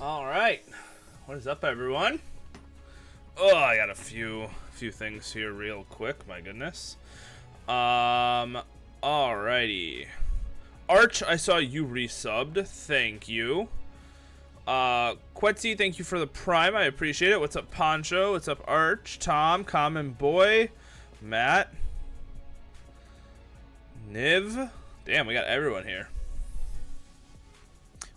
All right, what is up, everyone? Oh, I got a few things here real quick. My goodness. Alrighty. Arch, I saw you resubbed. Thank you. Quetzy, thank you for the prime. I appreciate it. What's up, Poncho? What's up, Arch? Tom, Common Boy, Matt, Niv. Damn, we got everyone here.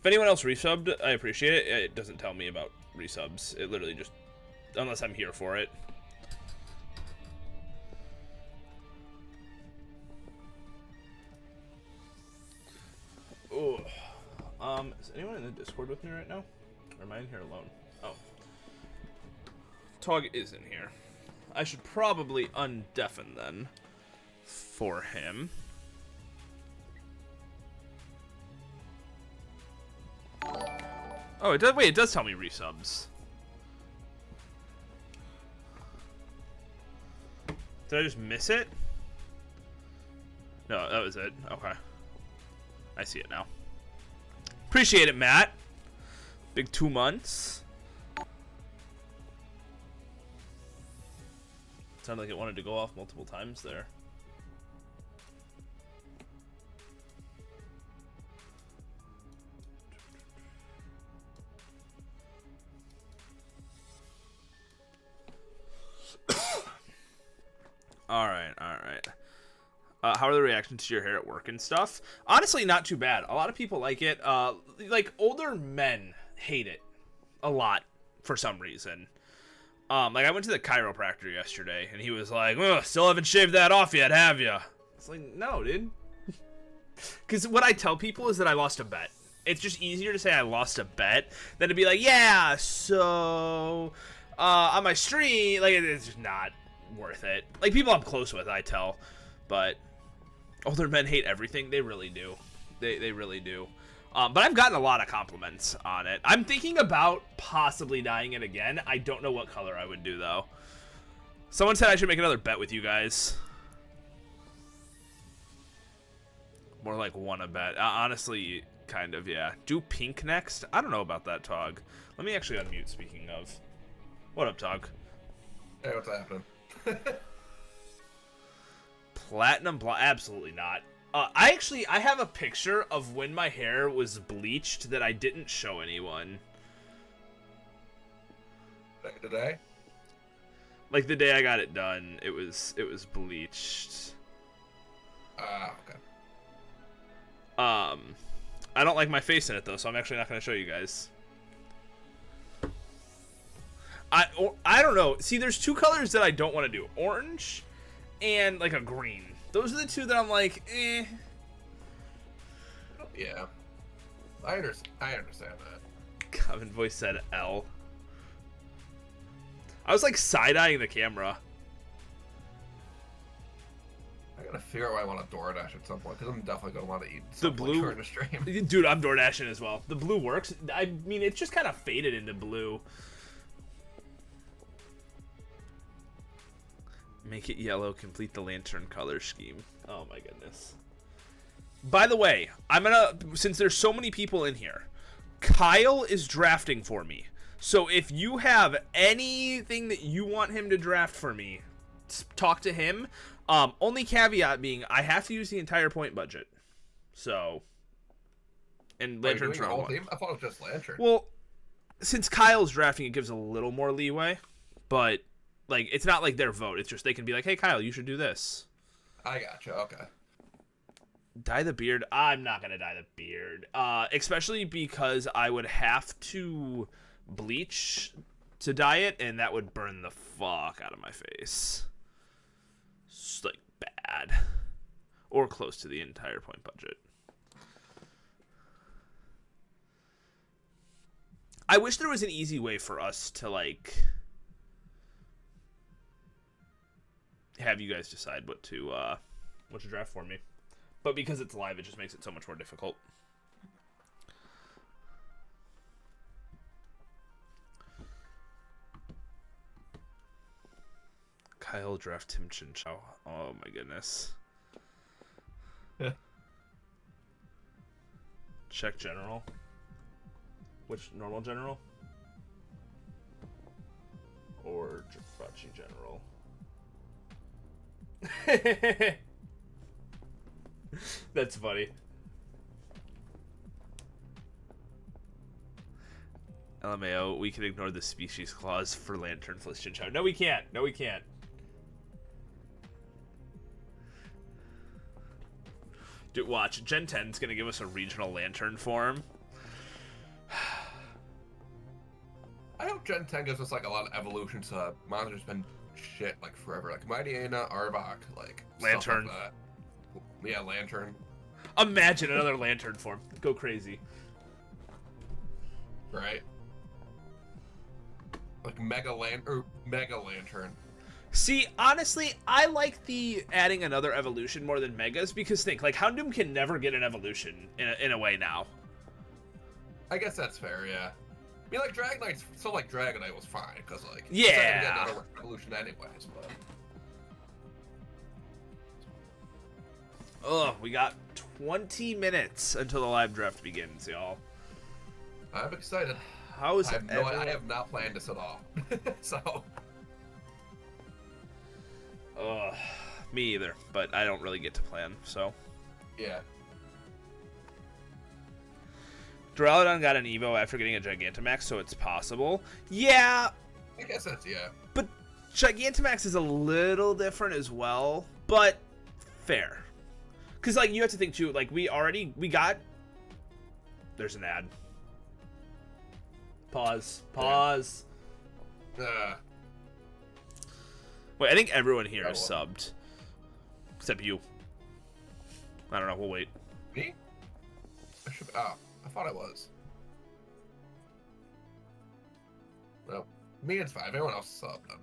If anyone else resubbed, I appreciate it. It doesn't tell me about resubs. It literally just, unless I'm here for it. Oh, is anyone in the Discord with me right now? Or am I in here alone? Oh, Tog is in here. I should probably undeafen then for him. Oh, it does. Wait, it does tell me resubs. Did I just miss it? No, that was it. Okay. I see it now. Appreciate it, Matt. Big 2 months. Sounded like it wanted to go off multiple times there. All right. How are the reactions to your hair at work and stuff? Honestly, not too bad. A lot of people like it. Like older men hate it a lot for some reason. Like I went to the chiropractor yesterday, and he was like, "Ugh, still haven't shaved that off yet, have you?" It's like, no, dude. Because what I tell people is that I lost a bet. It's just easier to say I lost a bet than to be like, yeah, so on my stream, like it's just not worth it. Like people I'm close with, I tell, but older men hate everything. They really do. They really do. But I've gotten a lot of compliments on it. I'm thinking about possibly dyeing it again. I don't know what color I would do though. Someone said I should make another bet with you guys. More like wanna bet. Honestly, kind of, yeah. Do pink next? I don't know about that, Tog. Let me actually unmute, speaking of. What up, Tog? Hey, what's happening? Platinum blonde? Absolutely not. I have a picture of when my hair was bleached that I didn't show anyone. Today? Like the day I got it done, it was bleached. Okay. I don't like my face in it though, so I'm actually not going to show you guys. I don't know. See, there's two colors that I don't want to do. Orange and like a green. Those are the two that I'm like, eh. Yeah. I understand that. Common Voice said L. I was like side-eyeing the camera. I gotta figure out why I want to DoorDash at some point, because I'm definitely gonna want to eat The blue during the stream. Dude, I'm DoorDashing as well. The blue works. I mean, it's just kind of faded into blue. Make it yellow, complete the lantern color scheme. Oh my goodness. By the way, since there's so many people in here, Kyle is drafting for me. So if you have anything that you want him to draft for me, talk to him. Only caveat being, I have to use the entire point budget. So, and Lantern's the whole team? I thought it was just Lantern. Well, since Kyle's drafting, it gives a little more leeway, but like it's not like their vote. It's just they can be like, "Hey, Kyle, you should do this." I gotcha. Okay. Dye the beard? I'm not gonna dye the beard, especially because I would have to bleach to dye it, and that would burn the fuck out of my face. It's like bad, or close to the entire point budget. I wish there was an easy way for us to like have you guys decide what to draft for me. But because it's live, it just makes it so much more difficult. Kyle draft Tim Chinchow. Oh my goodness. Yeah. Check general. Which normal general? Or Jirachi general? That's funny. LMAO, we can ignore the species clause for lanternless Chinchou. No, we can't. No, we can't. Dude, watch. Gen 10's gonna give us a regional lantern form. I hope Gen 10 gives us like a lot of evolution to monsters been shit like forever. Like Mighty Aina, Arbok, like Lantern. Like that. Yeah, Lantern. Imagine another lantern form. Go crazy. Right? Like Mega Lantern. See, honestly, I like the adding another evolution more than Megas because think, like, Houndoom can never get an evolution in a way now. I guess that's fair, yeah. I mean, like, Dragonite's still like Dragonite was fine, because, like, yeah, it's not gonna get another evolution anyways, but. Oh, we got 20 minutes until the live draft begins, y'all. I'm excited. How is I have not planned this at all. So. Me either, but I don't really get to plan, so. Yeah. Duraludon got an Evo after getting a Gigantamax, so it's possible. Yeah. I guess that's, yeah. But Gigantamax is a little different as well, but fair. Because, like, you have to think, too, like, we got... There's an ad. Pause. Wait, I think everyone here is subbed. Except you. I don't know, we'll wait. Me? I thought I was. Well, me it's fine. Everyone else is subbed then.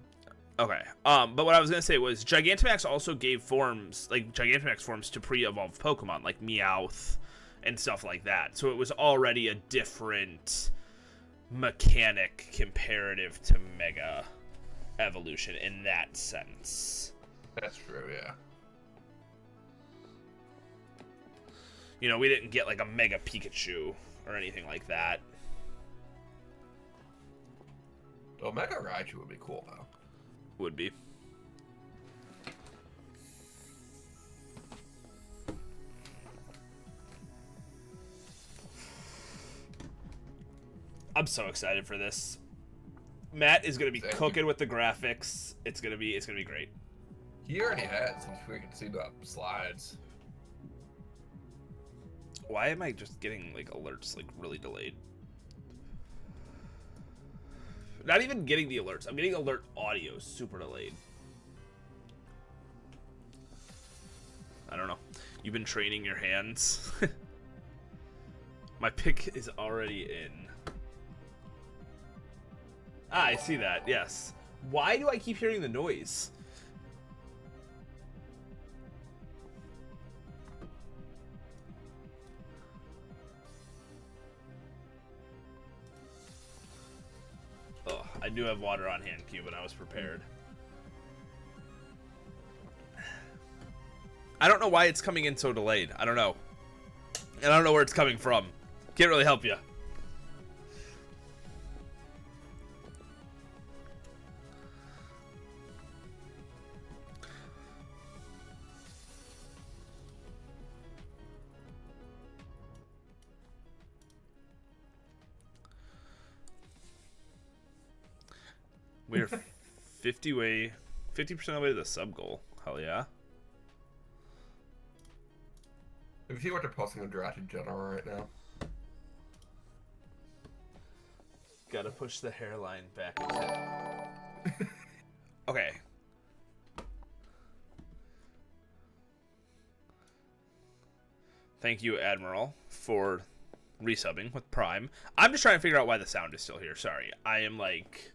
Okay. But what I was gonna say was Gigantamax also gave forms, like Gigantamax forms to pre-evolved Pokemon, like Meowth and stuff like that. So it was already a different mechanic comparative to Mega Evolution in that sense. That's true, yeah. You know, we didn't get like a Mega Pikachu or anything like that. Oh, Mega Raichu would be cool though. Would be. I'm so excited for this. Matt is gonna be cooking with the graphics. It's gonna be great. He already has. We can see the slides. Why am I just getting like alerts like really delayed? Not even getting the alerts. I'm getting alert audio super delayed. I don't know. You've been training your hands. My pick is already in. Ah, I see that. Yes. Why do I keep hearing the noise? Oh, I do have water on hand, Q, but I was prepared. I don't know why it's coming in so delayed. I don't know. And I don't know where it's coming from. Can't really help you. We're 50% of the way to the sub goal. Hell yeah. If you see what they're posting on Jirachi General right now. Gotta push the hairline back a bit. Okay. Thank you, Admiral, for resubbing with Prime. I'm just trying to figure out why the sound is still here. Sorry. I am like...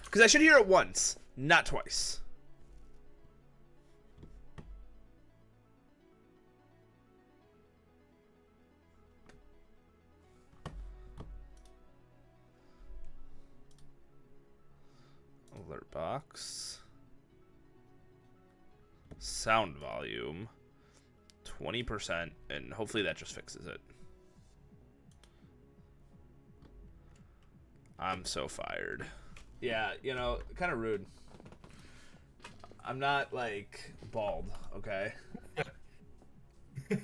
Because I should hear it once, not twice. Alert box. Sound volume. 20%, and hopefully that just fixes it. I'm so fired. Yeah, you know, kind of rude. I'm not, like, bald, okay? Am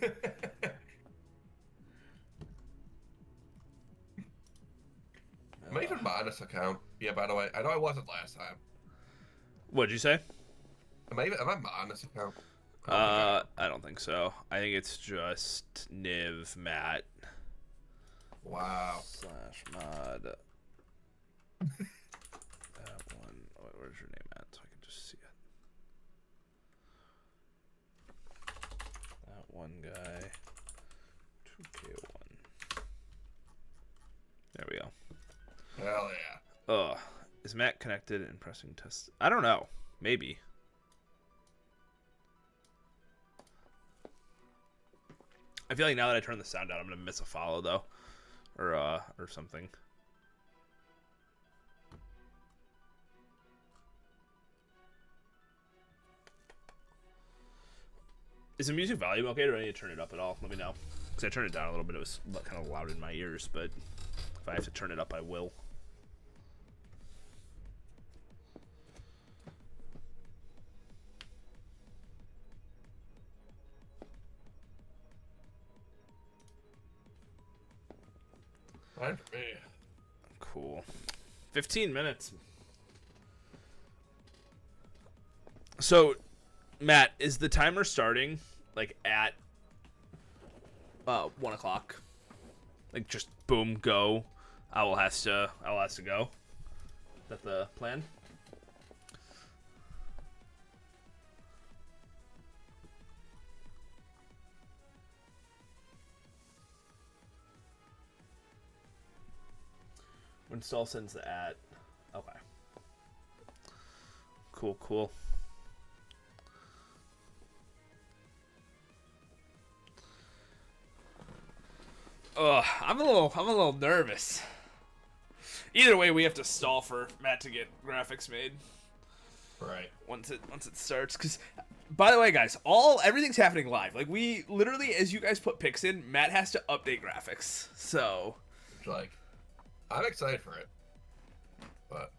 I even on this account? Yeah, by the way, I know I wasn't last time. What'd you say? Am I on this account? I don't think so. I think it's just Niv, Matt. Wow. /mod. That one. Where's your name at? So I can just see it. That one guy. 2K1. There we go. Hell yeah. Ugh. Is Matt connected and pressing test? I don't know. Maybe. I feel like now that I turn the sound down, I'm gonna miss a follow though, or something. Is the music volume okay? Do I need to turn it up at all? Let me know. Because I turned it down a little bit. It was kind of loud in my ears, but if I have to turn it up, I will. Fine for me. Cool. 15 minutes. So, Matt, is the timer starting like at 1 o'clock? Like just boom, go. Owl has to go. Is that the plan? When Stall sends the at. Okay. Cool, cool. Ugh, I'm a little nervous. Either way, we have to stall for Matt to get graphics made. Right. Once it starts, because by the way, guys, everything's happening live. Like we literally, as you guys put pics in, Matt has to update graphics. So, Like, I'm excited for it, but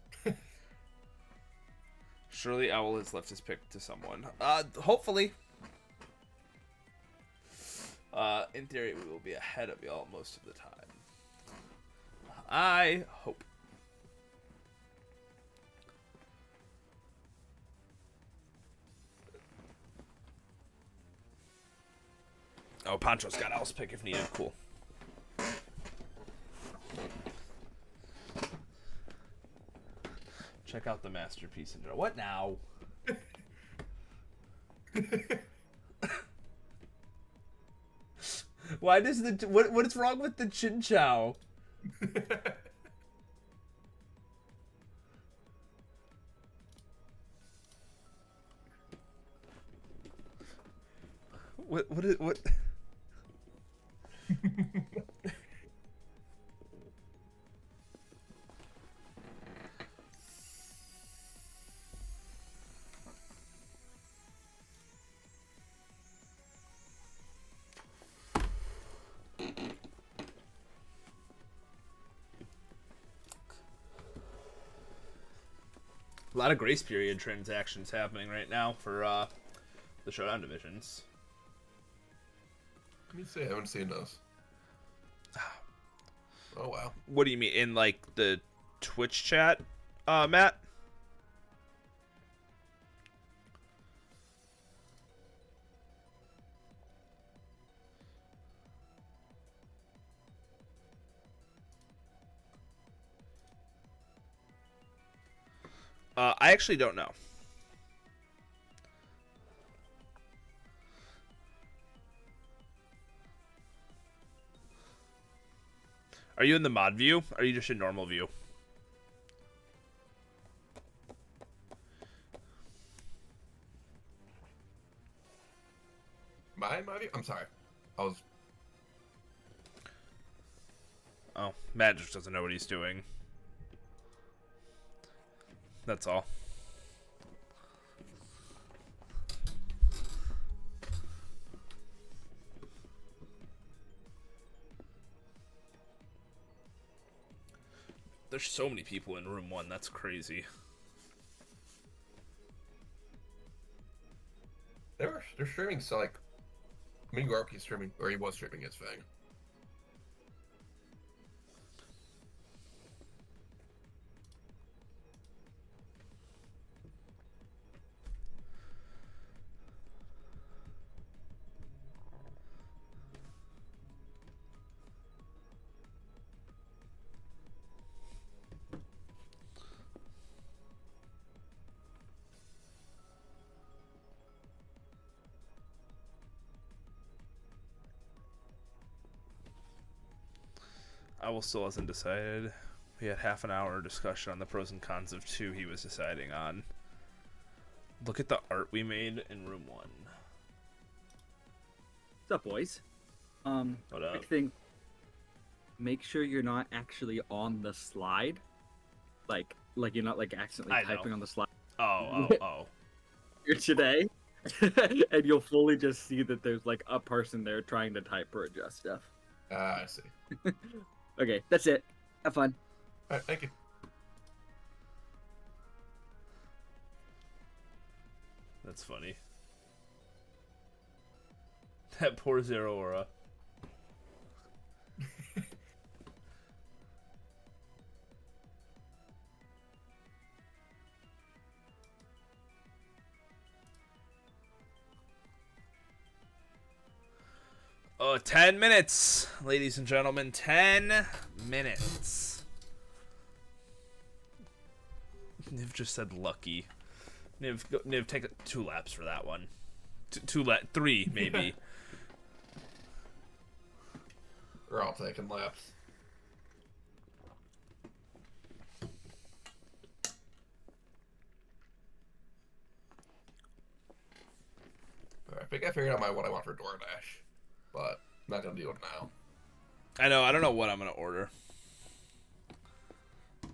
surely Owl has left his pic to someone. Hopefully. In theory, we will be ahead of y'all most of the time. I hope. Oh, Pancho's got Owl's pick if needed. Cool. Check out the masterpiece and draw. What now? Why does what is wrong with the Chin Chow? What? A lot of grace period transactions happening right now for the Showdown divisions. let me see. I haven't seen those. Oh wow. What do you mean in like the Twitch chat, Matt? I actually don't know. Are you in the mod view? Or are you just in normal view? My view? I'm sorry. I was. Oh, Matt just doesn't know what he's doing. That's all. There's so many people in room 1. That's crazy. They're streaming, so like, I mean, Gorky's streaming, or he was streaming his thing. Owl still hasn't decided. We had half an hour discussion on the pros and cons of 2 he was deciding on. Look at the art we made in room 1. What's up, boys? What up? Quick thing. Make sure you're not actually on the slide. Like you're not like accidentally typing on the slide. Oh. Here today. And you'll fully just see that there's like a person there trying to type or adjust stuff. I see. Okay, that's it. Have fun. All right, thank you. That's funny. That poor Zero Aura. Oh, 10 minutes, ladies and gentlemen. 10 minutes. Niv just said lucky. Niv, take 2 laps for that one. 3 maybe. We're all taking laps. I think I figured out what I want for DoorDash, but I'm not gonna do it now. I know. I don't know what I'm gonna order.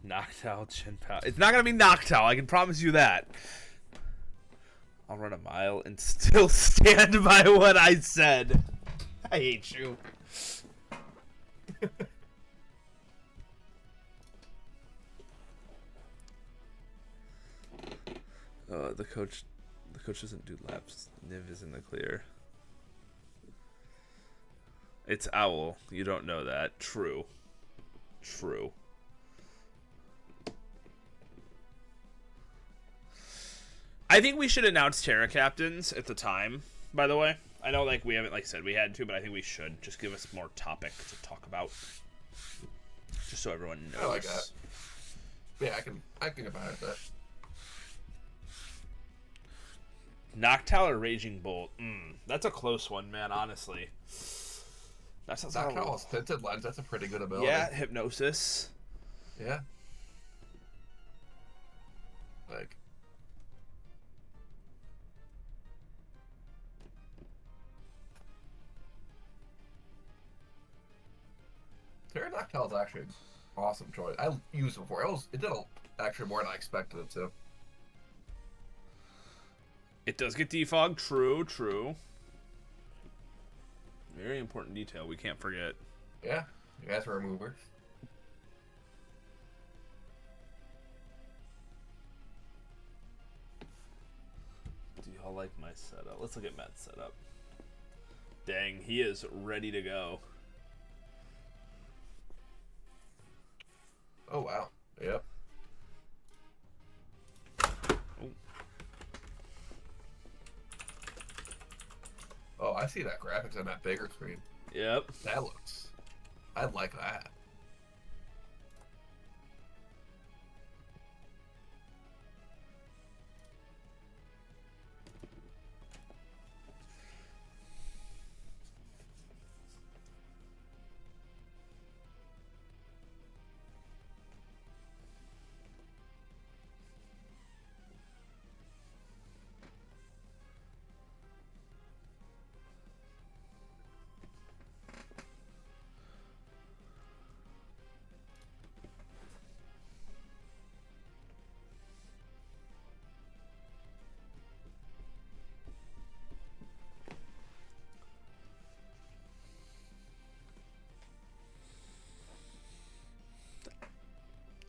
Noctowl, Chin Pow. It's not gonna be Noctowl. I can promise you that. I'll run a mile and still stand by what I said. I hate you. The coach doesn't do laps. Niv is in the clear. It's Owl. You don't know that. True. I think we should announce Terra captains at the time, by the way. I know we haven't said we had to, but I think we should. Just give us more topic to talk about. Just so everyone knows. I like that. Yeah, I can get behind that. Noctowl or Raging Bolt? That's a close one, man, honestly. That sounds like Noctowl's tinted lens, that's a pretty good ability. Yeah, Hypnosis. Yeah. Pterodactyl's actually an awesome choice. I used it before. It did actually more than I expected it to. It does get defog. True. Very important detail we can't forget. Yeah, you guys were a mover. Do y'all like my setup? Let's look at Matt's setup. Dang, he is ready to go. Oh, wow. Yep. Oh, I see that graphics on that bigger screen. Yep. I like that.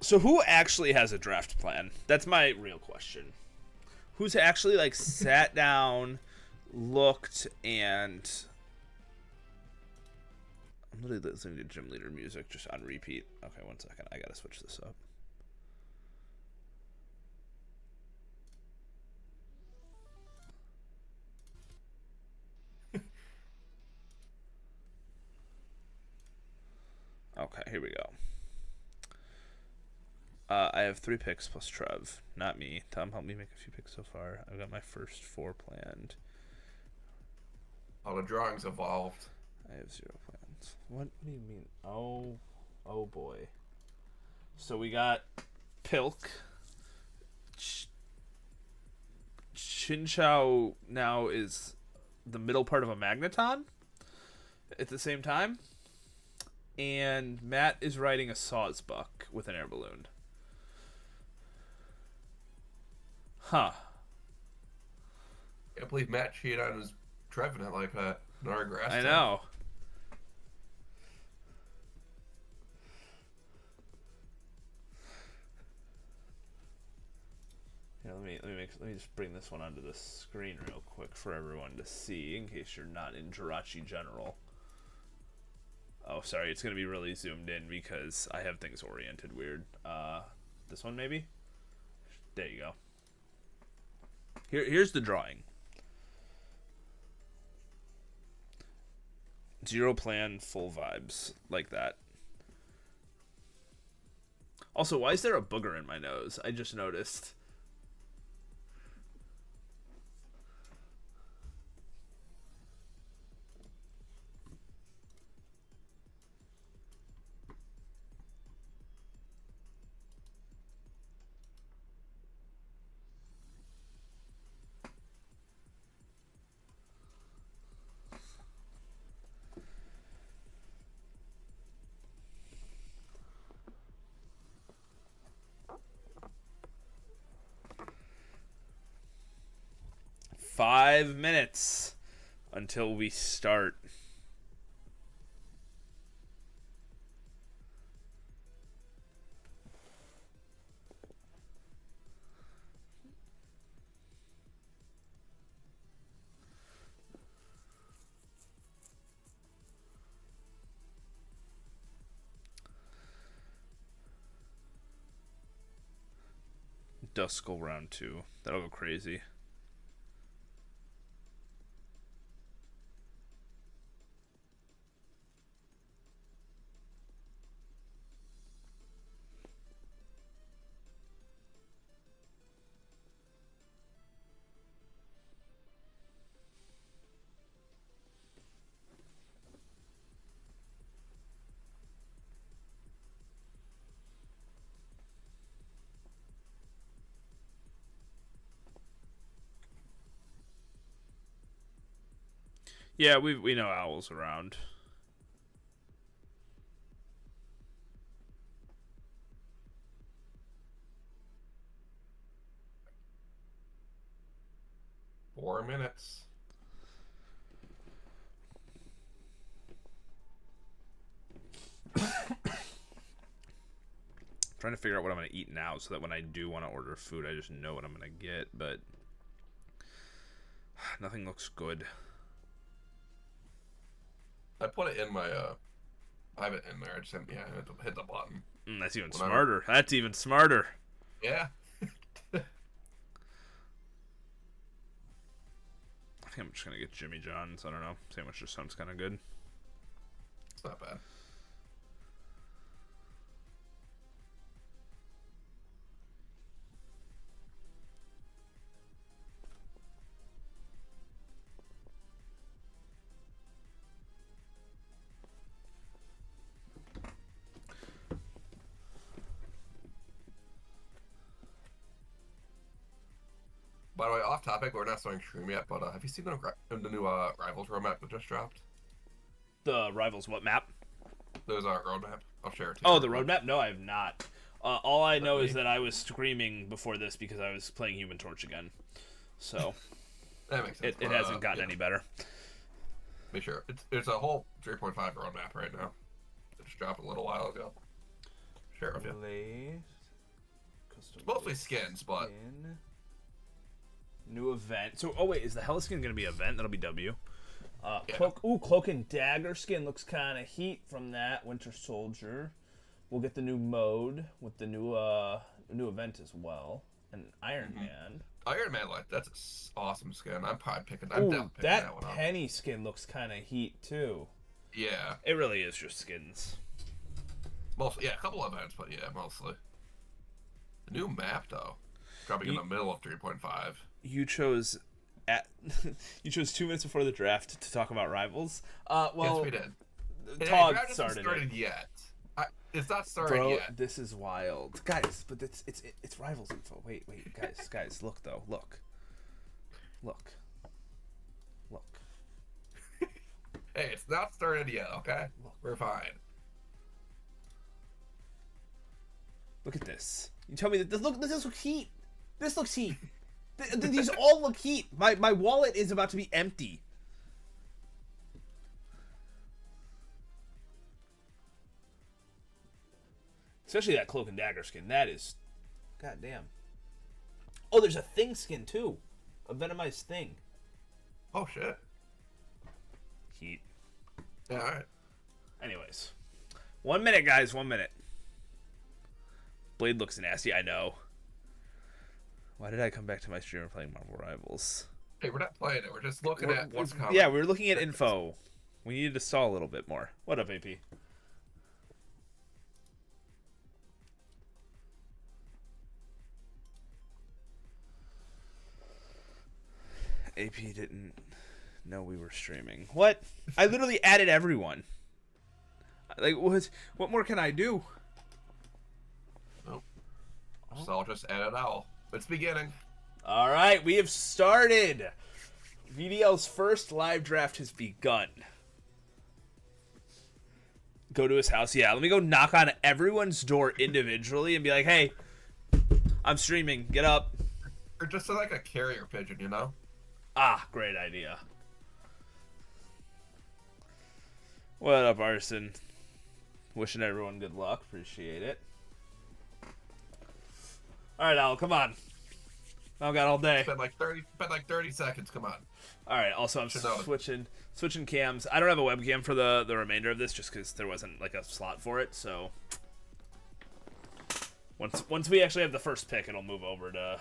So who actually has a draft plan? That's my real question. Who's actually like sat down, looked, and I'm literally listening to gym leader music just on repeat. Okay, 1 second. I gotta switch this up. Okay, here we go. I have 3 picks plus Trev, not me. Tom helped me make a few picks so far. I've got my first 4 planned. Oh, the drawings evolved. I have 0 plans. What do you mean? Oh boy. So we got Pilk. Chinchou now is the middle part of a magneton at the same time. And Matt is riding a Sawsbuck with an air balloon. Huh. Can't believe Matt cheated on his Trevenant like that. Nor grass. I know. Yeah, let me just bring this one onto the screen real quick for everyone to see, in case you're not in Jirachi General. Oh, sorry, it's gonna be really zoomed in because I have things oriented weird. This one maybe. There you go. Here's the drawing. 0 plan, full vibes, like that. Also, why is there a booger in my nose? I just noticed. Five minutes until we start. Duskull round 2. That'll go crazy. Yeah, we know Owl's around. Four minutes. Trying to figure out what I'm going to eat now so that when I do want to order food, I just know what I'm going to get, but nothing looks good. I put it in my, I have it in there. I just hit the button. That's even smarter. That's even smarter. Yeah. I think I'm just going to get Jimmy John's. I don't know. Sandwich just sounds kind of good. It's not bad. By the way, off topic, we're not starting stream yet, but have you seen the new Rivals roadmap that just dropped? The Rivals what map? There's our roadmap. I'll share it to you. Oh, the roadmap? No, I have not. All I know is that I was screaming before this because I was playing Human Torch again. So that makes sense. It hasn't gotten any better. Be sure. It's a whole 3.5 roadmap right now. It just dropped a little while ago. Share it with you. Custom Mostly skins, but skin. New event. So, oh wait, is the Hella skin gonna be event? That'll be W. Yeah. Cloak and Dagger skin looks kind of heat from that. Winter Soldier. We'll get the new mode with the new event as well. And Iron Man. Iron Man, like, that's an awesome skin. I'm probably picking. I'm down picking that one up. Penny skin looks kind of heat too. Yeah. It really is just skins. Mostly, yeah, a couple events, but yeah, mostly. The new map though, dropping in the middle of 3.5. You chose you chose 2 minutes before the draft to talk about rivals. Well, yes, we did. Todd Draft started hasn't started yet. It's not started Bro, yet. this is wild, guys. But it's rivals info. Wait, guys, look though, look. Hey, it's not started yet. Okay, we're fine. Look at this. You tell me that this looks heat. This looks heat. These all look heat. My wallet is about to be empty. Especially that Cloak and Dagger skin. That is, goddamn. Oh, there's a Thing skin too, a Venomized Thing. Oh shit. Heat. Yeah. All right. Anyways, 1 minute, guys. 1 minute. Blade looks nasty. I know. Why did I come back to my stream playing Marvel Rivals? Hey, we're not playing it. We're just looking at what's coming. Yeah, we're looking at info. We needed to stall a little bit more. What up, AP? AP didn't know we were streaming. What? I literally added everyone. Like, what more can I do? Nope. So I'll just edit out. It's beginning. All right, we have started. VDL's first live draft has begun. Go to his house. Yeah, let me go knock on everyone's door individually and be like, hey, I'm streaming. Get up. Or just like a carrier pigeon, you know? Ah, great idea. What up, Arson? Wishing everyone good luck. Appreciate it. All right, Al, come on. I've got all day. Spend like 30 seconds. Come on. All right. Also, I'm switching cams. I don't have a webcam for the remainder of this, just because there wasn't like a slot for it. So once we actually have the first pick, it'll move over to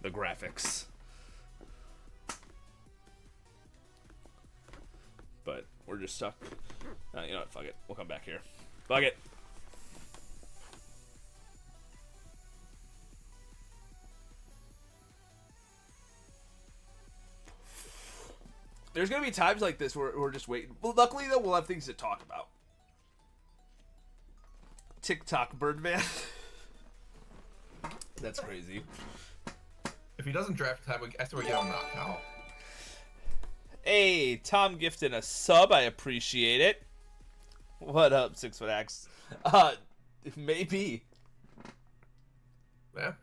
the graphics. But we're just stuck. You know what? Fuck it. We'll come back here. Fuck it. There's gonna be times like this where we're just waiting. Well, luckily though, we'll have things to talk about. TikTok Birdman. That's crazy. If he doesn't draft time, I swear we get him knocked out. Hey, Tom gifted a sub. I appreciate it. What up, 6 Foot Axe? Maybe. Yeah.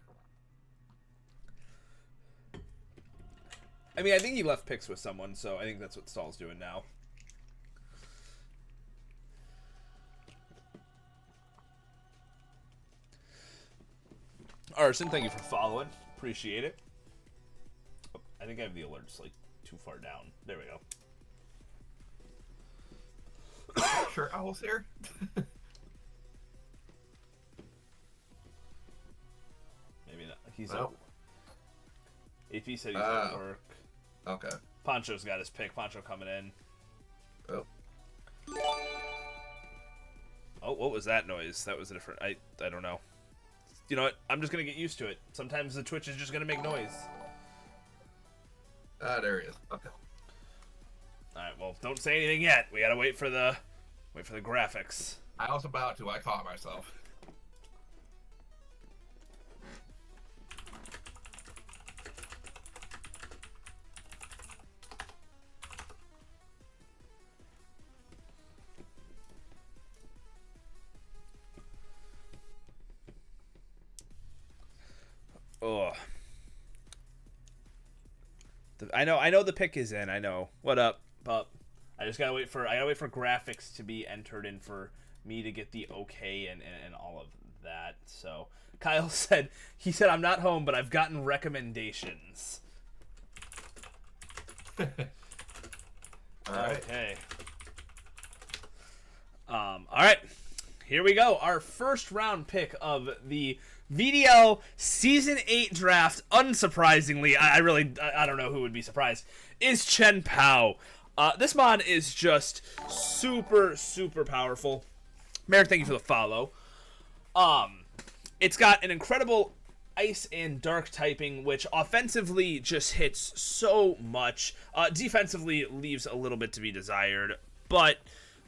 I mean, I think he left picks with someone, so I think that's what Stahl's doing now. Arson, thank you for following. Appreciate it. Oh, I think I have the alerts like too far down. There we go. Sure, Owl's here. Maybe not. He's Nope. AP said he's at work. Okay. Poncho's got his pick. Poncho coming in. Oh. Oh, what was that noise? That was a different... I don't know. You know what? I'm just going to get used to it. Sometimes the Twitch is just going to make noise. Ah, there he is. Okay. Alright, well, don't say anything yet. We gotta wait for the graphics. I was about to. I caught myself. Oh. I know the pick is in. I know. What up, pup? I gotta wait for graphics to be entered in for me to get the okay and all of that. So Kyle said, I'm not home, but I've gotten recommendations. All right. Okay. All right. Here we go. Our first round pick of the VDL Season 8 draft, unsurprisingly, I don't know who would be surprised, is Chen Pao. This mod is just super, super powerful. Merrick, thank you for the follow. It's got an incredible ice and dark typing, which offensively just hits so much. Defensively leaves a little bit to be desired, but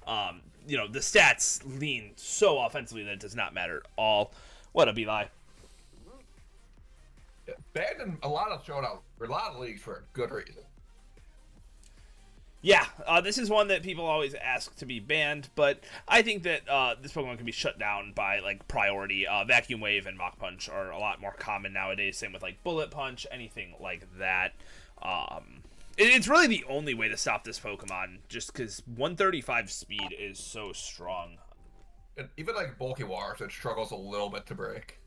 the stats lean so offensively that it does not matter at all. What up, Eli? Yeah, banned in a lot of showdown, or a lot of leagues for a good reason. Yeah, this is one that people always ask to be banned, but I think that this Pokemon can be shut down by like priority. Vacuum Wave and Mach Punch are a lot more common nowadays. Same with like Bullet Punch, anything like that. It's really the only way to stop this Pokemon, just because 135 speed is so strong. And even like bulky waters, it struggles a little bit to break.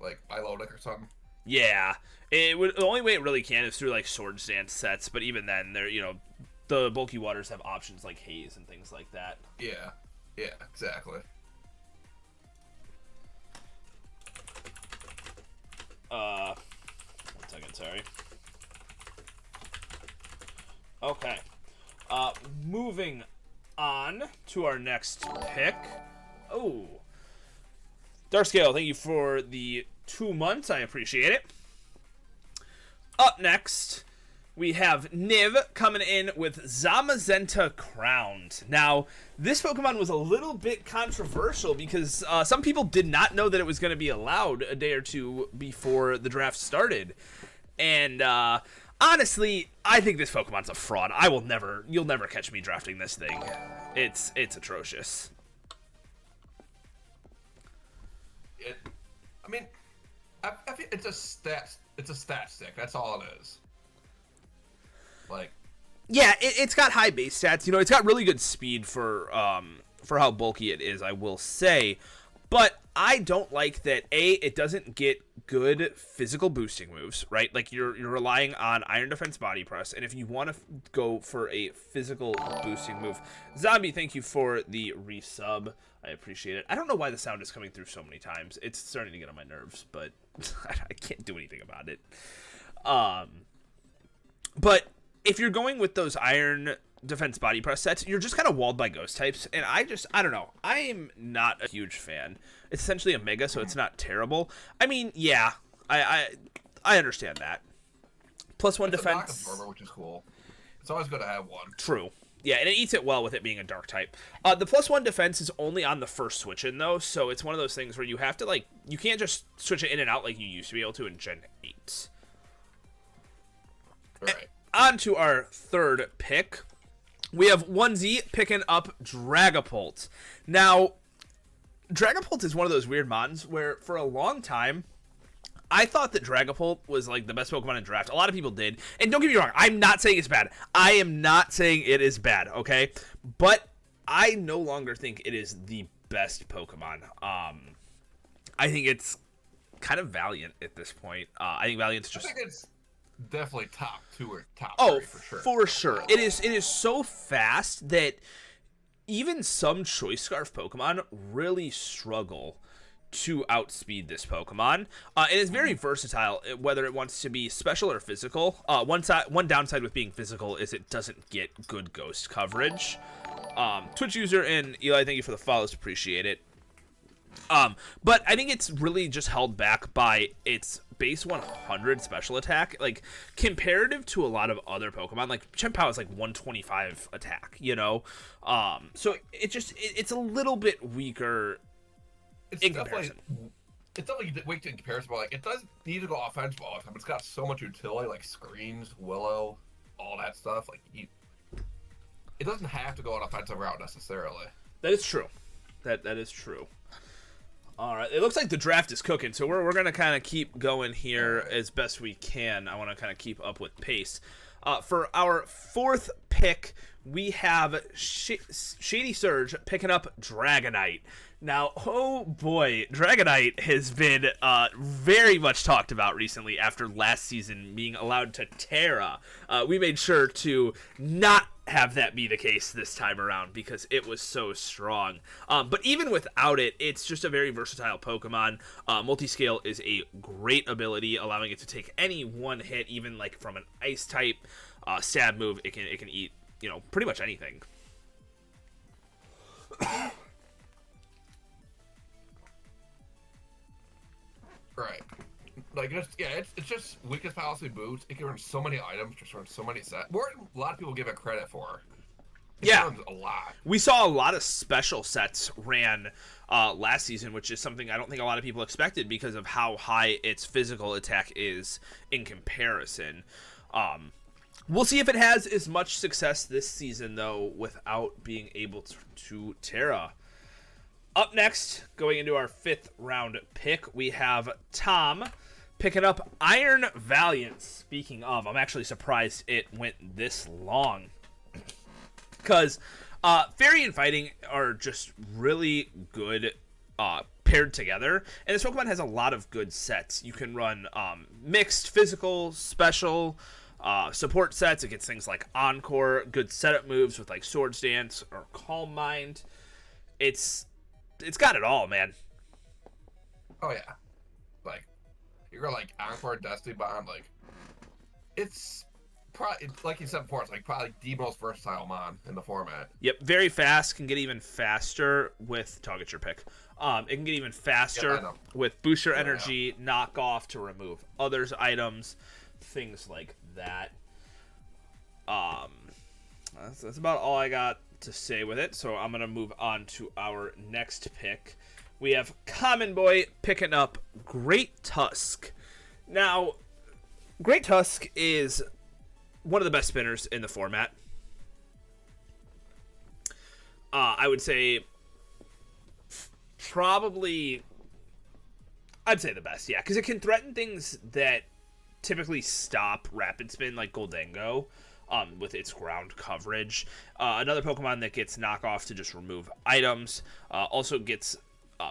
Like Milotic or something. Yeah, the only way it really can is through like Swords Dance sets, but even then, the bulky waters have options like Haze and things like that. Yeah, exactly. One second, sorry. Okay. Moving on to our next pick. Oh. Darkscale, thank you for the 2 months. I appreciate it. Up next, we have Niv coming in with Zamazenta Crowned. Now, this Pokemon was a little bit controversial because some people did not know that it was going to be allowed a day or two before the draft started. And honestly, I think this Pokemon's a fraud. You'll never catch me drafting this thing. It's atrocious. I think it's a stat stick. That's all it is. Like, yeah, it's got high base stats. It's got really good speed for how bulky it is, I will say. But I don't like that. It doesn't get good physical boosting moves, right? Like you're relying on Iron Defense Body Press, and if you want to go for a physical boosting move, Zombie, thank you for the resub. I appreciate it. I don't know why the sound is coming through so many times. It's starting to get on my nerves, but I can't do anything about it. But if you're going with those Iron Defense Body Press sets, you're just kind of walled by ghost types, and I don't know. I am not a huge fan. It's essentially a Mega, so it's not terrible. I mean, yeah, I understand that. +1 it's defense. a knock absorber, which is cool. It's always good to have one. True. Yeah, and it eats it well with it being a dark type. The +1 defense is only on the first switch in, though, so it's one of those things where you have to, you can't just switch it in and out like you used to be able to in Gen 8. Right. On to our third pick. We have 1Z picking up Dragapult. Now, Dragapult is one of those weird mons where, for a long time, I thought that Dragapult was like the best Pokemon in draft. A lot of people did. And don't get me wrong, I'm not saying it's bad. I am not saying it is bad, okay? But I no longer think it is the best Pokemon. I think it's kind of Valiant at this point. I think Valiant's just... I think it's definitely top 2 or top 3 for sure. For sure. It is so fast that even some Choice Scarf Pokemon really struggle to outspeed this Pokemon. It is very versatile, whether it wants to be special or physical. One downside with being physical is it doesn't get good ghost coverage. Twitch user and Eli, thank you for the follows, appreciate it. But I think it's really just held back by its base 100 special attack, like comparative to a lot of other Pokemon. Like Chen-Pao is like 125 attack, so it's a little bit weaker. It's definitely weak in comparison, but it does need to go offensive all the time. It's got so much utility, like screens, Willow, all that stuff. It doesn't have to go an offensive route necessarily. That is true. That is true. All right, it looks like the draft is cooking, so we're gonna kind of keep going here as best we can. I want to kind of keep up with pace. For our fourth pick. pick, we have Shady Surge picking up Dragonite. Now, oh boy, Dragonite has been very much talked about recently after last season being allowed to Terra. We made sure to not have that be the case this time around because it was so strong. But even without it, it's just a very versatile Pokemon. Multiscale is a great ability, allowing it to take any one hit, even like from an Ice type stab move. It can eat, pretty much anything. Right. Like, it's just weakest policy boost. It can run so many items, just run so many sets. More than a lot of people give it credit for. It runs a lot. We saw a lot of special sets ran last season, which is something I don't think a lot of people expected because of how high its physical attack is in comparison. We'll see if it has as much success this season, though, without being able to Terra. Up next, going into our 5th round pick, we have Tom picking up Iron Valiant. Speaking of, I'm actually surprised it went this long. Because Fairy and Fighting are just really good paired together. And this Pokemon has a lot of good sets. You can run mixed, physical, special, support sets. It gets things like Encore, good setup moves with like Swords Dance or Calm Mind. It's got it all, man. Oh yeah, like you're like Encore, Destiny Bond, like it's probably like you said before, it's like probably the most versatile mon in the format. Yep, very fast. Can get even faster with target your pick. It can get even faster with booster energy, knockoff to remove others items, things like that. That's about all I got to say with it, so I'm gonna move on to our next pick. We have Common Boy picking up Great Tusk. Now, Great Tusk is one of the best spinners in the format. I would say probably, I'd say the best, yeah, because it can threaten things that typically stop Rapid Spin, like Goldengo. With its ground coverage. Another Pokemon that gets knockoff to just remove items. Also gets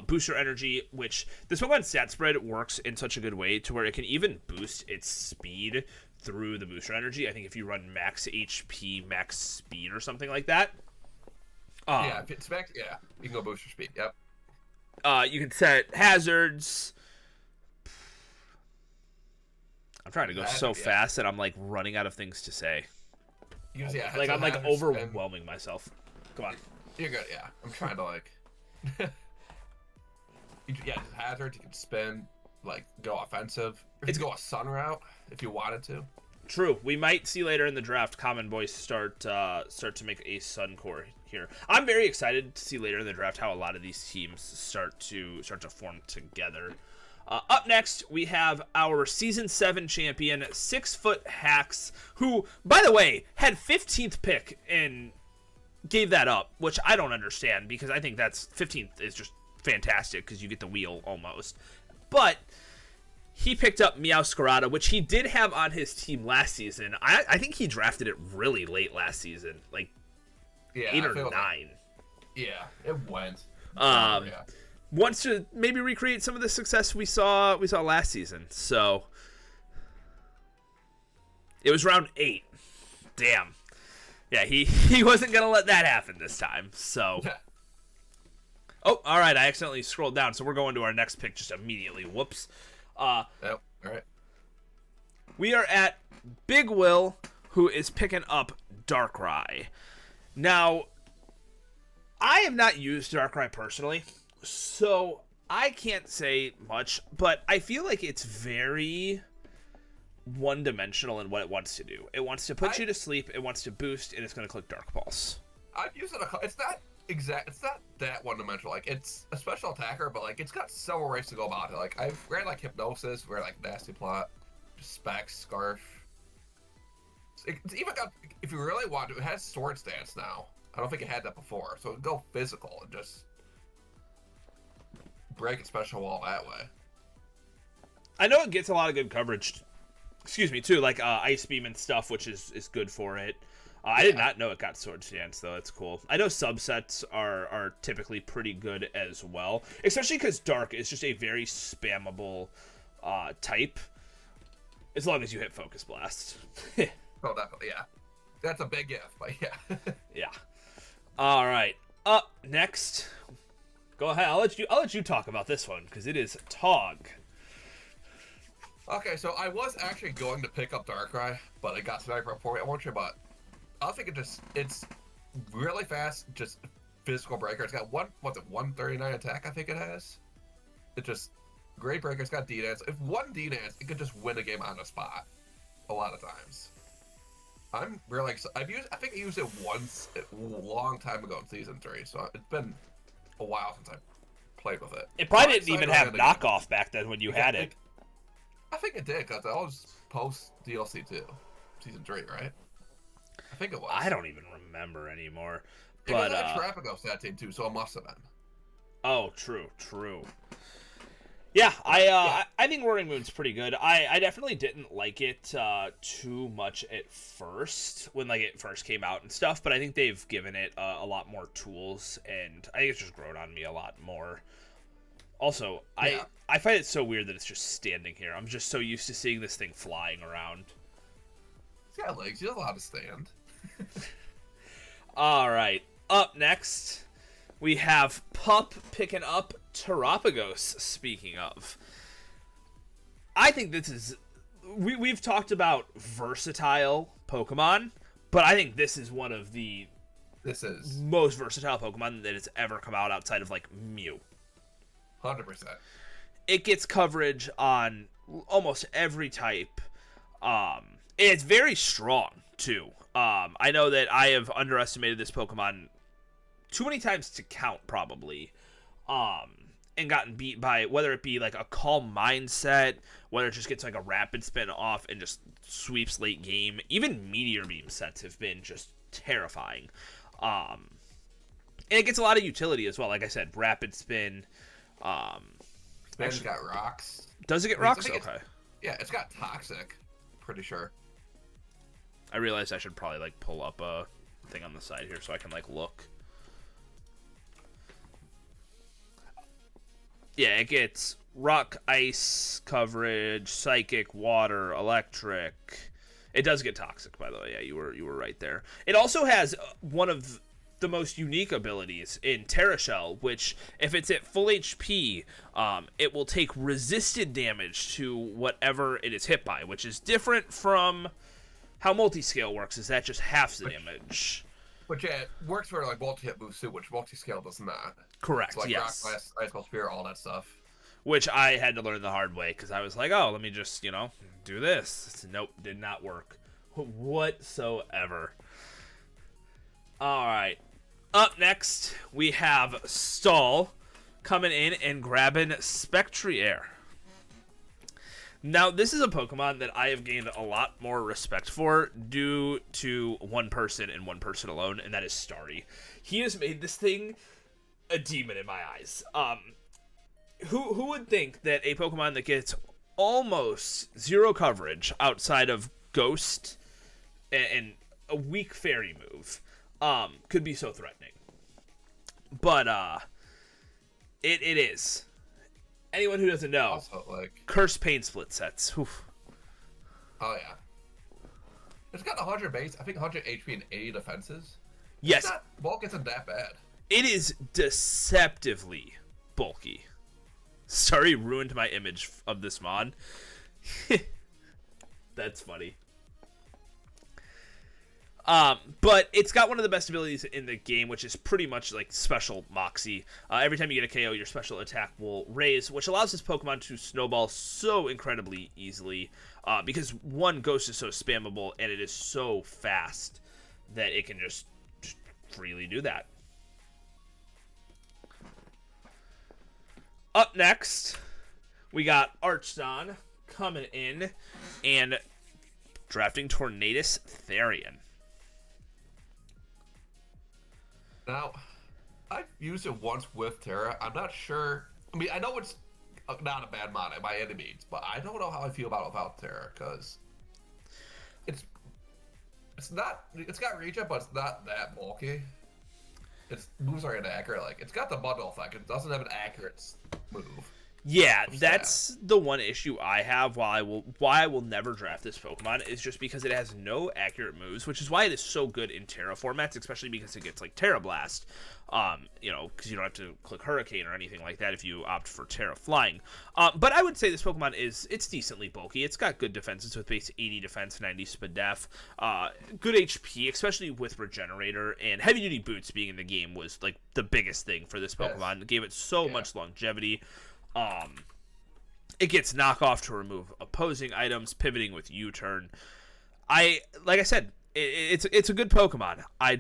booster energy, which this Pokemon stat spread works in such a good way to where it can even boost its speed through the booster energy. I think if you run max HP, max speed or something like that. If it's max, you can go booster speed, yep. You can set hazards. I'm trying to go so fast that I'm like running out of things to say. I'm like overwhelming myself. Come on. You're good, yeah. I'm trying to like hazards, you can spin, like go offensive. It's go a sun route if you wanted to. True. We might see later in the draft Common Boy start to make a Sun Core here. I'm very excited to see later in the draft how a lot of these teams start to form together. Up next, we have our Season 7 champion, 6-foot Hacks, who, by the way, had 15th pick and gave that up, which I don't understand because I think 15th is just fantastic because you get the wheel almost. But he picked up Meowscarada, which he did have on his team last season. I think he drafted it really late last season, like 8 or 9. Yeah, it went. Wants to maybe recreate some of the success we saw last season. So it was round 8. Damn. Yeah, he wasn't gonna let that happen this time. So oh, all right. I accidentally scrolled down, so we're going to our next pick just immediately. Whoops. All right. We are at Big Will, who is picking up Darkrai. Now, I have not used Darkrai personally, so I can't say much, but I feel like it's very one-dimensional in what it wants to do. It wants to put you to sleep, it wants to boost, and it's going to click Dark Pulse. I've used it it's not that one-dimensional. Like, it's a special attacker, but like it's got several ways to go about it. Like, I've ran like Hypnosis, ran like Nasty Plot, Specs, Scarf. It's even got, if you really want to, it has Sword Stance now. I don't think it had that before, so it would go physical and just break a special wall that way. I know it gets a lot of good coverage, too, like Ice Beam and stuff, which is good for it. I did not know it got sword stance, though. That's cool. I know subsets are typically pretty good as well, especially because Dark is just a very spammable type, as long as you hit Focus Blast. Oh, definitely, yeah. That's a big if, but yeah. Yeah. All right. Up next, go ahead. I'll let you talk about this one because it is Tog. Okay, so I was actually going to pick up Darkrai, but it got sniper for me. I won't sure, but I think it's really fast, just physical breaker. It's got 139 attack, I think it has. It's just great breaker. It's got D-Dance. If one D-Dance, it could just win a game on the spot a lot of times. I'm really excited. I think I used it once a long time ago in Season 3, so it's been a while since I played with it. It probably didn't even have knockoff back then when you had it. I think it did, because that was post DLC 2. Season 3, right? I think it was. I don't even remember anymore. It But was like Trapagos that team, too, so it must have been. Oh, true. Yeah, I think Roaring Moon's pretty good. I definitely didn't like it too much at first when like it first came out and stuff, but I think they've given it a lot more tools, and I think it's just grown on me a lot more. Also, yeah. I find it so weird that it's just standing here. I'm just so used to seeing this thing flying around. He's got legs. He doesn't know how to stand. All right, up next, we have Pup picking up Terapagos, speaking of. I think this is... We've talked about versatile Pokemon, but I think this is one of the most versatile Pokemon that has ever come out outside of, like, Mew. 100%. It gets coverage on almost every type. And it's very strong, too. I know that I have underestimated this Pokemon too many times to count, probably. And gotten beat by, whether it be like a Calm Mindset, whether it just gets like a Rapid Spin off and just sweeps late game. Even Meteor Beam sets have been just terrifying. And it gets a lot of utility as well. Like I said, Rapid Spin. It's got rocks. Does it get rocks? Okay. Yeah, it's got Toxic. Pretty sure. I realized I should probably like pull up a thing on the side here so I can like look. Yeah, it gets rock, ice coverage, psychic, water, electric. It does get toxic, by the way. Yeah, you were right there. It also has one of the most unique abilities in Terra Shell, which, if it's at full HP, it will take resisted damage to whatever it is hit by, which is different from how multi-scale works, is that just half the damage. Which it works for like multi-hit moves too, which multi-scale does not. Correct, so, like, yes. Rock, Ice Ball Spear, all that stuff. Which I had to learn the hard way, because I was like, oh, let me just, do this. Nope, did not work whatsoever. Alright. Up next, we have Stall coming in and grabbing Spectriair. Now, this is a Pokemon that I have gained a lot more respect for due to one person and one person alone, and that is Starry. He has made this thing a demon in my eyes. Who would think that a Pokemon that gets almost zero coverage outside of Ghost and a weak Fairy move could be so threatening? But it is. Anyone who doesn't know, also, Curse Pain Split sets. Oof. Oh yeah. It's got 100 base, I think 100 HP and 80 defenses. Yes. Bulk isn't that bad. It is deceptively bulky. Sorry, ruined my image of this mod. That's funny. But it's got one of the best abilities in the game, which is pretty much like Special Moxie. Every time you get a KO, your special attack will raise, which allows this Pokemon to snowball so incredibly easily. Because one, Ghost is so spammable, and it is so fast that it can just freely do that. Up next, we got Archdon coming in and drafting Tornadus Therian. Now, I've used it once with Terra. I'm not sure. I mean, I know it's not a bad mod by any means, but I don't know how I feel about it without Terra, because It's not. It's got reach up, but it's not that bulky. Its moves are inaccurate. Like it's got the bundle effect. It doesn't have an accurate move. Yeah, that's the one issue I have. Why I will never draft this Pokemon is just because it has no accurate moves, which is why it is so good in Terra formats, especially because it gets like Terra Blast. Because you don't have to click Hurricane or anything like that if you opt for Terra Flying. But I would say this Pokemon it's decently bulky. It's got good defenses with base 80 defense, 90 Spadef, good HP, especially with Regenerator, and heavy duty boots being in the game was like the biggest thing for this Pokemon. It gave it so much longevity. It gets knockoff to remove opposing items, pivoting with U-turn. Like I said, it's a good Pokemon. I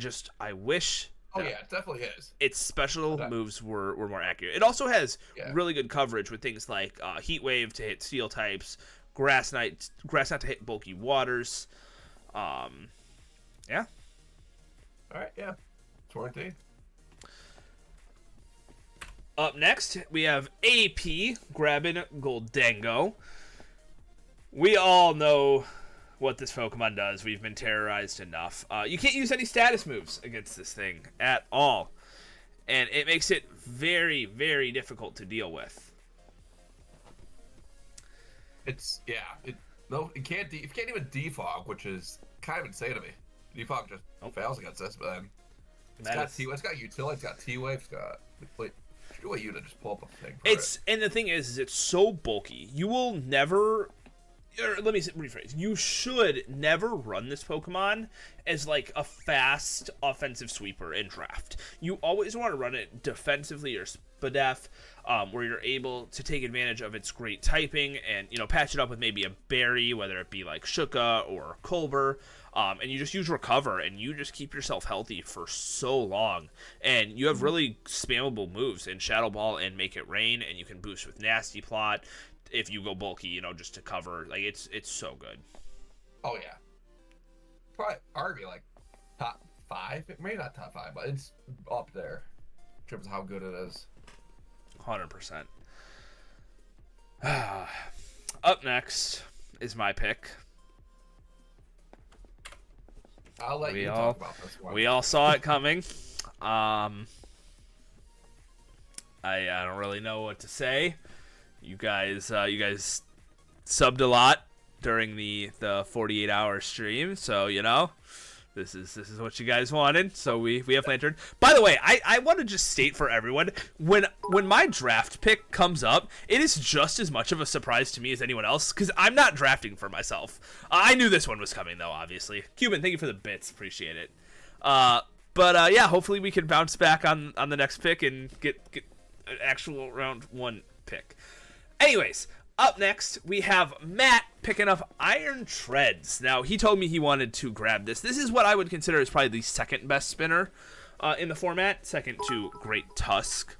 wish. Oh yeah, it definitely is. Its special moves were more accurate. It also has really good coverage with things like Heat Wave to hit Steel types, Grass Knot to hit bulky waters. Yeah. All right, yeah. 20. Up next, we have AP grabbing Goldango. We all know what this Pokemon does. We've been terrorized enough. You can't use any status moves against this thing at all. And it makes it very, very difficult to deal with. It can't even defog, which is kind of insane to me. Defog just fails against this, but then it's got utility, it's got T-Wave, it's got do a unit just pull up a thing. And the thing is it's so bulky. You will never, or let me rephrase. You should never run this Pokemon as like a fast offensive sweeper in draft. You always want to run it defensively or Spadef, where you're able to take advantage of its great typing and patch it up with maybe a berry, whether it be like Shuka or Culver. And you just use Recover, and you just keep yourself healthy for so long. And you have really spammable moves in Shadow Ball and Make It Rain, and you can boost with Nasty Plot if you go bulky, just to cover. Like, it's so good. Oh, yeah. Probably arguably, like, top 5. Maybe not top 5, but it's up there in terms of how good it is. 100%. Up next is my pick. I'll let you talk about this one. We all saw it coming. I don't really know what to say. You guys subbed a lot during the 48-hour stream, so this is what you guys wanted. So we have Lantern. By the way, I want to just state for everyone, when my draft pick comes up, it is just as much of a surprise to me as anyone else, because I'm not drafting for myself. I knew this one was coming, though, obviously. Cuban, thank you for the bits. Appreciate it. But yeah, hopefully we can bounce back on the next pick and get an actual round 1 pick. Anyways, up next, we have Matt picking up Iron Treads. Now, he told me he wanted to grab this. This is what I would consider is probably the second best spinner in the format, second to Great Tusk.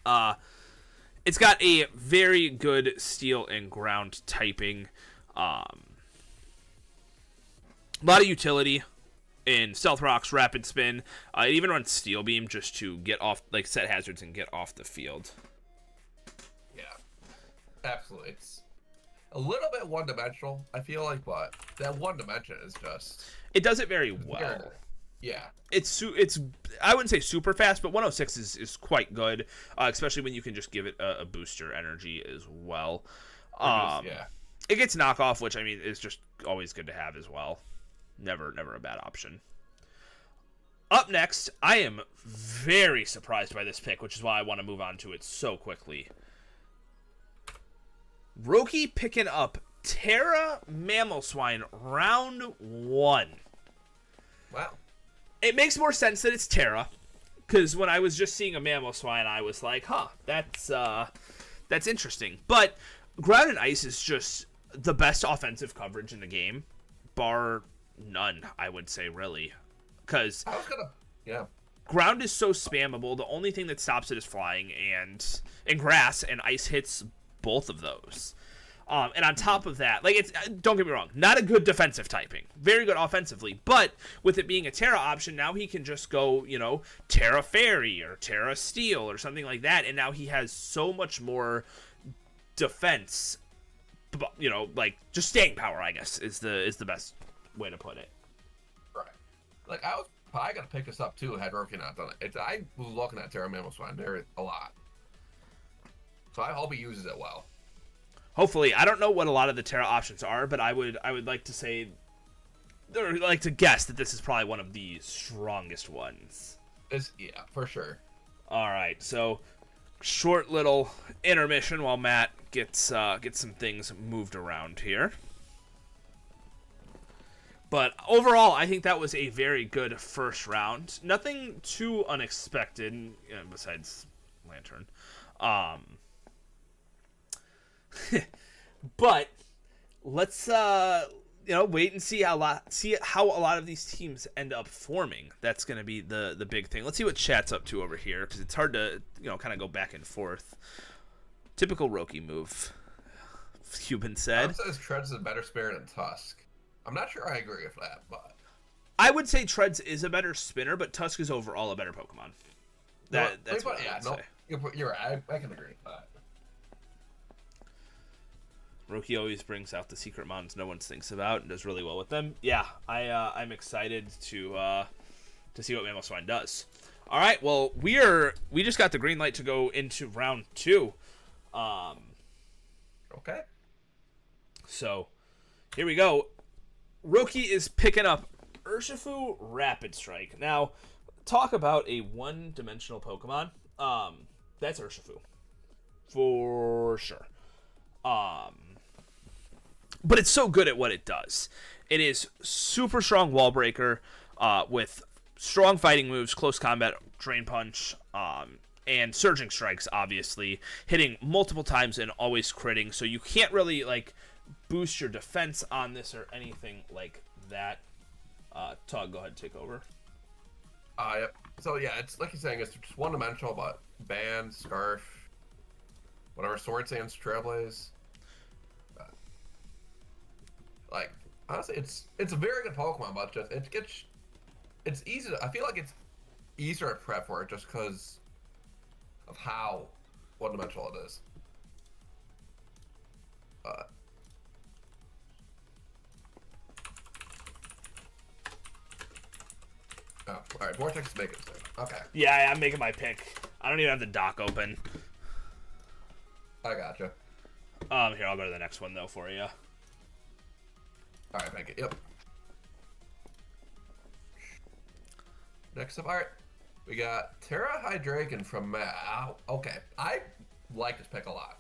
It's got a very good steel and ground typing. A lot of utility in Stealth Rocks, Rapid Spin. It even runs Steel Beam just to get off, like, set hazards and get off the field. Absolutely. It's a little bit one-dimensional, I feel like, but that one dimension is just... It does it very well. Yeah. It's I wouldn't say super fast, but 106 is quite good, especially when you can just give it a booster energy as well. Yeah. It gets knockoff, which, I mean, is just always good to have as well. Never a bad option. Up next, I am very surprised by this pick, which is why I want to move on to it so quickly. Roki picking up Terra Mamoswine round 1. Wow. It makes more sense that it's Terra, because when I was just seeing a Mamoswine, I was like, huh, that's interesting. But Ground and Ice is just the best offensive coverage in the game, bar none, I would say, really. Because Ground is so spammable, the only thing that stops it is flying and grass, and Ice hits both of those. And on top of that, like, it's, don't get me wrong, not a good defensive typing, very good offensively, but with it being a Terra option, now he can just go, Terra Fairy or Terra Steel or something like that, and now he has so much more defense, like, just staying power, I guess, is the best way to put it. Like, I was probably going to pick this up, too, had Roki not done it. I was looking at Terra Mammoth there a lot. So I hope he uses it well. Hopefully. I don't know what a lot of the Terra options are, but I would like to say, or like to guess that this is probably one of the strongest ones. Yeah, for sure. All right, so short little intermission while Matt gets some things moved around here. But overall, I think that was a very good first round. Nothing too unexpected, besides Lantern. But let's wait and see how a lot of these teams end up forming. That's going to be the big thing. Let's see what chat's up to over here, because it's hard to kind of go back and forth. Typical Roki move, Cuban said. Says Treads is a better spinner than Tusk. I'm not sure I agree with that, but I would say Treads is a better spinner, but Tusk is overall a better Pokemon. That's what I would say. You're right. I can agree with that. Roki always brings out the secret mons no one thinks about and does really well with them. Yeah, I'm excited to see what Mamoswine does. All right, well we just got the green light to go into round 2. Okay. So here we go. Roki is picking up Urshifu Rapid Strike. Now, talk about a one-dimensional Pokemon. That's Urshifu, for sure. But it's so good at what it does. It is super strong wall breaker with strong fighting moves, close combat, drain punch, and surging strikes, obviously, hitting multiple times and always critting. So you can't really boost your defense on this or anything like that. Tug, go ahead and take over. Yep. So yeah, it's like you're saying, it's just one dimensional, but Band, Scarf, whatever, Sword Sands, Trailblaze. Honestly, it's a very good Pokemon, but just it's easy to, I feel like it's easier to prep for it just because of how one dimensional it is. Alright, Vortex is making it. Okay. Yeah, I'm making my pick. I don't even have the dock open. I gotcha. Here, I'll go to the next one, though, for you. Alright, make it. Yep. Next up, alright. We got Terra Hydreigon from Matt. Okay. I like this pick a lot.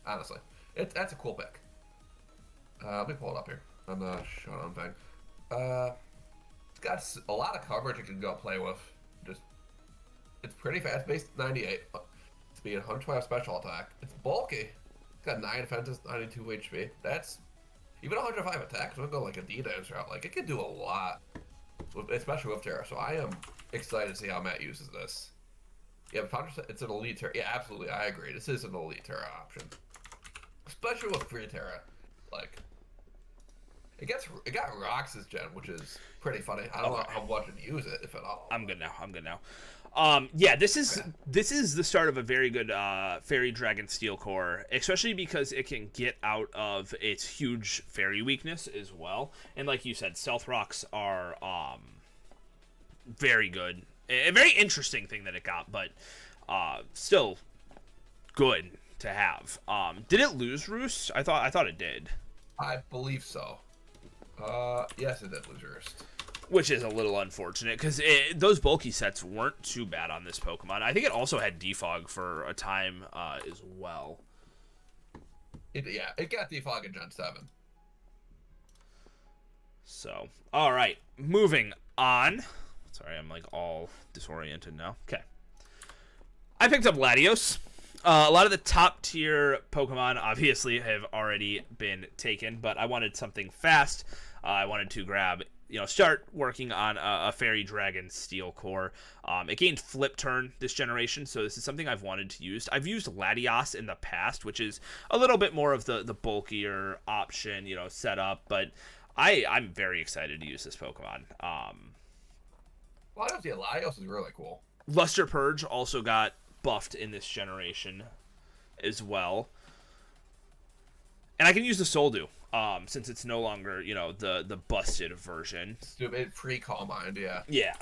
Honestly. That's a cool pick. Let me pull it up here on the showdown thing. It's got a lot of coverage it can go play with. It's pretty fast, base 98. Speed, 112 special attack. It's bulky. It's got 9 defenses, 92 HP. That's even 105 attacks. We'll go like a D-dance route. It can do a lot, especially with Terra. So I am excited to see how Matt uses this. Yeah, it's an elite Terra. Yeah, absolutely, I agree. This is an elite Terra option, especially with free Terra. It got Rocks this gen, which is pretty funny. I don't know how much to use it, if at all. I'm good now. Yeah, this is the start of a very good Fairy Dragon Steel Core, especially because it can get out of its huge Fairy weakness as well. And like you said, Stealth Rocks are very good. A very interesting thing that it got, but still good to have. Did it lose Roost? I thought it did. I believe so. Yes, it did lose Roost. Which is a little unfortunate, because those bulky sets weren't too bad on this Pokemon. I think it also had Defog for a time as well. It got Defog in Gen 7. So, alright, moving on. Sorry, I'm all disoriented now. Okay. I picked up Latios. A lot of the top tier Pokemon obviously have already been taken, but I wanted something fast. I wanted to grab, start working on a Fairy Dragon Steel Core. It gained Flip Turn this generation, so this is something I've wanted to use. I've used Latios in the past, which is a little bit more of the bulkier option, setup, but I'm very excited to use this Pokemon. Latios is really cool. Luster Purge also got buffed in this generation as well. And I can use the Soldew. since it's no longer, the busted version. Stupid free Calm Mind, yeah. Yeah.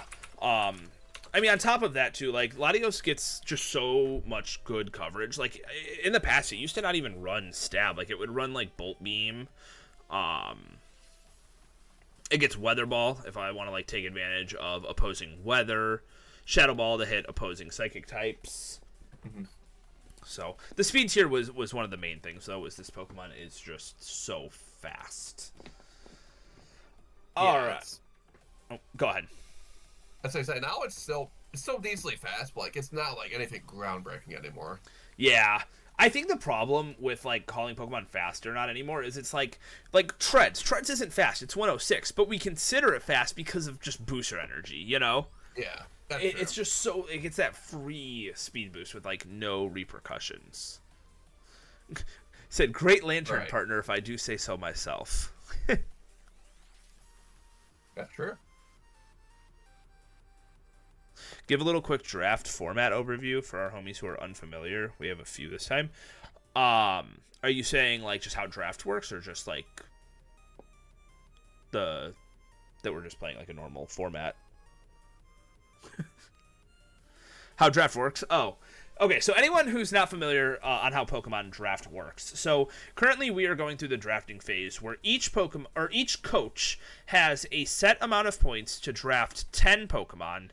I mean, on top of that, too, like, Latios gets just so much good coverage. Like, in the past, it used to not even run stab. Like, it would run, like, Bolt Beam. It gets Weather Ball if I want to, like, take advantage of opposing weather. Shadow Ball to hit opposing psychic types. Mm-hmm. So, the speed tier was one of the main things, though, is this Pokemon is just so fast. All right. Oh, go ahead. As I say, now it's still decently fast, but like it's not like anything groundbreaking anymore. Yeah. I think the problem with like calling Pokemon fast or not anymore is it's like Treads. Treads isn't fast, it's 106, but we consider it fast because of just booster energy, you know? Yeah. It's just so it gets that free speed boost with like no repercussions. Said great lantern partner if I do say so myself. That's true. Give a little quick draft format overview for our homies who are unfamiliar. We have a few this time. Are you saying like just how draft works, or just like that we're just playing like a normal format? How draft works? Oh, okay. So anyone who's not familiar on how Pokemon draft works, so currently we are going through the drafting phase where each Pokemon or each coach has a set amount of points to draft 10 Pokemon.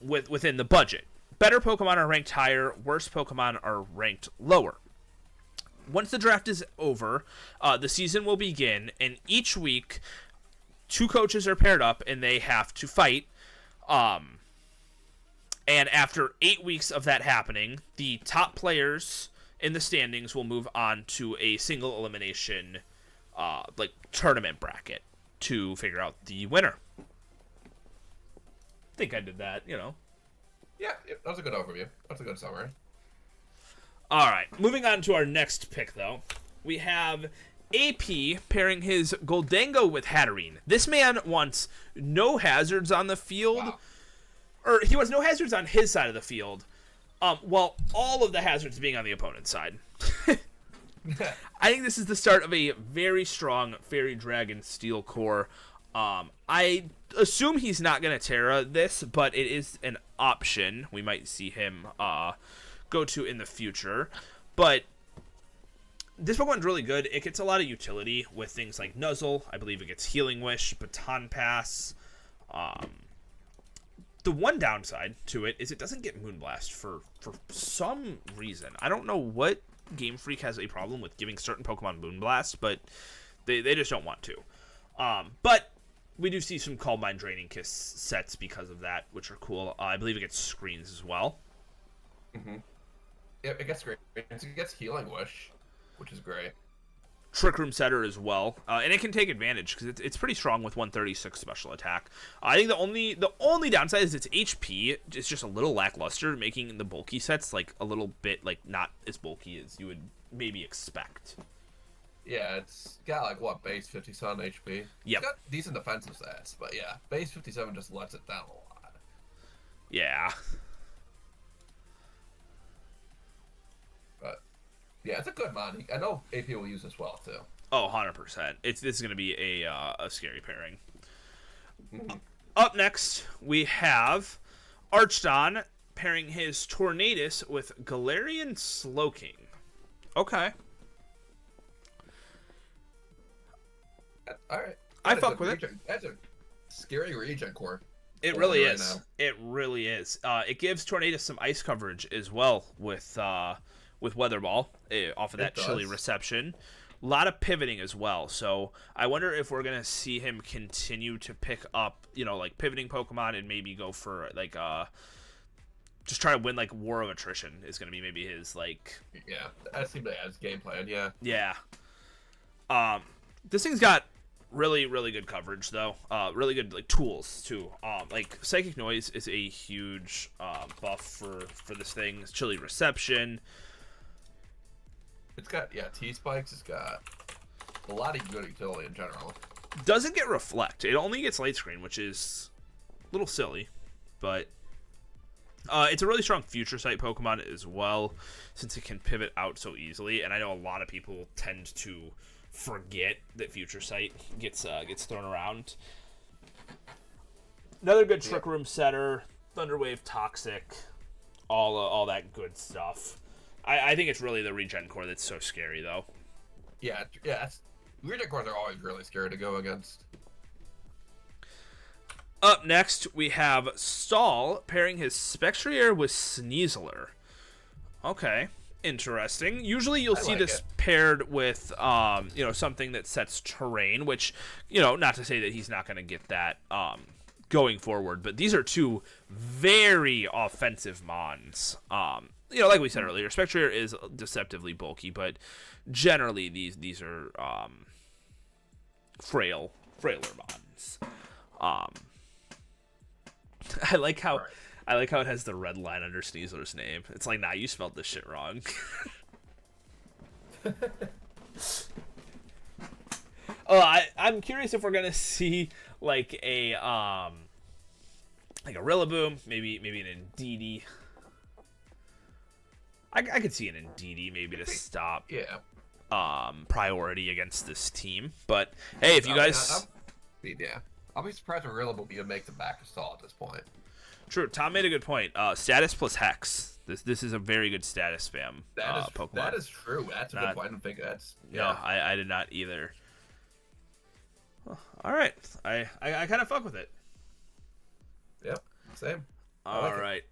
Within the budget. Better Pokemon are ranked higher, worse Pokemon are ranked lower. Once the draft is over, the season will begin, and each week, 2 coaches are paired up, and they have to fight. And after 8 weeks of that happening, the top players in the standings will move on to a single elimination, tournament bracket to figure out the winner. I think I did that, Yeah, that was a good overview. That's a good summary. All right, moving on to our next pick, though. We have AP pairing his Goldango with Hatterene. This man wants no hazards on the field. Wow. Or he wants no hazards on his side of the field, while all of the hazards being on the opponent's side. I think this is the start of a very strong Fairy Dragon Steel Core. I assume he's not going to Terra this, but it is an option we might see him go to in the future. But this Pokemon's really good. It gets a lot of utility with things like Nuzzle. I believe it gets Healing Wish, Baton Pass. The one downside to it is it doesn't get Moonblast for some reason. I don't know what Game Freak has a problem with giving certain Pokemon Moonblast, but they just don't want to. But we do see some Calm Mind Draining Kiss sets because of that, which are cool. I believe it gets screens as well. Mm-hmm. Yeah, it gets great. It gets Healing Wish, which is great. Trick Room Setter as well, and it can take advantage because it's pretty strong with 136 special attack. I think the only downside is its HP is just a little lackluster, making the bulky sets like a little bit like not as bulky as you would maybe expect. Yeah, it's got like what, base 57 HP. Yep. It's got decent defensive stats, but yeah, base 57 just lets it down a lot. Yeah. But yeah, it's a good mod. I know AP will use this well too. Oh, 100%. This is going to be a scary pairing. Mm-hmm. Up next, we have Archdon pairing his Tornadus with Galarian Slowking. Okay. All right. I fuck with it. That's a scary regen core. It really is. It really is. It gives Tornadus some ice coverage as well with Weather Ball off of that chilly reception. A lot of pivoting as well. So I wonder if we're gonna see him continue to pick up, like pivoting Pokemon and maybe go for like just try to win like War of Attrition is gonna be maybe his like. Yeah, that seemed like his game plan. Yeah. Yeah. This thing's got really, really good coverage though. Really good like tools too. Like Psychic Noise is a huge buff for this thing. It's chilly reception. It's got T-Spikes. It's got a lot of good utility in general. Doesn't get Reflect. It only gets Light Screen, which is a little silly, but it's a really strong Future Sight Pokemon as well, since it can pivot out so easily. And I know a lot of people tend to forget that Future Sight gets thrown around. Another good Trick Room setter, Thunderwave, Toxic, all that good stuff. I think it's really the regen core that's so scary, though. Yeah. Regen cores are always really scary to go against. Up next, we have Stall pairing his Spectrier with Sneasler. Okay, interesting. Usually you'll see this paired with, something that sets terrain, which, not to say that he's not going to get that going forward, but these are two very offensive mons. Like we said earlier, Spectrier is deceptively bulky, but generally these are frailer mons. I like how it has the red line under Sneasler's name. It's like, nah, you spelled this shit wrong. I'm curious if we're gonna see like a Rillaboom, maybe an Indeedee. I could see an Indeedee maybe to stop priority against this team. But hey, if you guys, I'll be surprised if Rillaboom will even make the back of Stall at this point. True, Tom made a good point. Status plus Hex. This is a very good status spam Pokemon. That is true. That's a good point. I don't think that's... Yeah. No, I did not either. Well, all right. I kind of fuck with it. Yep, same. All right.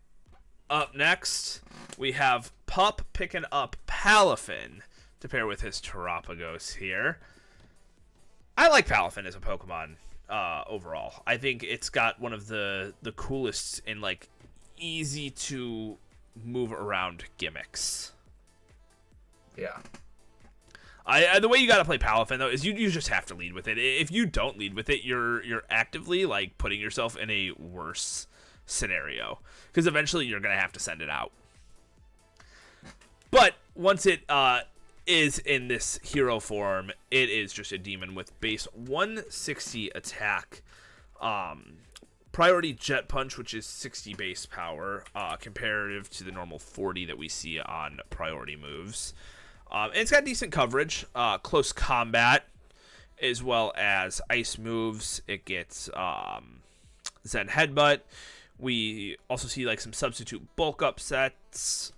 Up next, we have Pup picking up Palafin to pair with his Terapagos here. I like Palafin as a Pokemon overall. I think it's got one of the coolest and like easy to move around gimmicks. Yeah. The way you got to play Palafin though is you just have to lead with it. If you don't lead with it, you're actively like putting yourself in a worse scenario because eventually you're gonna have to send it out. But once it is in this hero form, it is just a demon with base 160 attack, priority Jet Punch, which is 60 base power, comparative to the normal 40 that we see on priority moves. And it's got decent coverage, close combat, as well as ice moves. It gets Zen Headbutt. We also see like some substitute bulk up sets.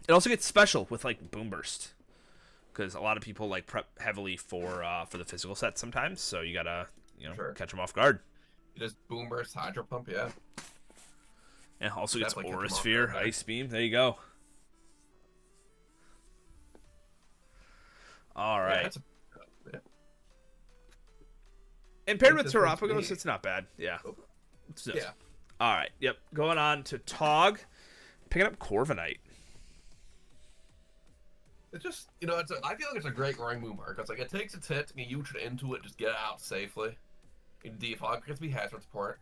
It also gets special with like Boom Burst, because a lot of people like prep heavily for the physical set sometimes. So you gotta catch them off guard. Just Boom Burst, Hydro Pump, yeah. And also gets Aura Sphere, Ice Beam. There you go. All right. Yeah. And paired with Terapagos, it's not bad. Yeah. Yeah. All right. Yep. Going on to Tog, picking up Corviknight. It's just, I feel like it's a great growing move mark. It's like it takes its hit, and you shoot into it, just get it out safely. In defog, it gets to be hazard support.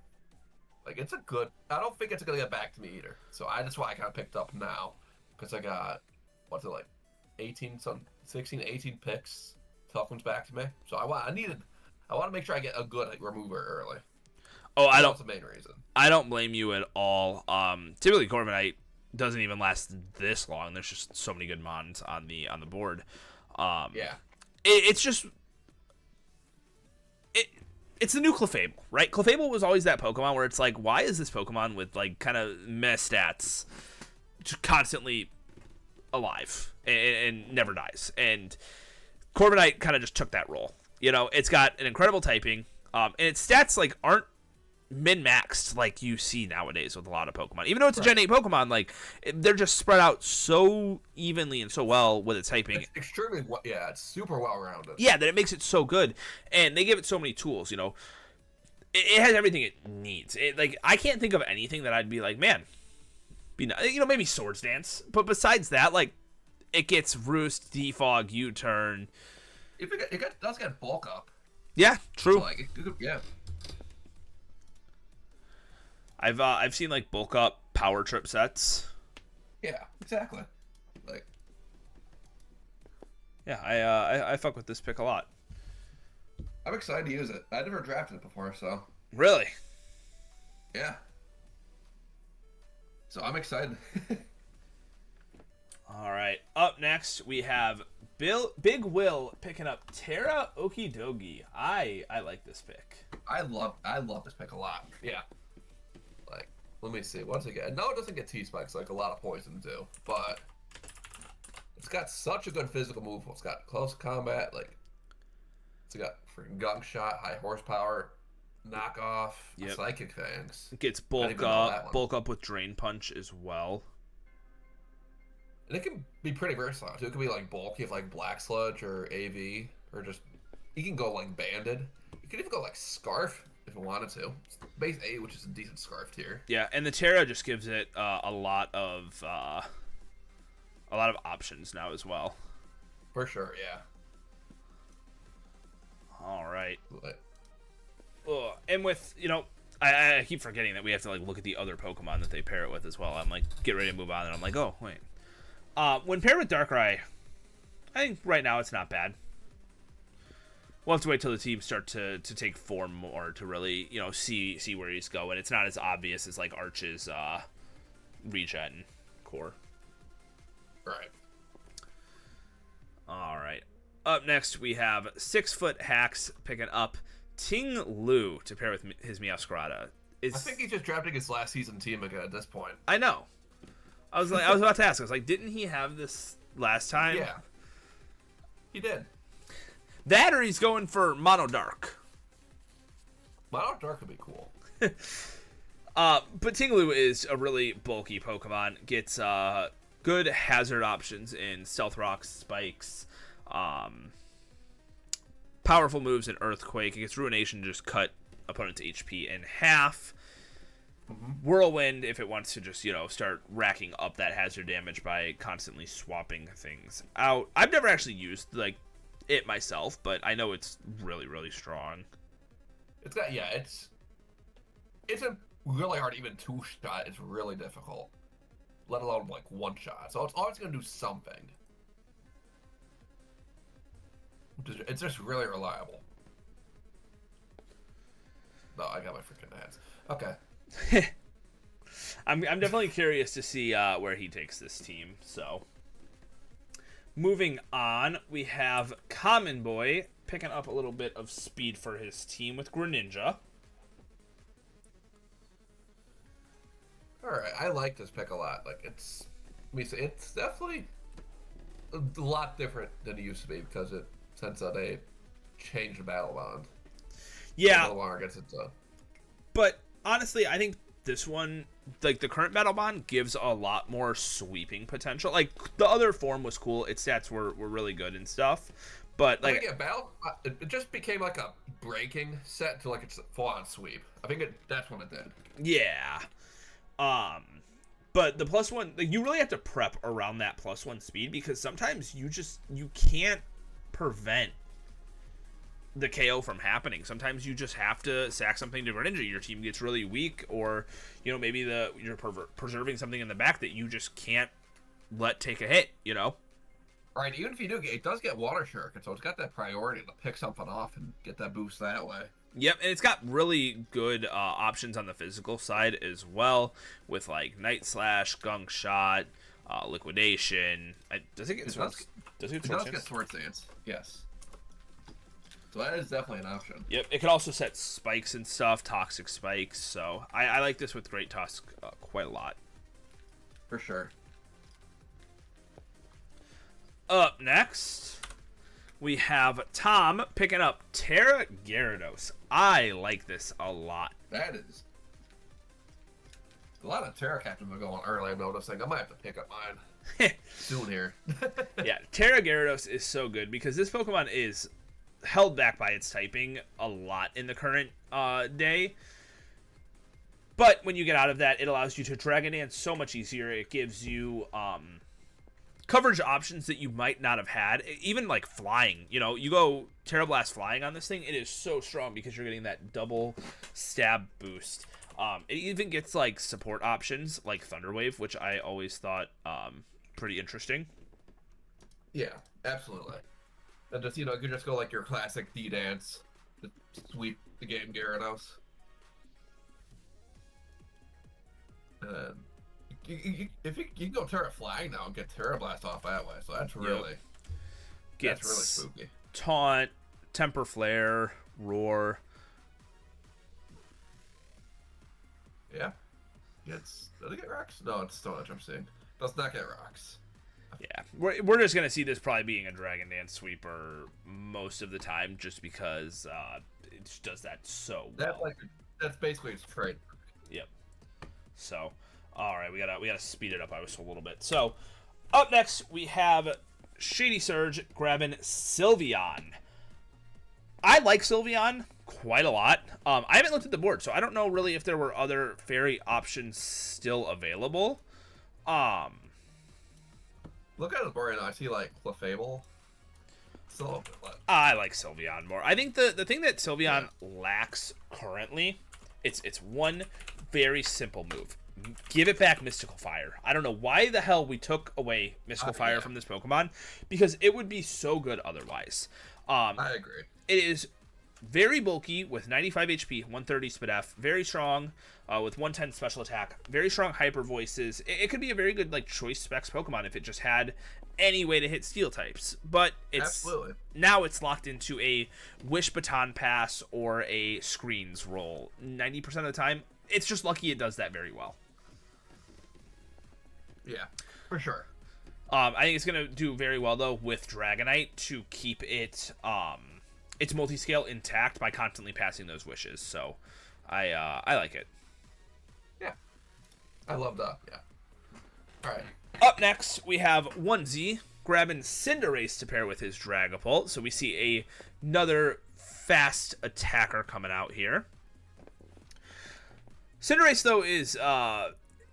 Like, it's a good... I don't think it's going to get back to me either. So that's why I kind of picked up now. Because I got, 16, 18 picks. Tough ones back to me. So I want to make sure I get a good remover early. Oh, That's the main reason. I don't blame you at all. Typically, Corviknight doesn't even last this long. There's just so many good mons on the board. Yeah. It's just... It's the new Clefable, right? Clefable was always that Pokemon where it's like, why is this Pokemon with like kind of meh stats just constantly alive and never dies? And Corviknight kind of just took that role. It's got an incredible typing, and its stats like aren't min-maxed like you see nowadays with a lot of Pokemon. Even though it's a Gen 8 Pokemon, like they're just spread out so evenly and so well with its typing. It's extremely, it's super well-rounded. Yeah, that it makes it so good, and they give it so many tools. It has everything it needs. I can't think of anything that I'd be like, man, maybe Swords Dance, but besides that, like, it gets Roost, Defog, U-Turn. It does get bulk up. Yeah, true. So, yeah. I've seen like bulk up power trip sets. Yeah, exactly. I fuck with this pick a lot. I'm excited to use it. I never drafted it before, so. Really? Yeah. So I'm excited. All right. Up next, we have Big Will picking up Terra Okidogi. I like this pick. I love this pick a lot. Yeah. Like, let me see. Once again, no, it doesn't get T-spikes like a lot of poison do, but it's got such a good physical move. It's got close combat, like it's got freaking gunk shot, high horsepower, knockoff, psychic fangs. It gets bulk up with drain punch as well. And it can be pretty versatile too. It could be like bulky if like Black Sludge or AV, or just you can go like banded. You could even go like Scarf if you wanted to. It's base 8, which is a decent Scarf tier. Yeah, and the Terra just gives it a lot of options now as well. For sure, yeah. All right. And with I keep forgetting that we have to like look at the other Pokemon that they pair it with as well. I'm like, get ready to move on, and I'm like, oh wait. When paired with Darkrai, I think right now it's not bad. We'll have to wait till the teams start to take form more to really, see where he's going. It's not as obvious as like Arch's regen core. Right. All right. Up next, we have 6-foot Hacks picking up Ting Lu to pair with his Meowscarada. I think he's just drafting his last season team again at this point. I know. I was about to ask. I was like, didn't he have this last time? Yeah. He did. That or he's going for Mono Dark. Mono Dark would be cool. But Ting Lu is a really bulky Pokemon. Gets good hazard options in Stealth Rocks, Spikes, powerful moves in Earthquake. It gets Ruination, just cut opponent's HP in half. Whirlwind if it wants to just, start racking up that hazard damage by constantly swapping things out. I've never actually used, it myself, but I know it's really, really strong. It's a really hard, even 2-shot. It's really difficult, let alone, 1-shot. So it's always going to do something. It's just really reliable. No, I got my freaking hands. Okay. I'm definitely curious to see where he takes this team. So, moving on, we have Common Boy picking up a little bit of speed for his team with Greninja. All right, I like this pick a lot. It's definitely a lot different than it used to be because since they changed the battle bond. Yeah. No longer gets it done. But honestly, I think this one, the current battle bond, gives a lot more sweeping potential. The other form was cool; its stats were really good and stuff. But battle, it just became like a breaking set to it's full on sweep. I think that's what it did. Yeah. But the +1, you really have to prep around that +1 speed because sometimes you can't prevent the KO from happening. Sometimes you just have to sack something to Greninja. Your team gets really weak, or maybe you're preserving something in the back that you just can't let take a hit. Right. Even if you do, it does get Water Shuriken, so it's got that priority to pick something off and get that boost that way. Yep, and it's got really good options on the physical side as well, with Night Slash, Gunk Shot, Liquidation. Does it get Sword? It does get Sword Stance. Yes. So that is definitely an option. Yep, it could also set spikes and stuff, toxic spikes. So I like this with Great Tusk quite a lot. For sure. Up next, we have Tom picking up Terra Gyarados. I like this a lot. That is. A lot of Terra Captains are going early, I'm noticing. I might have to pick up mine soon here. Yeah, Terra Gyarados is so good because this Pokemon is held back by its typing a lot in the current day. But when you get out of that, it allows you to Dragon Dance so much easier. It gives you coverage options that you might not have had. Even flying. You go Terra Blast flying on this thing, it is so strong because you're getting that double stab boost. It even gets support options like Thunder Wave, which I always thought pretty interesting. Yeah, absolutely. And just, you could just go your classic D-Dance to sweep the game Gyarados. If you can go Terra Flying now and get Terra Blast off that way, so that's really... gets really spooky. Taunt, Temper Flare, Roar. Yeah. Does it get rocks? No, it's still what I'm seeing. Does not get rocks. Yeah, we're just gonna see this probably being a Dragon Dance sweeper most of the time, just because it just does that so well. That's basically its trade. Yep. So, all right, we gotta speed it up just a little bit. So, up next we have Shady Surge grabbing Sylveon. I like Sylveon quite a lot. I haven't looked at the board, so I don't know really if there were other fairy options still available. Look at the board and I see like Clefable. Still a bit left. I like Sylveon more. I think the thing that Sylveon lacks currently, it's one very simple move. Give it back Mystical Fire. I don't know why the hell we took away Mystical Fire from this Pokemon, because it would be so good otherwise. I agree. It is very bulky with 95 HP, 130 SpDef, very strong with 110 special attack, very strong hyper voices. It could be a very good like choice specs Pokemon if it just had any way to hit steel types. But now it's locked into a Wish Baton Pass or a Screens roll 90% of the time. It's just lucky it does that very well. Yeah, for sure. I think it's gonna do very well though with Dragonite to keep its multi-scale intact by constantly passing those wishes. So I like it. Yeah, I love that. Yeah. All right. Up next we have 1Z grabbing Cinderace to pair with his Dragapult. So we see another fast attacker coming out here. Cinderace though is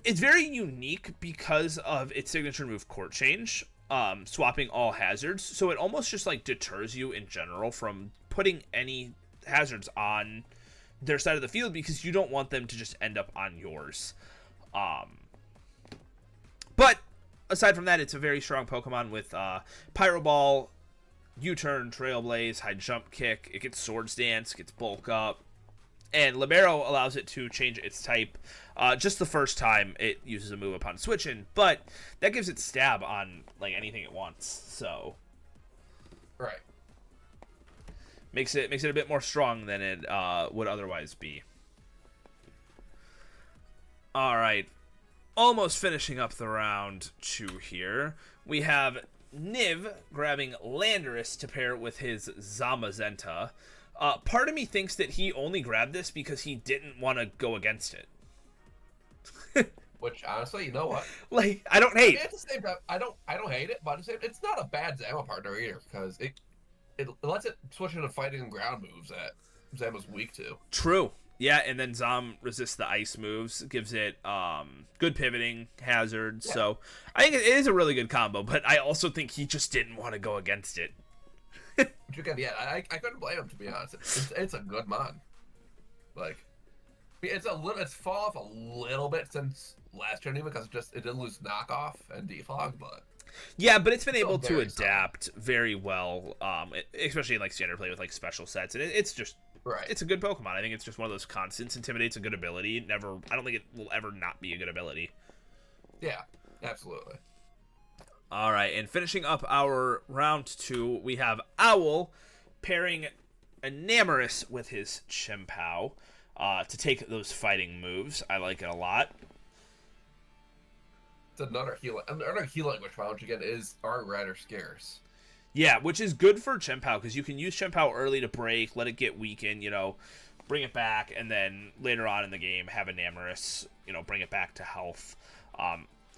it's very unique because of its signature move Court Change, swapping all hazards. So it almost just like deters you in general from putting any hazards on their side of the field because you don't want them to just end up on yours. But aside from that, it's a very strong Pokemon with Pyro Ball, U-Turn, Trailblaze, High Jump Kick. It gets Swords Dance, gets Bulk Up. And Libero allows it to change its type just the first time it uses a move upon switching, but that gives it stab on like anything it wants. So, right, makes it a bit more strong than it would otherwise be. All right, almost finishing up the round 2 here. We have Niv grabbing Landorus to pair with his Zamazenta. Part of me thinks that he only grabbed this because he didn't want to go against it. Which honestly, you know what? Like, I don't hate. At the same time, I don't hate it, but at the same, it's not a bad Zama partner either because it lets it switch into fighting and ground moves that Zama's weak to. True. Yeah, and then Zom resists the ice moves, gives it good pivoting hazards. Yeah. So I think it is a really good combo, but I also think he just didn't want to go against it. Which again, yeah, I couldn't blame him, to be honest. It's a good mon. Like, it's fall off a little bit since last gen even because it didn't lose knockoff and defog, but yeah, but it's been able to adapt very well, especially in like standard play with like special sets, and it's just it's a good Pokemon. I think it's just one of those constants. Intimidate's a good ability. I don't think it will ever not be a good ability. Yeah, absolutely. All right, and finishing up our round 2, we have Owl pairing Enamorus with his Chimpao to take those fighting moves. I like it a lot. It's another healing, which once again are rather scarce. Yeah, which is good for Chimpao because you can use Chimpao early to break, let it get weakened, bring it back, and then later on in the game have Enamorus, bring it back to health.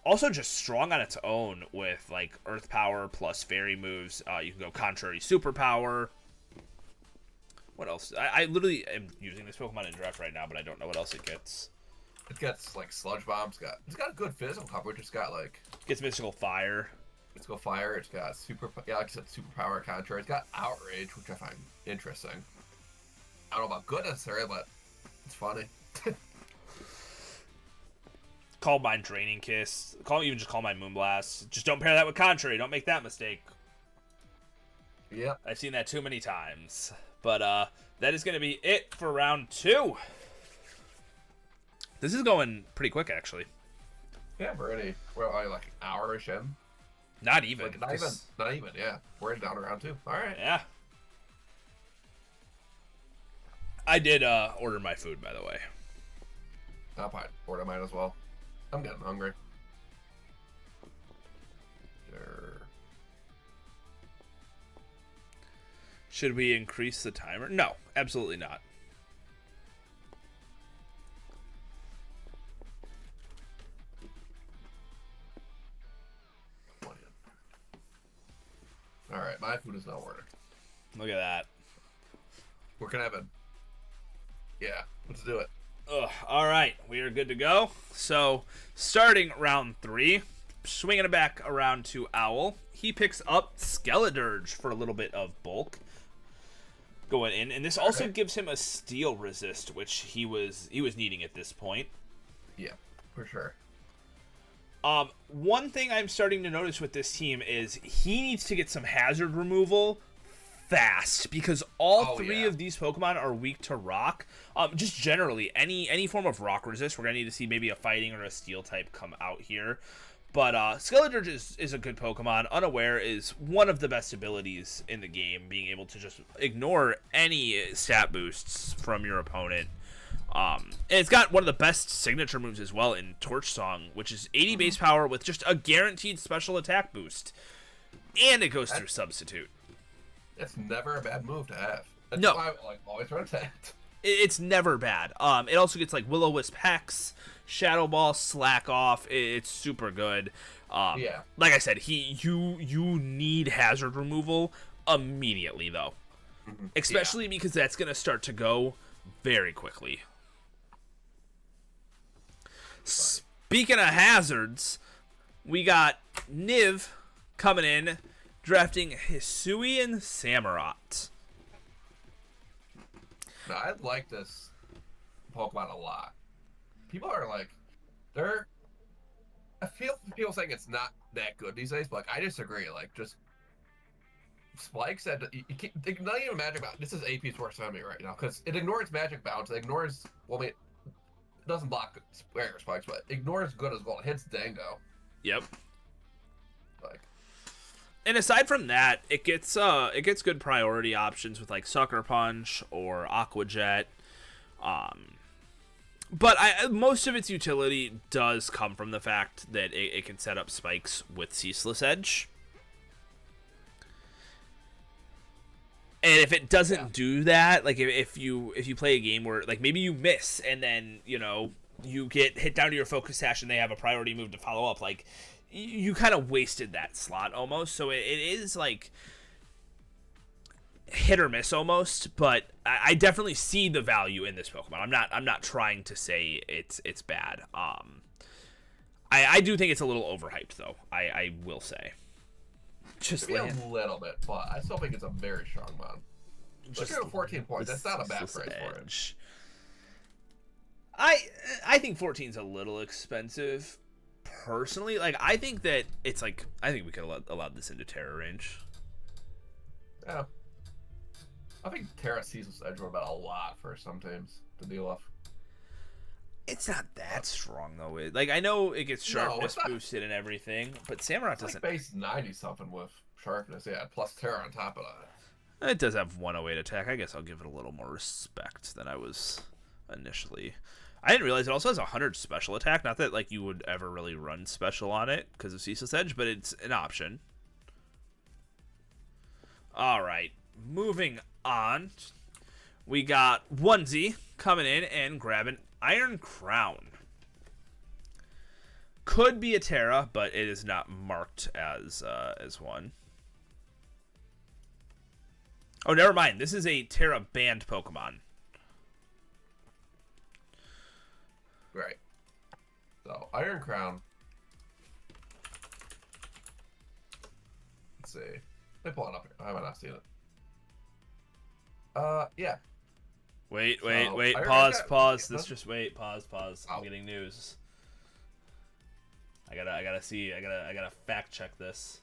Also just strong on its own with like Earth Power plus Fairy moves. You can go Contrary Superpower. What else? I literally am using this Pokemon in draft right now, but I don't know what else it gets. It gets like Sludge Bomb. It's got a good physical coverage. It's got like gets Mystical Fire. Mystical Fire. It's got like I said, Superpower Contrary. It's got Outrage, which I find interesting. I don't know about good necessarily, but it's funny. Calm Mind Draining Kiss. Just Calm Mind Moonblast. Just don't pair that with Contrary. Don't make that mistake. Yep. I've seen that too many times. But that is going to be it for round 2. This is going pretty quick, actually. Yeah, we're like an hour-ish in. Not even. Like, not even. Yeah, we're down to round 2. All right. Yeah. I did order my food, by the way. I'll probably order mine as well. I'm getting hungry. Sure. Should we increase the timer? No, absolutely not. All right, my food is now ordered. Look at that. We're gonna have a. Yeah, let's do it. Ugh, all right, we are good to go. So, starting round 3, swinging it back around to Owl. He picks up Skeledirge for a little bit of bulk going in, and this also gives him a steel resist, which he was needing at this point. Yeah, for sure. One thing I'm starting to notice with this team is he needs to get some hazard removal fast, because all three of these Pokemon are weak to rock. Just generally, any form of rock resist, we're gonna need to see maybe a fighting or a steel type come out here. But Skeledirge is a good Pokemon. Unaware is one of the best abilities in the game, being able to just ignore any stat boosts from your opponent. And it's got one of the best signature moves as well in Torch Song, which is 80 base power with just a guaranteed special attack boost. And it goes through Substitute. It's never a bad move to have. That's no. why I always run attacked. It's never bad. It also gets like Will-O-Wisp Hex, Shadow Ball, Slack Off. It's super good. Yeah. Like I said, you need hazard removal immediately though. Especially because that's going to start to go very quickly. Speaking of hazards, we got Niv coming in, drafting Hisuian Samurott. Now, I like this Pokemon a lot. People are like, I feel people saying it's not that good these days, but like, I disagree. Like, just spikes that you can't, not even Magic Bounce. This is AP's worst enemy right now because it ignores Magic Bounce. It ignores, well, I mean, it doesn't block square spikes, but ignores good as well. It hits Dango. Yep. Like, and aside from that, it gets good priority options with like Sucker Punch or Aqua Jet. But most of its utility does come from the fact that it can set up spikes with Ceaseless Edge. And if it doesn't do that, like if you play a game where like maybe you miss and then, you know, you get hit down to your focus sash and they have a priority move to follow up, like you kind of wasted that slot almost. So it is like hit or miss almost, but I definitely see the value in this Pokemon. I'm not trying to say it's bad. I do think it's a little overhyped though. I will say. Just maybe a little bit, but I still think it's a very strong mon. Just look at 14 points. That's not a bad price for it. I think 14's a little expensive. Personally, like I think that it's like I think we could allow this into Terra range. Yeah, I think Terra Ceaseless Edge were about a lot for some teams to deal with. It's not that strong though. Like I know it gets sharpness boosted and everything, but Samurott doesn't. Like base 90 something with sharpness, yeah, plus Terra on top of that. It does have 108 attack. I guess I'll give it a little more respect than I was initially. I didn't realize it also has 100 special attack. Not that like you would ever really run special on it because of Ceaseless Edge, but it's an option. All right, moving on. We got Onesie coming in and grabbing Iron Crown. Could be a Terra, but it is not marked as one. Oh, never mind. This is a Terra banned Pokemon. Right. So Iron Crown. Let's see. Let me pull it up here. I might not seen it. Yeah. Wait. Pause. Let's just wait. Pause. I'm getting news. I gotta see. I gotta fact check this.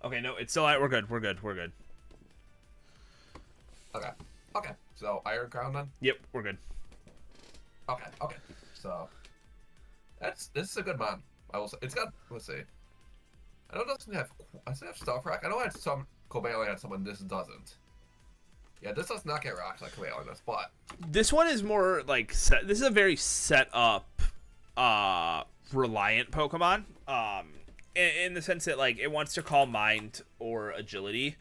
Okay, no, it's still alright. We're good. Okay. So Iron Crown then? Yep, we're good. Okay. So this is a good mon. I will say it's got. Let's see. I know it doesn't have. I still have Stealth Rock. I know I had some Cobalion had someone. This doesn't. Yeah, this does not get rocked like Cobalion does, but this one is more like set. This is a very set up, reliant Pokemon. In the sense that like it wants to call Mind or Agility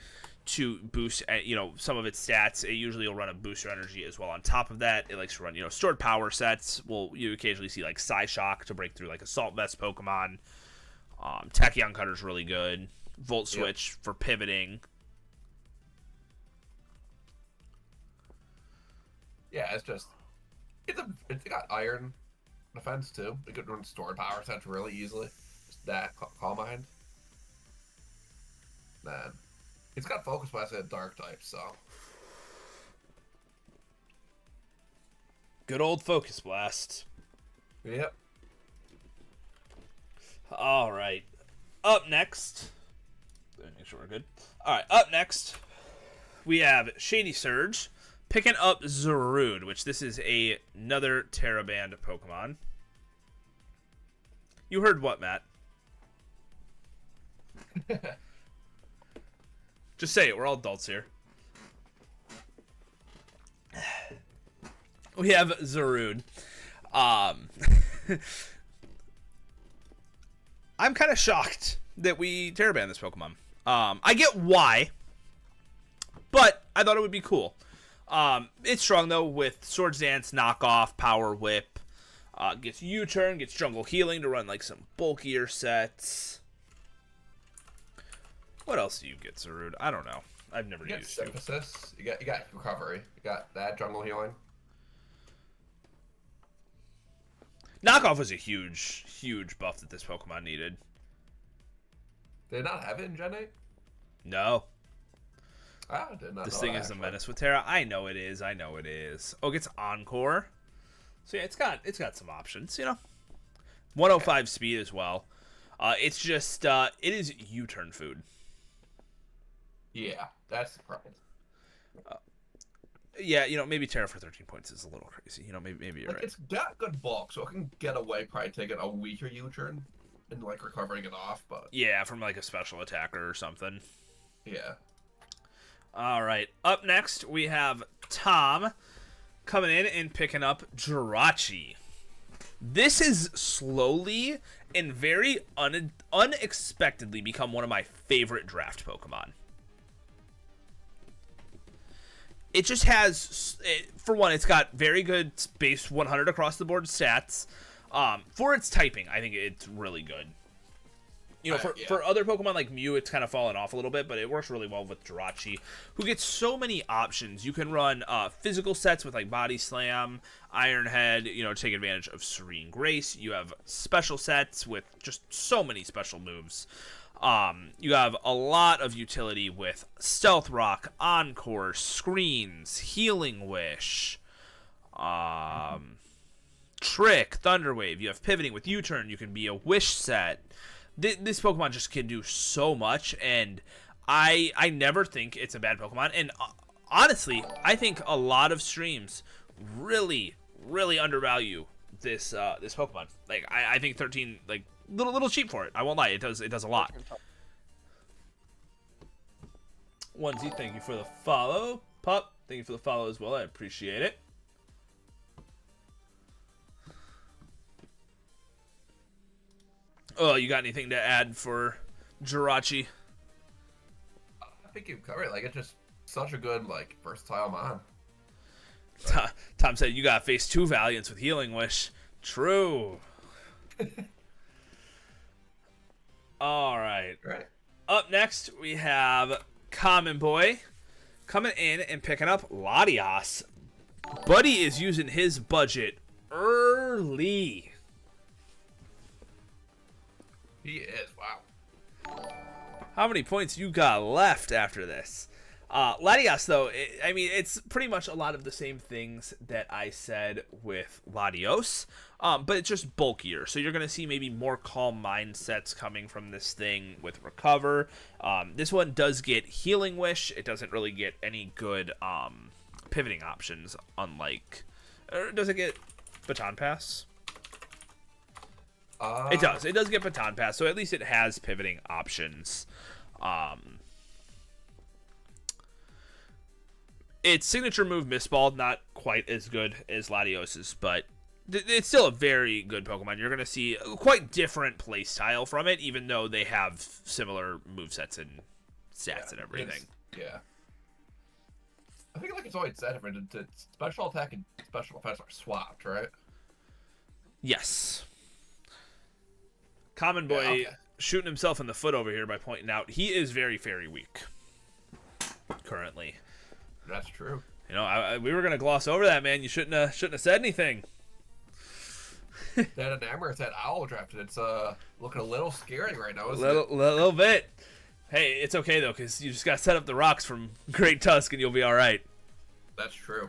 to boost, some of its stats. It usually will run a booster energy as well. On top of that, it likes to run, stored power sets. You occasionally see like Psyshock to break through like Assault Vest Pokemon. Tachyon Cutter's really good. Volt Switch for pivoting. Yeah, it's got Iron Defense too. It could run stored power sets really easily. Just that Calm Mind. Then it's got Focus Blast and Dark type, so. Good old Focus Blast. Yep. All right. Up next. Let me make sure we're good. All right. Up next, we have Shady Surge picking up Zarude, which this is another Terra Band Pokemon. You heard what, Matt? Just say it. We're all adults here. We have Zarude. I'm kind of shocked that we Terra Banned this Pokemon. I get why, but I thought it would be cool. It's strong, though, with Swords Dance, Knockoff, Power Whip. Gets U-Turn, gets Jungle Healing to run, like, some bulkier sets. What else do you get, Zarude? I don't know. I've never used it. Synthesis. You got Recovery. You got that Jungle Healing. Knockoff was a huge, huge buff that this Pokemon needed. Did it not have it in Gen 8? No. I did not. This thing is a menace with Terra. I know it is. Oh, it gets Encore. So yeah, it's got some options, 105 speed as well. It's just it is U-turn food. Yeah, that's surprising. Yeah, maybe Terra for 13 points is a little crazy. Maybe you're right. It's got good bulk, so it can get away probably taking a weaker U-turn and like recovering it off, but yeah, from like a special attacker or something. Yeah. All right. Up next, we have Tom coming in and picking up Jirachi. This is slowly and very unexpectedly become one of my favorite draft Pokemon. It just has, for one, it's got very good base 100 across the board stats. For its typing, I think it's really good. For other Pokemon like Mew, it's kind of fallen off a little bit, but it works really well with Jirachi, who gets so many options. You can run physical sets with like Body Slam, Iron Head, to take advantage of Serene Grace. You have special sets with just so many special moves. You have a lot of utility with Stealth Rock, Encore, Screens, Healing Wish, Trick, Thunder Wave. You have Pivoting with U-Turn. You can be a Wish set. This Pokemon just can do so much, and I never think it's a bad Pokemon. And honestly, I think a lot of streams really, really undervalue this Pokemon. Like I think 13 like little cheap for it. I won't lie, it does a lot. Onesie, thank you for the follow. Pup, thank you for the follow as well. I appreciate it. Oh, you got anything to add for Jirachi? I think you've covered it. Like, it's just such a good, like, versatile mon. Tom said you got to face 2 Valiants with Healing Wish. True. All right. Up next, we have Common Boy coming in and picking up Latias. Buddy is using his budget early. He is. Wow. How many points you got left after this? Latias, though, it's pretty much a lot of the same things that I said with Latios, but it's just bulkier. So you're going to see maybe more calm mindsets coming from this thing with Recover. This one does get Healing Wish. It doesn't really get any good pivoting options, unlike... Or does it get... Baton Pass? It does. It does get Baton Pass, so at least it has pivoting options. Its signature move, Mistball, not quite as good as Latios's, but it's still a very good Pokemon. You're going to see a quite different play style from it, even though they have similar movesets and stats and everything. Yeah. I think like it's always said different. Special attack and special defense are swapped, right? Yes. Common Boy shooting himself in the foot over here by pointing out he is very, very weak currently. That's true. You know, we were gonna gloss over that, man. You shouldn't have said anything. That Enamorous, that owl drafted. It's looking a little scary right now. Little bit. Hey, it's okay though, because you just gotta set up the rocks from Great Tusk, and you'll be all right. That's true.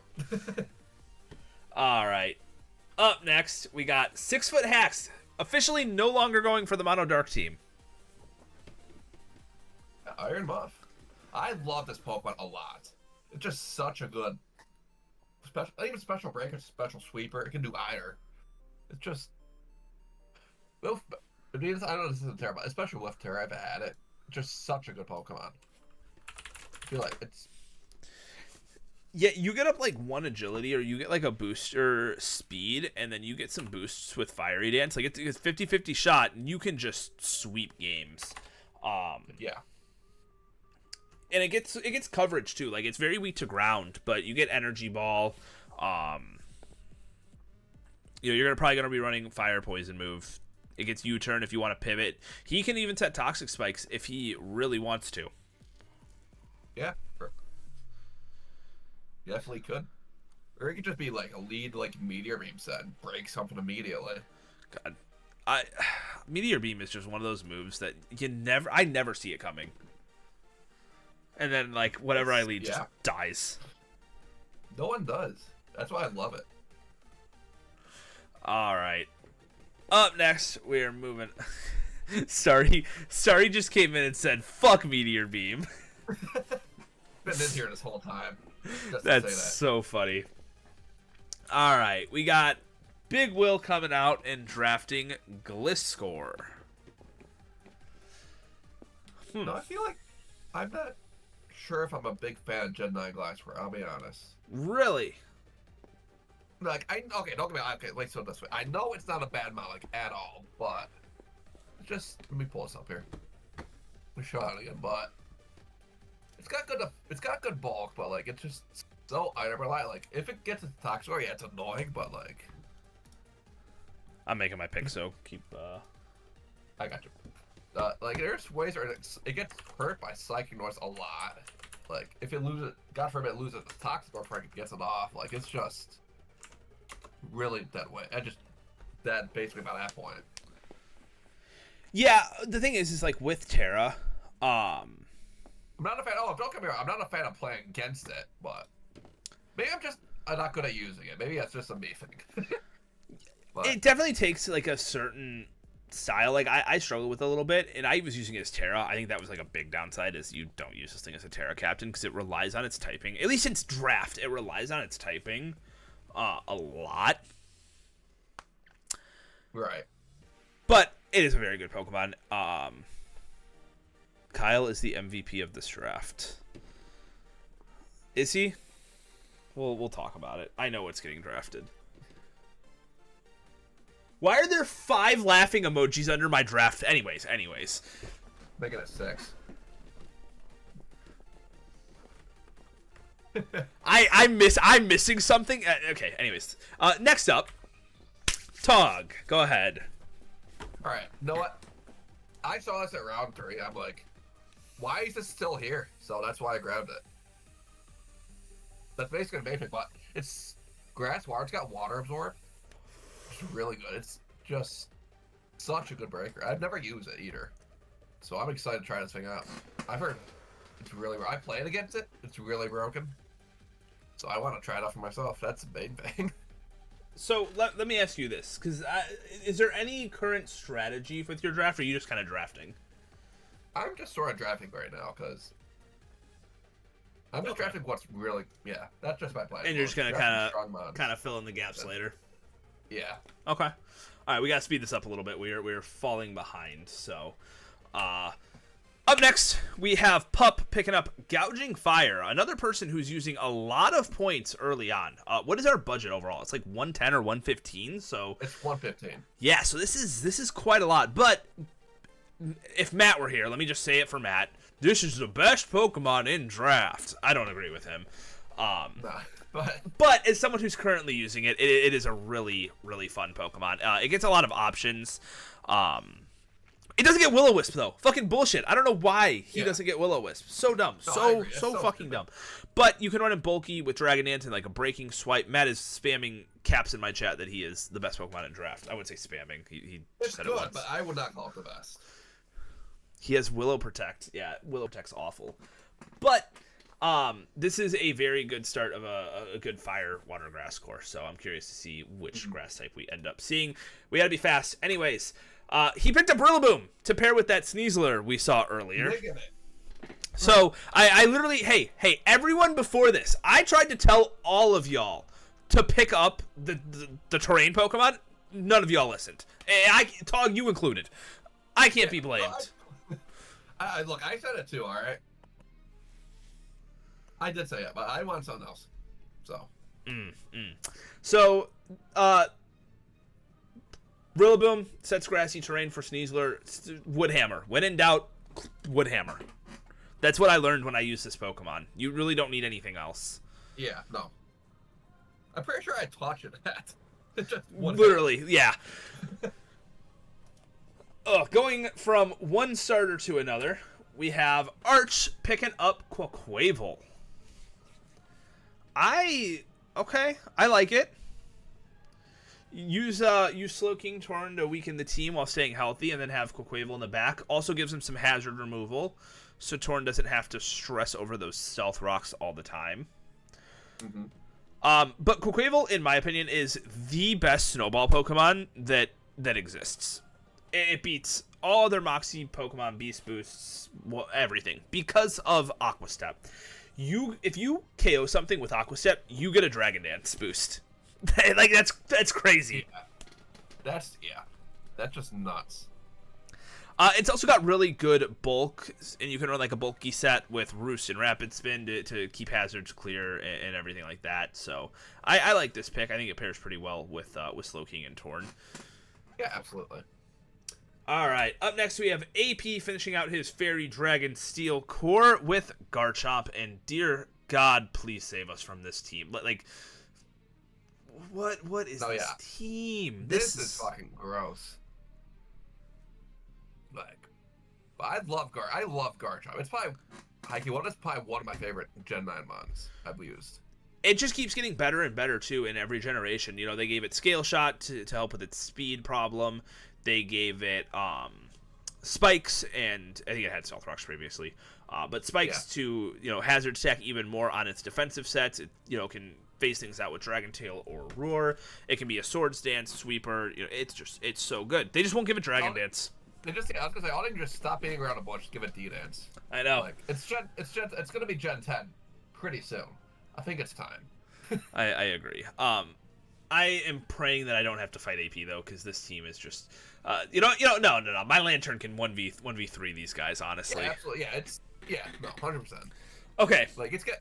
All right. Up next, we got 6-foot Hacks, officially no longer going for the Mono Dark team. Iron Muff. I love this Pokemon a lot. It's just such a good special, even special breaker, special sweeper. It can do either. It's just, well, I know this isn't terrible, especially with Terra. I've had it. It's just such a good Pokemon. I feel like it's. Yeah, you get up like 1 agility, or you get like a booster speed, and then you get some boosts with Fiery Dance. Like it's 50-50 shot, and you can just sweep games. Yeah. And it gets coverage too. Like it's very weak to ground, but you get Energy Ball. You're probably gonna be running Fire Poison move. It gets U-turn if you want to pivot. He can even set Toxic Spikes if he really wants to. Yeah. Definitely could. Or it could just be like a lead like Meteor Beam set and break something immediately. God. Meteor Beam is just one of those moves that I never see it coming. And then like whatever I lead just dies. No one does. That's why I love it. Alright. Up next, we're moving. Sorry just came in and said, fuck Meteor Beam. Been in here this whole time. That's so funny. Alright, we got Big Will coming out and drafting Gliscor. No, I feel like I'm not sure if I'm a big fan of Gen 9 Glassware, I'll be honest. Really? Like, don't get me wrong, let's do it this way. I know it's not a bad mod, like, at all, but just, let me pull this up here. Let me show it again, but it's got good bulk, but like it's just so item reliant. Like if it gets a Toxor, yeah, it's annoying, but like I'm making my pick, so keep I got you. Like there's ways where it gets hurt by Psychic Noise a lot. Like if it loses, God forbid, it loses the Toxicor before it gets it off. Like it's just really dead weight. That basically by that point. Yeah, the thing is like with Terra, I'm not a fan. Oh, don't get me wrong. I'm not a fan of playing against it, but maybe I'm not good at using it. Maybe that's just a me thing. But it definitely takes like a certain style. Like I struggle with it a little bit, and I was using it as Terra. I think that was like a big downside is you don't use this thing as a Terra captain because it relies on its typing. At least since draft, it relies on its typing a lot. Right. But it is a very good Pokemon. Kyle is the MVP of this draft. Is he? We'll talk about it. I know what's getting drafted. Why are there 5 laughing emojis under my draft? Anyways. Make it a 6. I'm missing something. Okay. Anyways, next up, Tog. Go ahead. All right. You know what? I saw this at round 3. I'm like, why is this still here? So that's why I grabbed it. That's basically the main thing, but it's grass water. It's got water absorb. It's really good. It's just such a good breaker. I've never used it either, so I'm excited to try this thing out. I've heard it's really. I played against it. It's really broken, so I want to try it out for myself. That's the main thing. So let me ask you this, because is there any current strategy with your draft, or are you just kind of drafting? I'm just sort of drafting right now because I'm just drafting what's really that's just my plan. And you're just gonna kind of fill in the gaps later. Yeah. Okay. All right, we got to speed this up a little bit. We're falling behind. So, up next, we have Pup picking up Gouging Fire, another person who's using a lot of points early on. What is our budget overall? It's like 110 or 115, so... It's 115. Yeah, so this is quite a lot, but if Matt were here, let me just say it for Matt, this is the best Pokemon in Draft. I don't agree with him. Nah, but as someone who's currently using it, it is a really, really fun Pokemon. It gets a lot of options. It doesn't get Will-O-Wisp, though. Fucking bullshit. I don't know why he doesn't get Will-O-Wisp. So dumb. No, So fucking dumb. But you can run him bulky with Dragon Dance and like a breaking swipe. Matt is spamming caps in my chat that he is the best Pokemon in Draft. I wouldn't say spamming. He it's said good, it once. but I would not call it the best. He has Willow Protect. Yeah, Willow Protect's awful. But this is a very good start of a good fire water grass course. So I'm curious to see which grass type we end up seeing. We gotta be fast. Anyways, he picked up Rillaboom to pair with that Sneasler we saw earlier. Look at it. So I literally, hey, everyone before this, I tried to tell all of y'all to pick up the terrain Pokemon. None of y'all listened. Tog, you included. I can't be blamed. Look, I said it too, all right? I did say it, but I want something else. So. So, Rillaboom sets grassy terrain for Sneasler. Woodhammer. When in doubt, Woodhammer. That's what I learned when I used this Pokemon. You really don't need anything else. Yeah, no. I'm pretty sure I taught you that. Literally, yeah. Going from one starter to another, we have Arch picking up Quaquaval. I like it. Use Slowking Torn to weaken the team while staying healthy, and then have Quaquaval in the back. Also gives him some hazard removal, so Torn doesn't have to stress over those stealth rocks all the time. But Quaquaval, in my opinion, is the best Snowball Pokemon that exists. It beats all other Moxie Pokemon Beast Boosts, everything, because of Aqua Step. If you KO something with Aqua Step, you get a Dragon Dance boost. Like that's crazy. Yeah. That's just nuts. It's also got really good bulk, and you can run like a bulky set with Roost and Rapid Spin to keep hazards clear and everything like that. So I like this pick. I think it pairs pretty well with Slowking and Torn. Yeah, absolutely. All right, up next we have AP finishing out his Fairy Dragon Steel core with Garchomp, and dear God, please save us from this team. Like, what is this team? This is fucking gross. Like, but I love Garchomp. It's probably one of my favorite Gen 9 mons I've used. It just keeps getting better and better too in every generation. You know, they gave it Scale Shot to help with its speed problem. They gave it Spikes, and I think it had Stealth Rocks previously. But Spikes to, hazard stack even more on its defensive sets. It, can phase things out with Dragon Tail or Roar. It can be a Swords Dance, Sweeper. It's so good. They just won't give it Dragon Dance. I was gonna say, all they can just stop beating around a bush, give it D-Dance. I know. Like, it's gonna be Gen 10 pretty soon. I think it's time. I agree. I am praying that I don't have to fight AP though, because this team is just, no. My Lantern can 1v3 these guys, honestly. Yeah, absolutely. 100%. Okay. Like it's good.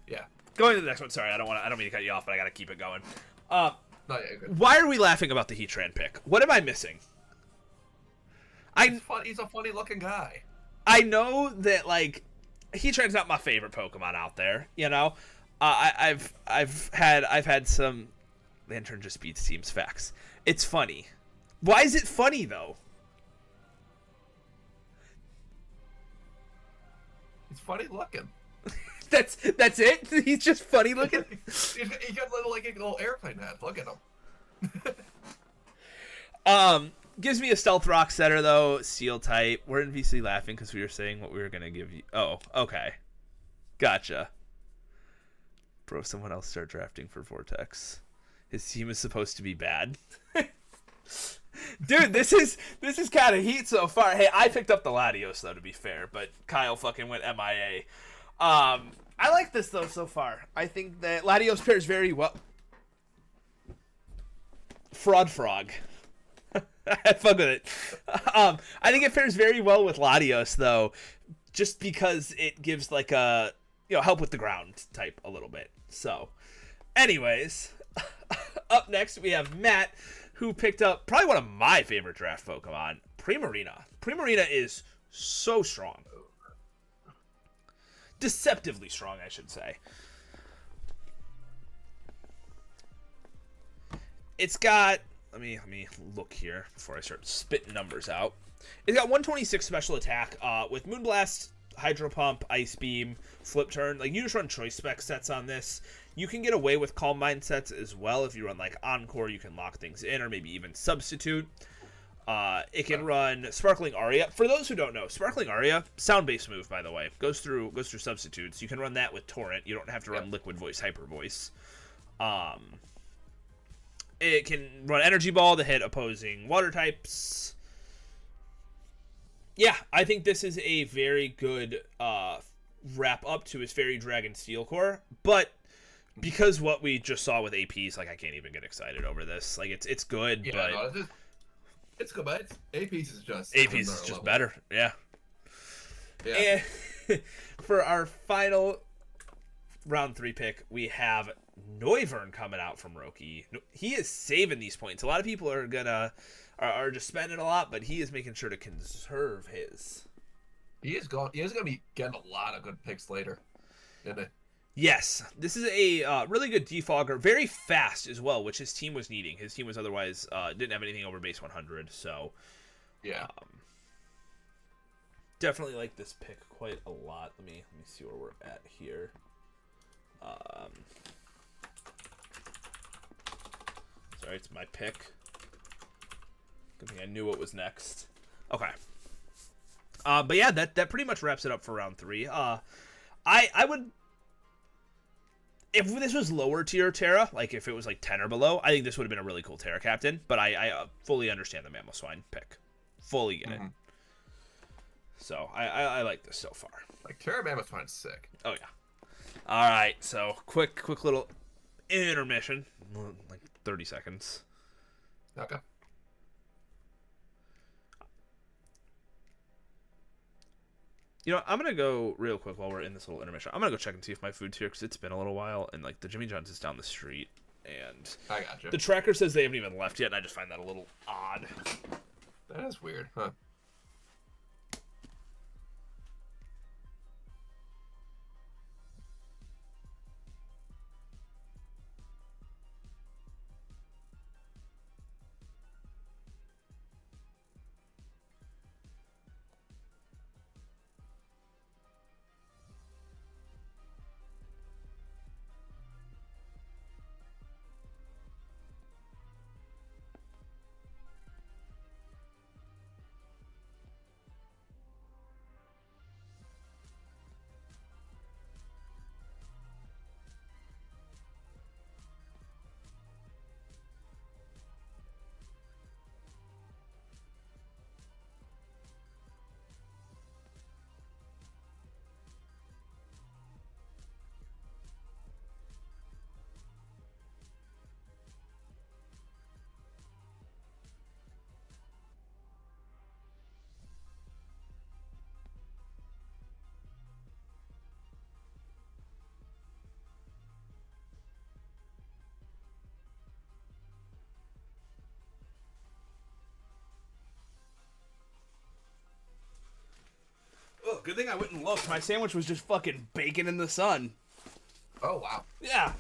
Yeah. Going to the next one. Sorry, I don't mean to cut you off, but I gotta keep it going. No, yeah, good. Why are we laughing about the Heatran pick? What am I missing? He's a funny looking guy. I know that Heatran's not my favorite Pokemon out there. I've had some Lantern just beats teams facts. It's funny. Why is it funny though? He's funny looking. That's it. He's just funny looking. He got a little airplane head. Look at him. Gives me a Stealth Rock setter though. Steel type. We're in VC laughing because we were saying what we were gonna give you. Oh, okay. Gotcha. Bro, someone else start drafting for Vortex. His team is supposed to be bad. Dude, this is kind of heat so far. Hey, I picked up the Latios though, to be fair, but Kyle fucking went MIA. I like this though so far. I think that Latios pairs very well. Fraud Frog. I had fun with it. I think it fares very well with Latios, though, just because it gives like a help with the ground type a little bit. So, anyways, up next we have Matt, who picked up probably one of my favorite draft Pokemon, Primarina. Primarina is so strong. Deceptively strong, I should say. It's got, let me look here before I start spitting numbers out. It's got 126 special attack with Moonblast, Hydro Pump, Ice Beam, Flip Turn. Like, you just run choice spec sets on this. You can get away with Calm Mind sets as well. If you run like Encore, you can lock things in or maybe even substitute. It can run Sparkling Aria. For those who don't know, Sparkling Aria, sound-based move, by the way, goes through substitutes. You can run that with Torrent. You don't have to run Liquid Voice, Hyper Voice. It can run Energy Ball to hit opposing water types. Yeah, I think this is a very good wrap up to his Fairy Dragon Steel Core, but because what we just saw with APs, like, I can't even get excited over this. Like, it's good, yeah, but no, it's good, but APs is just level. Better. Yeah. Yeah. And for our final round 3 pick, we have Noivern coming out from Roki. He is saving these points. A lot of people are are just spending a lot, but he is making sure to conserve his. He is gonna be getting a lot of good picks later, isn't it? Yes, this is a really good defogger, very fast as well, which his team was needing. His team was otherwise didn't have anything over base 100, so yeah. Definitely like this pick quite a lot. Let me see where we're at here. Sorry, it's my pick. Good thing I knew what was next. Okay. But yeah, that pretty much wraps it up for round 3. I would, if this was lower tier Terra, like if it was like 10 or below, I think this would have been a really cool Terra captain. But I fully understand the Mamoswine pick. Fully get it. So I like this so far. Like Terra Mamoswine's sick. Oh yeah. All right, so quick little intermission, like 30 seconds. Okay. You know, I'm going to go real quick while we're in this little intermission. I'm going to go check and see if my food's here because it's been a little while. And, like, the Jimmy John's is down the street. And I got you. The tracker says they haven't even left yet, and I just find that a little odd. That is weird, huh? Oh, good thing I went and looked. My sandwich was just fucking baking in the sun. Oh, wow. Yeah.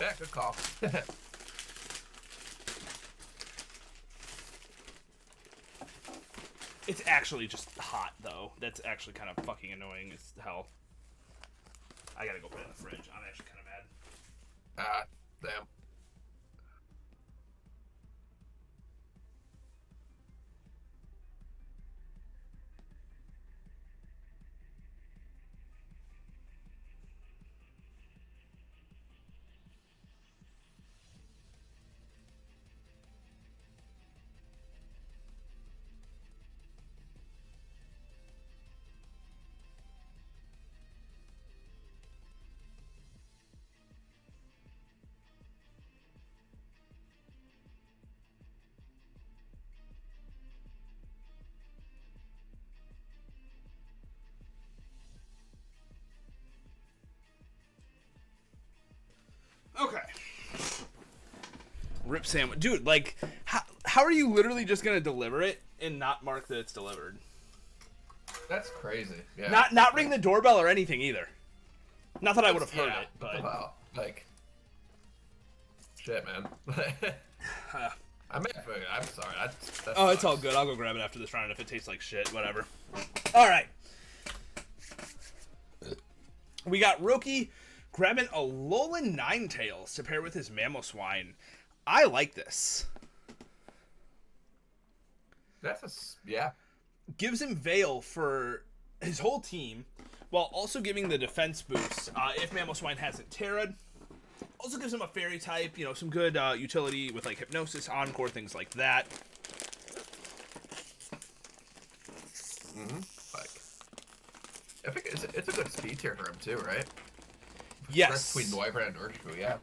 Yeah, good call. It's actually just hot, though. That's actually kind of fucking annoying as hell. I gotta go put it in the fridge. I'm actually kind of mad. Damn. Rip sandwich. Dude, like, how are you literally just going to deliver it and not mark that it's delivered? That's crazy. Yeah. Not ring the doorbell or anything either. Not that I would have heard it, but... Wow. Like... Shit, man. I'm sorry. Oh, it's all good. I'll go grab it after this round if it tastes like shit. Whatever. All right. We got Roki grabbing a Alolan Ninetales to pair with his Mamoswine. I like this. Yeah. Gives him Veil for his whole team, while also giving the defense boost if Mamoswine hasn't Terra'd. Also gives him a fairy type, some good utility with like Hypnosis, Encore, things like that. Like, I think it's a good speed tier for him too, right? Yes. Between Noivern and Urshifu, yeah.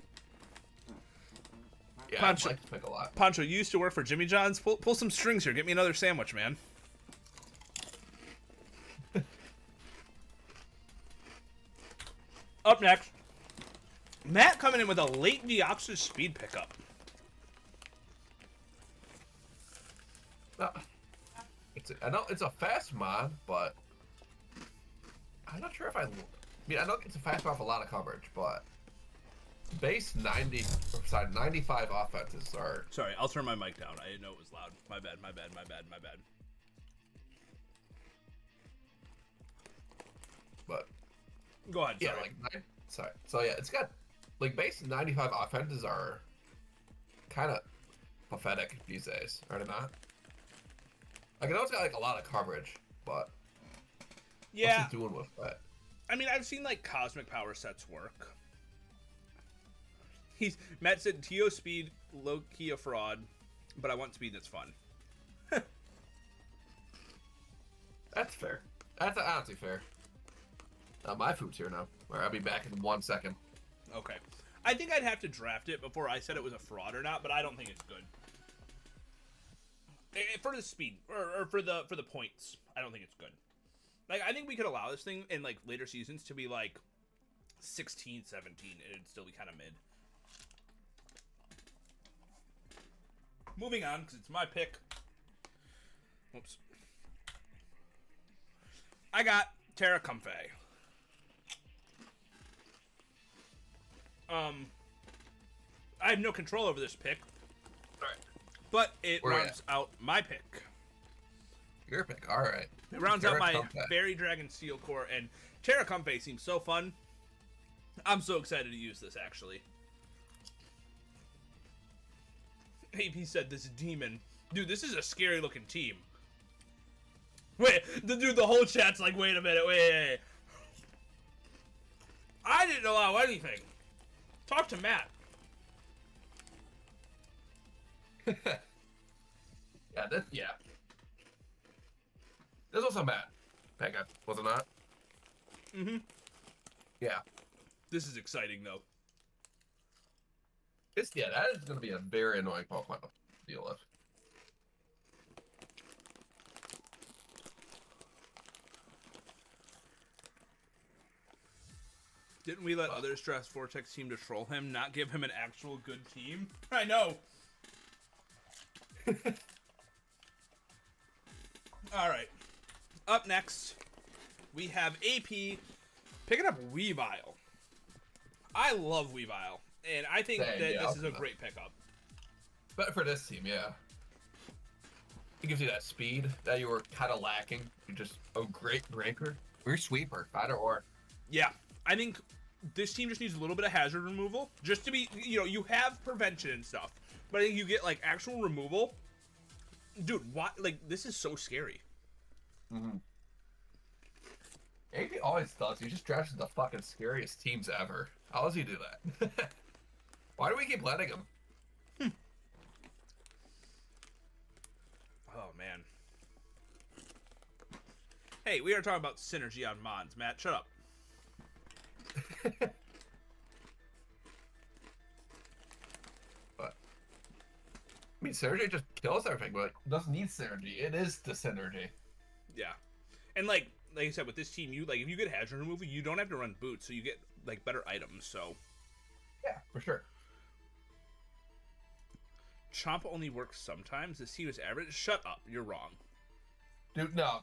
Yeah, Poncho, I like this pick a lot. Poncho, you used to work for Jimmy John's. Pull some strings here. Get me another sandwich, man. Up next, Matt coming in with a late Deoxys speed pickup. I know it's a fast mod, but I'm not sure if I mean, I know it's a fast mod with a lot of coverage, but base 95 offenses are... Sorry, I'll turn my mic down. I didn't know it was loud. My bad. But... Go ahead, yeah, sorry. sorry. So yeah, it's got... Like, base 95 offenses are kind of pathetic these days, are they not? Like, I know it's got, like, a lot of coverage, but... Yeah. What's it doing with that? I mean, I've seen, like, Cosmic Power sets work. Matt said, Tio speed, low-key a fraud, but I want speed that's fun. That's fair. That's honestly fair. My food's here now. All right, I'll be back in 1 second. Okay. I think I'd have to draft it before I said it was a fraud or not, but I don't think it's good. For the speed, or for the points, I don't think it's good. Like, I think we could allow this thing in, like, later seasons to be, like, 16, 17, and it'd still be kind of mid. Moving on, because it's my pick. Whoops. I got Terra Comfey. I have no control over this pick. Alright. But it rounds out my pick. Your pick, alright. It rounds out my Fairy Dragon Steel Core, and Terra Comfey seems so fun. I'm so excited to use this, actually. AP said this demon. Dude, this is a scary looking team. Wait, the whole chat's like, wait a minute, wait. I didn't allow anything. Talk to Matt. Yeah. This was a Matt. Hang on, was it not? Mm-hmm. Yeah. This is exciting, though. That is going to be a very annoying Pokemon to deal with. Didn't we let other Stress Vortex team to troll him, not give him an actual good team? I know. All right. Up next, we have AP picking up Weavile. I love Weavile, and I think this is a great pickup. But for this team, yeah. It gives you that speed that you were kind of lacking. You're just a great breaker. Or sweeper, either or. Yeah, I think this team just needs a little bit of hazard removal. Just to be, you have prevention and stuff. But I think you get, like, actual removal. Dude, this is so scary. Mm-hmm. AP always does. He just drafts the fucking scariest teams ever. How does he do that? Why do we keep letting him? Oh, man. Hey, we are talking about synergy on mods. Matt, shut up. But I mean, synergy just kills everything, but it doesn't need synergy. It is the synergy. Yeah, and like I said, with this team, if you get hazard removal, you don't have to run boots, so you get like better items. So yeah, for sure. Chomp only works sometimes. This team is average. Shut up. You're wrong. Dude, no.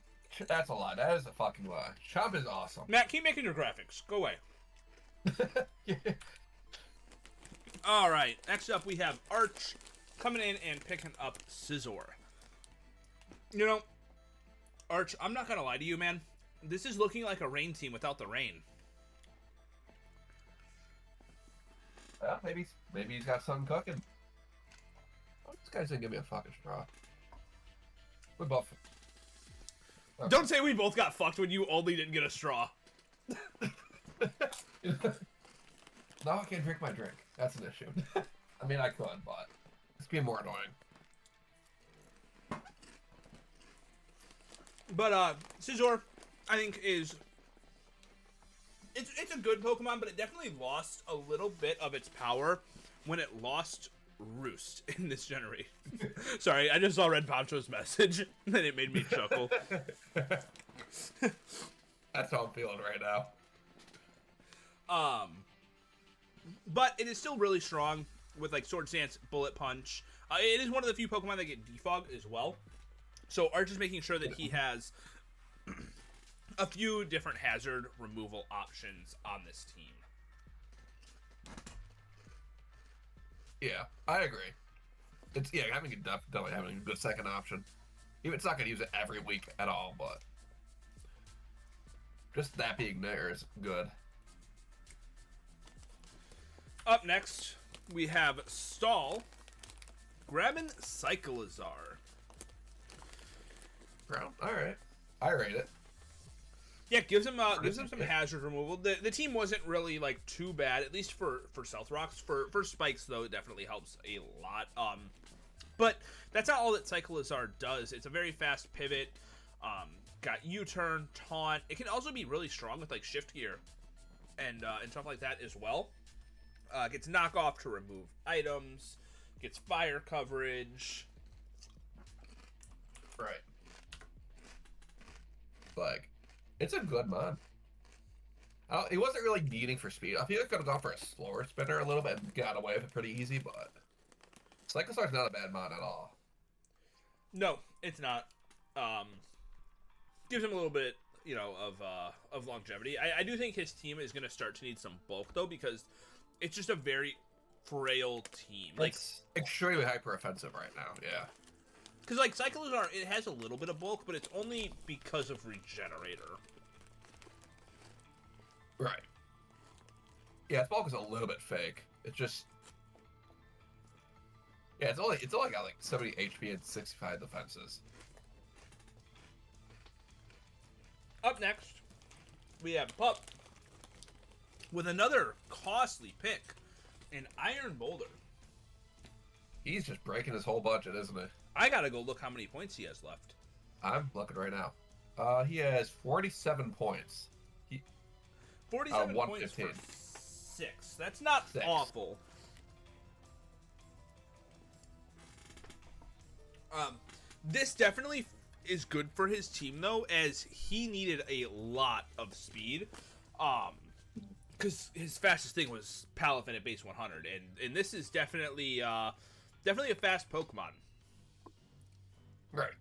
That's a lie. That is a fucking lie. Chomp is awesome. Matt, keep making your graphics. Go away. All right. Next up, we have Arch coming in and picking up Scizor. You know, Arch, I'm not going to lie to you, man. This is looking like a rain team without the rain. Well, maybe he's got something cooking. Oh, this guy didn't give me a fucking straw. We both. Okay. Don't say we both got fucked when you only didn't get a straw. Now I can't drink my drink. That's an issue. I mean, I could, but it's being more annoying. But Scizor, I think is it's a good Pokemon, but it definitely lost a little bit of its power when it lost Roost in this generation. Sorry, I just saw Red Poncho's message and it made me chuckle. That's how I'm feeling right now. But it is still really strong with like Sword Stance, Bullet Punch. It is one of the few Pokemon that get Defog as well. So Arch is making sure that he has a few different hazard removal options on this team. Yeah, I agree. It's definitely having a good second option. Even it's not gonna use it every week at all, but just that being there is good. Up next, we have Stall grabbing Cyclizar. Brown, all right, I rate it. Yeah, gives him some hazard removal. The team wasn't really like too bad, at least for Stealth Rocks. For Spikes though, it definitely helps a lot. But that's not all that Cyclizar does. It's a very fast pivot. Got U-turn, taunt. It can also be really strong with like shift gear and stuff like that as well. Gets knockoff to remove items. Gets fire coverage. Right. Like, it's a good mod. He wasn't really needing for speed. I feel like I could have gone for a slower spinner a little bit and got away with it pretty easy, but Cyclizar's not a bad mod at all. No, it's not. Gives him a little bit, of longevity. I do think his team is going to start to need some bulk, though, because it's just a very frail team. Like, it's extremely hyper offensive right now, yeah. Because, like, Cyclizar, it has a little bit of bulk, but it's only because of Regenerator. Right. Yeah, its bulk is a little bit fake. It's just... Yeah, it's only got, like, 70 HP and 65 defenses. Up next, we have Pup with another costly pick, an Iron Boulder. He's just breaking his whole budget, isn't he? I gotta go look how many points he has left. I'm looking right now. He has 47 points. 47 points for 6. That's not 6. awful. This definitely is good for his team, though, as he needed a lot of speed. Because his fastest thing was Palafin at base 100, and this is definitely a fast Pokemon. Right.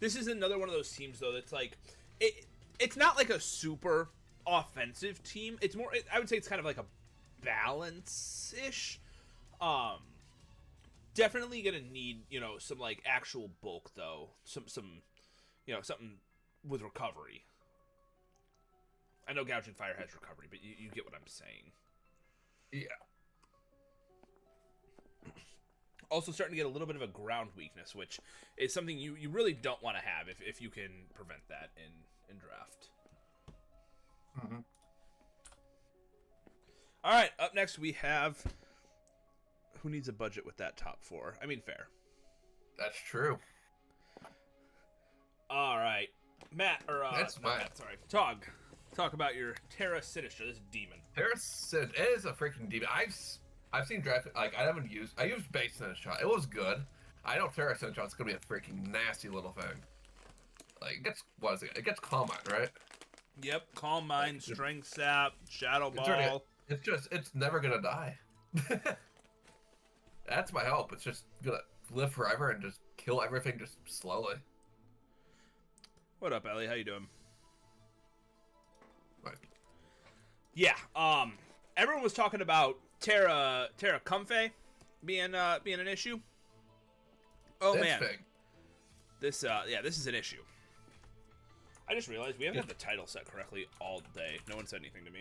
This is another one of those teams, though, that's like it's not like a super offensive team. It's more, I would say it's kind of like a balance-ish. Definitely gonna need, some like actual bulk, though. Some something with recovery. I know Gouging Fire has recovery, but you get what I'm saying. Yeah. Also starting to get a little bit of a ground weakness, which is something you really don't want to have if you can prevent that in draft. Mm-hmm. All right, up next we have... Who needs a budget with that top 4? I mean, fair. That's true. All right. Matt, That's not Matt, sorry. Tog, talk about your Terra Sinistra, this demon. Terra Sinistra, it is a freaking demon. I've seen draft, like, I used base Sinistra. It was good. I know Terra Sinistra is going to be a freaking nasty little thing. Like, it gets Calm Mind, right? Yep, Calm Mind, Strength Sap, Shadow Ball. It's never going to die. That's my hope. It's just gonna live forever and just kill everything just slowly. What up, Ellie? How you doing? Like, Yeah. Everyone was talking about Terra Comfey being an issue. Oh man. thing. This is an issue. I just realized we haven't had the title set correctly all day. No one said anything to me.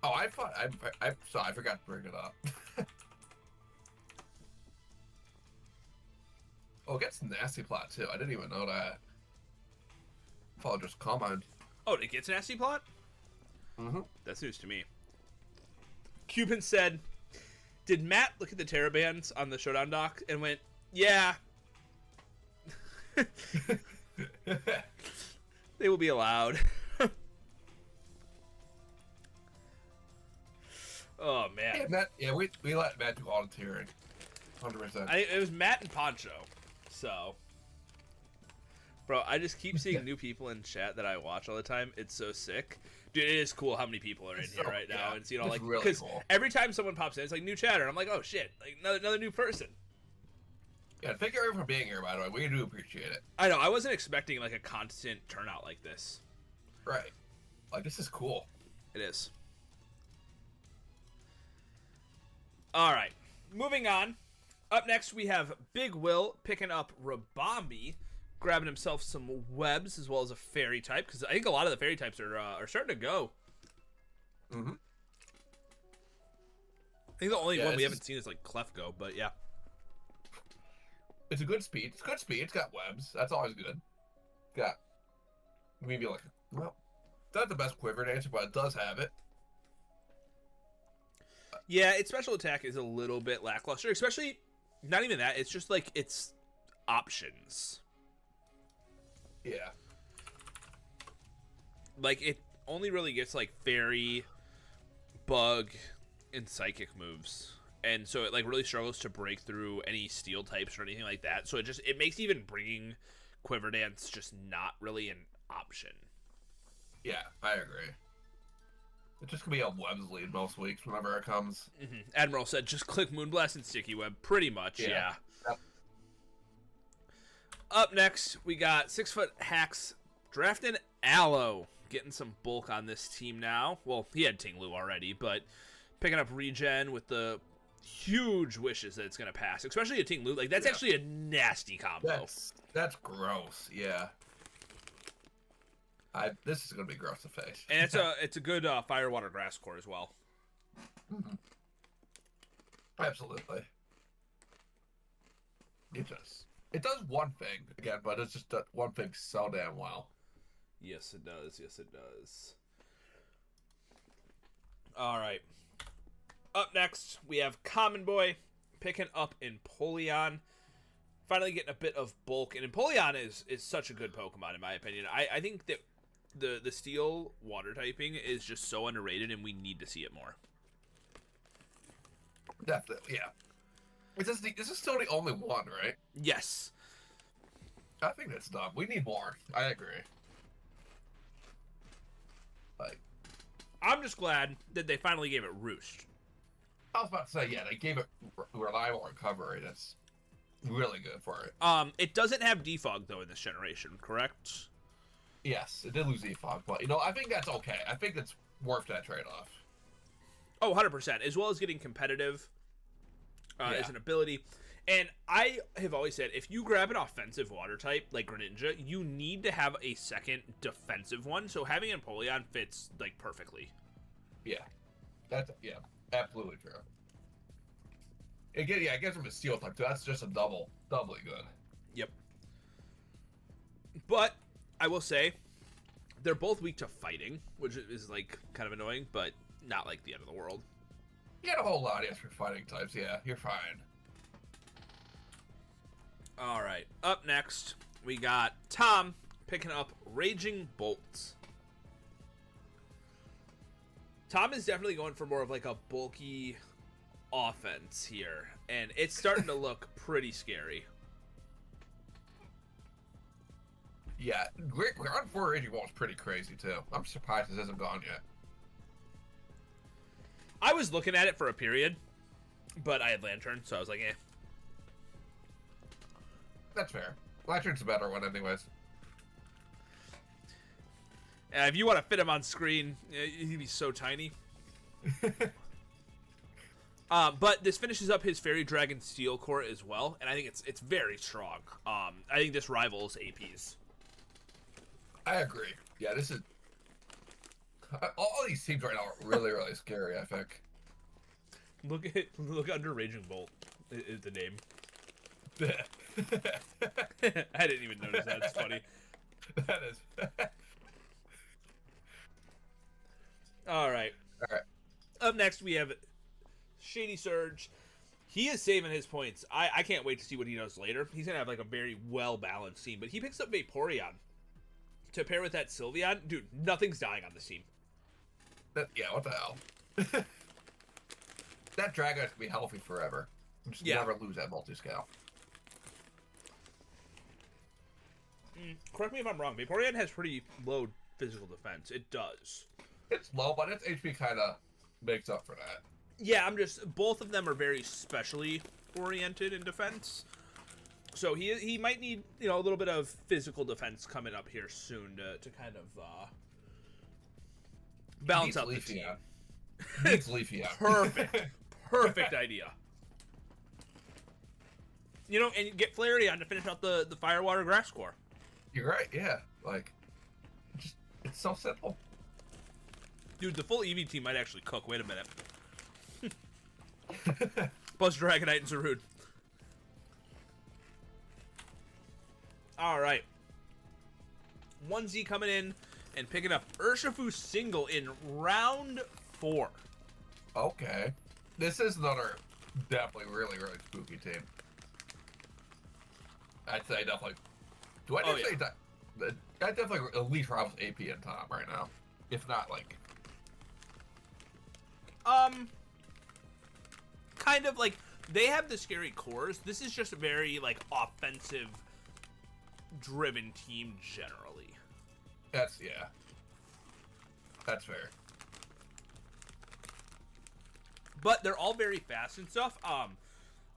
Oh, I thought I forgot to bring it up. Oh, it gets nasty plot too. I didn't even know that. I thought just comment. Oh, it gets nasty plot? Mm-hmm. That's news to me. Cuban said, "Did Matt look at the Terra bands on the Showdown doc and went, yeah, they will be allowed." Oh man. Yeah, Matt. Yeah, we let Matt do all the tearing. 100%. It was Matt and Poncho. So, bro, I just keep seeing new people in chat that I watch all the time. It's so sick. Dude, it is cool how many people are in here right now. And, you know, like, really because cool. every time someone pops in, it's like new chatter. I'm like, oh shit, like another new person. Yeah, thank you everyone for being here, by the way. We do appreciate it. I know. I wasn't expecting like a constant turnout like this. Right. Like, this is cool. It is. All right, moving on. Up next, we have Big Will picking up Rabambi, grabbing himself some webs as well as a fairy type, because I think a lot of the fairy types are starting to go. Mm-hmm. I think the only one we haven't seen is like Clefgo, but yeah. It's a good speed. It's good speed. It's got webs. That's always good. Got maybe like, well, it's not the best quiver dancer, but it does have it. Yeah, its special attack is a little bit lackluster, especially, not even that, it's just like its options. Yeah. Like, it only really gets like fairy, bug, and psychic moves. And so it like really struggles to break through any steel types or anything like that. So it makes even bringing Quiver Dance just not really an option. Yeah, I agree. It's just gonna be a webs lead most weeks whenever it comes. Mm-hmm. Admiral said, just click Moonblast and Sticky Web. Pretty much, yeah. Yep. Up next, we got 6 Foot Hacks drafting Aloe. Getting some bulk on this team now. Well, he had Tinglu already, but picking up regen with the huge wishes that it's going to pass. Especially a Tinglu. Like, that's actually a nasty combo. That's gross, yeah. This is gonna be gross to face. And it's a good fire water grass core as well. Mm-hmm. Absolutely. It does one thing again, but it's just that one thing so damn well. Yes, it does. Yes, it does. All right. Up next, we have Common Boy picking up Empoleon. Finally getting a bit of bulk, and Empoleon is such a good Pokemon in my opinion. I think that the steel water typing is just so underrated, and we need to see it more. Definitely, yeah. This is still the only one, right? Yes. I think that's dumb. We need more. I agree. Like, I'm just glad that they finally gave it Roost. I was about to say, yeah, they gave it reliable recovery. That's really good for it. It doesn't have defog though in this generation, correct? Yes, it did lose defog, but you know, I think that's okay. I think it's worth that trade-off. Oh, 100%. As well as getting competitive as an ability. And I have always said, if you grab an offensive water type like Greninja, you need to have a second defensive one. So having Empoleon fits like perfectly. Yeah, that's absolutely true. It gives him a steel type too. That's just a doubly good. Yep. But I will say, they're both weak to fighting, which is like kind of annoying, but not like the end of the world. You got a whole lot for fighting types. Yeah, you're fine. All right. Up next, we got Tom picking up Raging Bolts. Tom is definitely going for more of like a bulky offense here, and it's starting to look pretty scary. Yeah, ground 4 Raging Bolt is pretty crazy too. I'm surprised this hasn't gone yet. I was looking at it for a period, but I had Lantern, so I was like, eh. That's fair. Lantern's a better one, anyways. If you want to fit him on screen, he'd be so tiny. But this finishes up his Fairy Dragon Steel core as well, and I think it's very strong. I think this rivals AP's. I agree. Yeah, this is... All these teams right now are really, really scary, I think. Look under Raging Bolt is the name. I didn't even notice that. It's funny. That is... All right. Up next, we have Shady Surge. He is saving his points. I can't wait to see what he does later. He's going to have like a very well-balanced team. But he picks up Vaporeon to pair with that Sylveon. Dude, nothing's dying on this team. Yeah, what the hell? That Dragonite's going to be healthy forever. Just never lose that multi-scale. Correct me if I'm wrong. Vaporeon has pretty low physical defense. It does. It's low, but its HP kind of makes up for that. Yeah, both of them are very specially oriented in defense. So he might need, a little bit of physical defense coming up here soon to kind of balance out the team. Needs Leafy out. Perfect idea. And get Flareon to finish out the Firewater Grass core. You're right, yeah. Like, it's so simple. Dude, the full EV team might actually cook. Wait a minute. Plus Dragonite and Zarude. Alright. 1Z coming in and picking up Urshifu single in round 4. Okay. This is another definitely really, really spooky team. I'd say definitely. Do I say that? I definitely at least rivals AP and Tom right now. If not, like... Kind of like, they have the scary cores. This is just a very, like, offensive driven team generally. That's fair. But they're all very fast and stuff.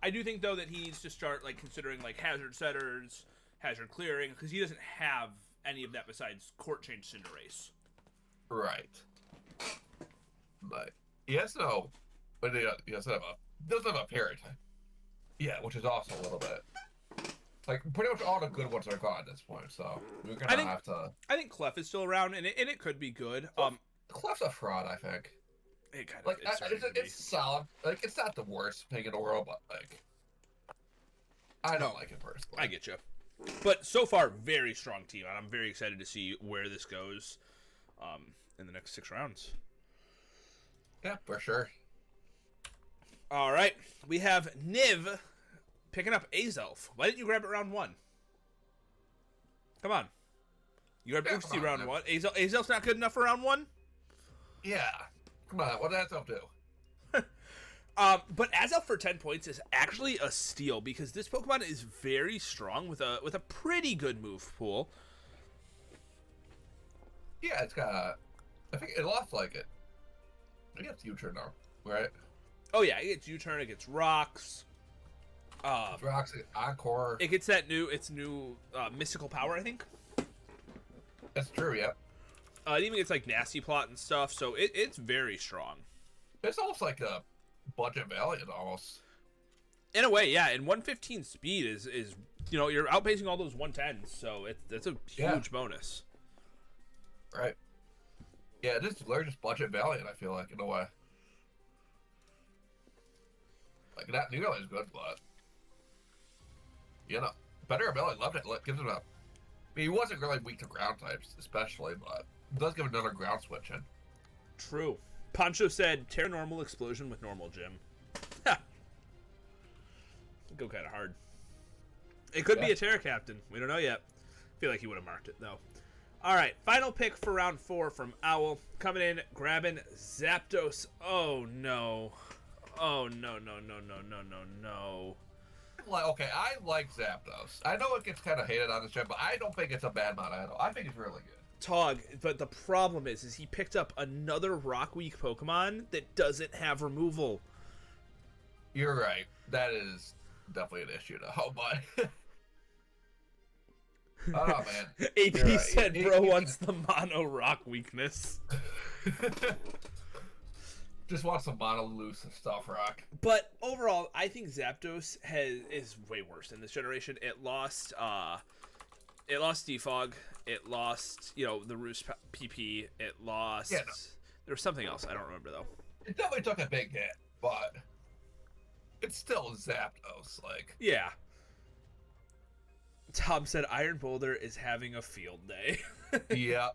I do think, though, that he needs to start, like, considering, like, hazard setters, hazard clearing, because he doesn't have any of that besides Court Change Cinderace. Right. But he doesn't have a parrot. Yeah, which is also a little bit. Like, pretty much all the good ones are gone at this point, so we're gonna have to... I think Clef is still around, and it could be good. Clef's a fraud, I think. It kind of like, it's solid. Like, it's not the worst thing in the world, but, like... I don't like it personally. I get you. But so far, very strong team, and I'm very excited to see where this goes in the next 6 rounds. Yeah, for sure. All right, we have Niv picking up Azelf. Why didn't you grab it round 1? Come on. You grabbed Uxie round 1. Azelf's not good enough for round 1? Yeah. Come on, what did Azelf do? But Azelf for 10 points is actually a steal because this Pokemon is very strong with a pretty good move pool. Yeah, it's got... I think it lost like it. I guess U-turn now, right? Oh yeah, it gets U-turn, it gets rocks. Rocks, Encore. It gets that new mystical power, I think. That's true, yep. It even gets like Nasty Plot and stuff, so it's very strong. It's almost like a budget Valiant almost. In a way, yeah. And 115 speed is you're outpacing all those 110s, so that's a huge bonus. Right. Yeah, this is just budget Valiant, I feel like, in a way. Like, not nearly as good, but... better ability, loved it. Gives him a... I mean, he wasn't really weak to ground types, especially, but it does give another ground switch in. True. Poncho said, Terra Normal Explosion with Normal Gym. Go kind of hard. It could be a Terra Captain. We don't know yet. I feel like he would have marked it, though. All right, final pick for round 4 from Owl. Coming in, grabbing Zapdos. Oh, no. Oh, no. Okay, I like Zapdos. I know it gets kind of hated on this channel, but I don't think it's a bad mod at all. I think it's really good. Tog, but the problem is he picked up another Rock Week Pokemon that doesn't have removal. You're right. That is definitely an issue, though. But oh man, AP right. said, "Bro wants the mono rock weakness." Just want some mono loose and stuff rock. But overall, I think Zapdos is way worse in this generation. It lost Defog. It lost, the Roost PP. It lost. Yeah, no. There was something else. I don't remember though. It definitely took a big hit, but it's still Zapdos. Like, yeah. Tom said Iron Boulder is having a field day. yeah,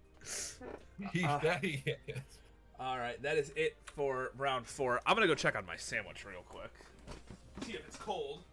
he is. All right, that is it for round 4. I'm gonna go check on my sandwich real quick. See if it's cold.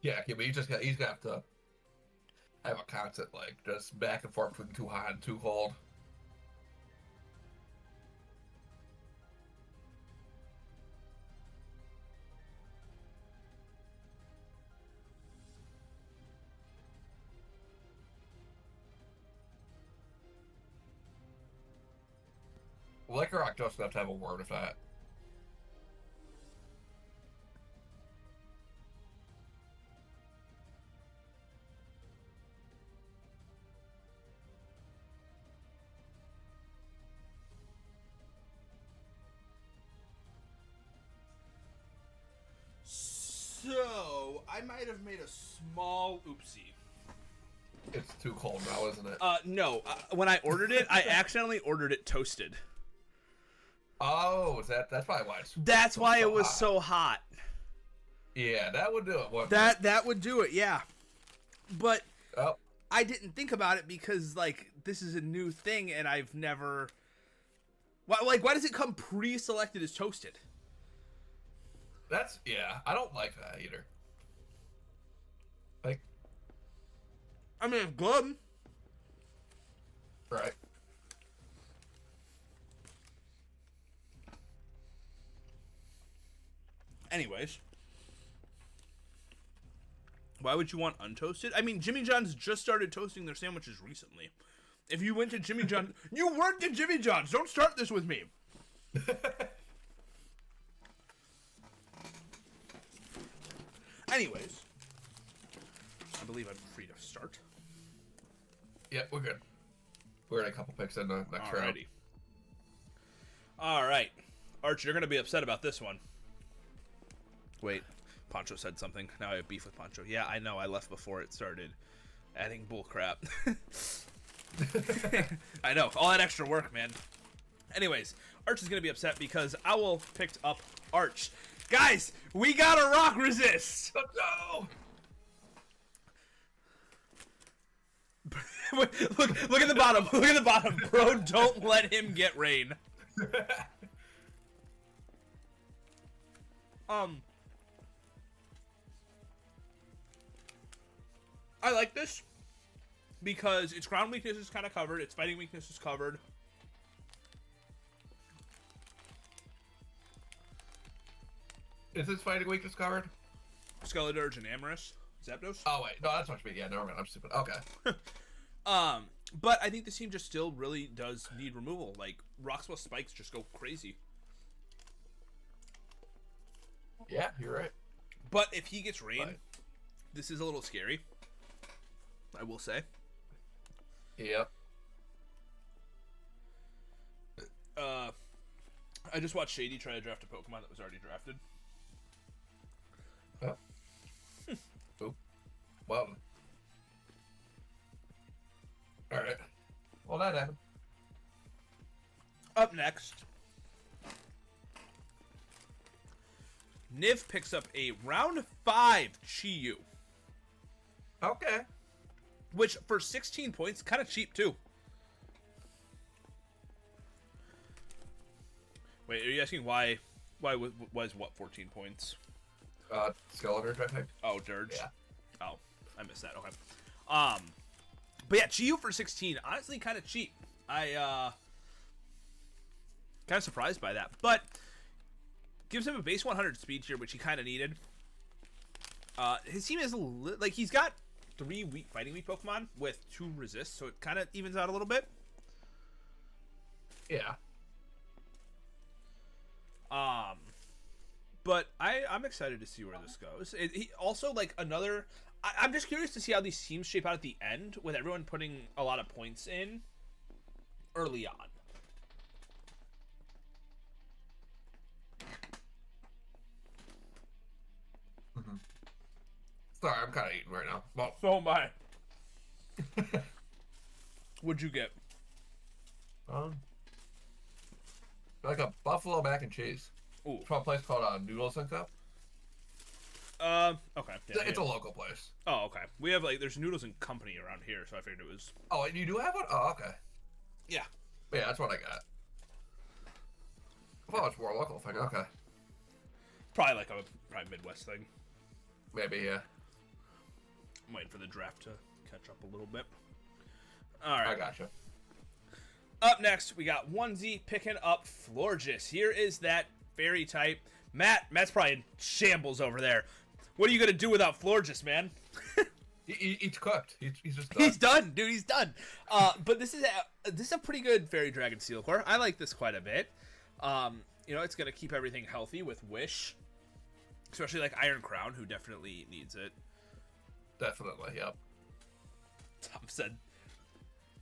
Yeah, but he's gonna have to have a constant like just back and forth between too hot and too cold. Liquor Rock doesn't have to have a word with that. So, I might have made a small oopsie. It's too cold now, isn't it? No. When I ordered it, I accidentally ordered it toasted. Oh, that's probably why it's That's why it was hot. so hot. Yeah, that would do it. Wouldn't That would do it, yeah. But Oh, I didn't think about it because, like, this is a new thing and I've never... Why does it come pre-selected as toasted? yeah. I don't like that either. Like, I mean, it's good. right. Anyways. Why would you want untoasted? I mean, Jimmy John's just started toasting their sandwiches recently. If you went to Jimmy John's... You worked at Jimmy John's! Don't start this with me! Anyways. I believe I'm free to start. Yeah, we're good. We're in a couple picks in the next round. Alrighty. Alright. Arch, you're going to be upset about this one. Wait. Poncho said something. Now I have beef with Poncho. Yeah, I know. I left before it started adding bullcrap. I know. All that extra work, man. Anyways, Arch is going to be upset because Owl picked up Arch. Guys, we got a rock resist! Let's go! look at the bottom. Look at the bottom. Bro, don't let him get rain. I like this because its ground weakness is kind of covered. Its fighting weakness is covered. Is this fighting weakness covered? Skeletorge and Amorous. Zapdos. Oh, wait. No, that's what you mean. Yeah, never mind. I'm stupid. Okay. But I think this team just still really does need removal. Like, Roxwell spikes just go crazy. Yeah, you're right. But if he gets rain, Right. this is a little scary. I will say. Yep. I just watched Shady try to draft a Pokemon that was already drafted. Oh. Oop. Well. Alright. Well, that happened. Up next, Niv picks up a round 5 Chi-Yu, Okay. which for 16 points, kind of cheap too. Wait, are you asking why was what 14 points? Skeletor, I think. Oh, Dirge. Yeah. Oh. I missed that. Okay. But yeah, Chiyu for 16, honestly, kind of cheap. I kind of surprised by that, but gives him a base 100 speed here, which he kind of needed. His team is like he's got 3 weak fighting weak Pokemon with 2 resist, so it kind of evens out a little bit. Yeah. But I'm excited to see where this goes. He also like another. I'm just curious to see how these teams shape out at the end with everyone putting a lot of points in early on. Mm-hmm. Sorry, I'm kind of eating right now. Well, So am I. What'd you get? Like a buffalo mac and cheese. Ooh. From a place called Noodles and Cup. Okay. Yeah, It's a local place. Oh, okay. We have like there's Noodles and Company around here, so I figured it was. Oh, and you do have one? Oh, okay. Yeah. Yeah, that's what I got. I thought it was more local thing. Okay. Probably like a Midwest thing. Maybe, yeah. I'm waiting for the draft to catch up a little bit. All right. I gotcha. Up next, we got 1Z picking up Florges. Here is that fairy type. Matt's probably in shambles over there. What are you going to do without Florges, man? He's cooked. He's just done. He's done, dude. He's done. But this is a pretty good Fairy Dragon Steel Core. I like this quite a bit. You know, it's going to keep everything healthy with Wish. Especially like Iron Crown, who definitely needs it. Definitely, yep. Tom said,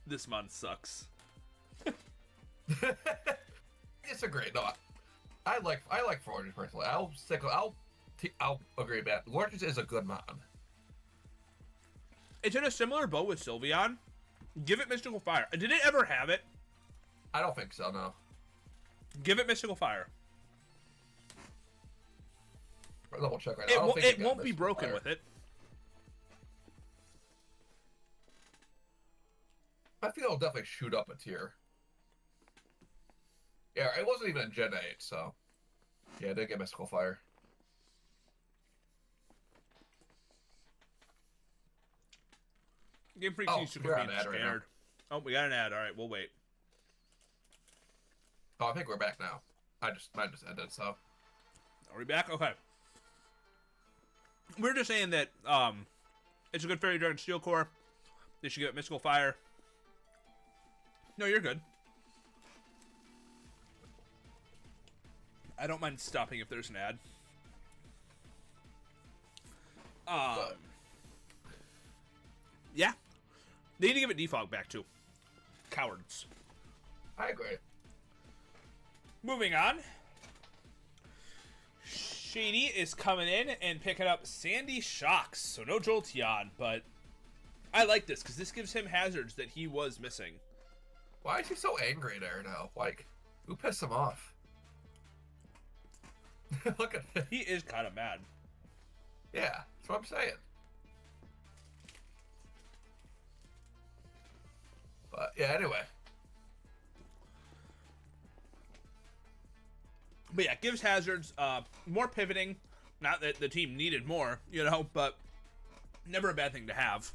this month sucks. It's a great. No, I like Florges personally. I'll agree with that. Florges is a good mod. It's in a similar boat with Sylveon. Give it Mystical Fire. Did it ever have it? I don't think so. No. Give it Mystical Fire. I'll double check right now. It won't be broken with it. I feel it'll definitely shoot up a tier. Yeah, it wasn't even in Gen 8, so... Yeah, it did get Mystical Fire. Game Freak seems to be an ad scared. right now. Oh, we got an ad. All right, we'll wait. Oh, I think we're back now. Mine just ended, so... Are we back? Okay. We're just saying that it's a good Fairy Dragon Steel Core. They should give it Mystical Fire. No, you're good. I don't mind stopping if there's an ad. Yeah. They need to give it Defog back, too. Cowards. I agree. Moving on. Shady is coming in and picking up Sandy Shocks. So no Jolteon, but I like this because this gives him hazards that he was missing. Why is he so angry there now? Like, who pissed him off? Look at him. He is kind of mad. Yeah, that's what I'm saying. But, yeah, anyway. But yeah, gives hazards, more pivoting. Not that the team needed more, you know, but never a bad thing to have.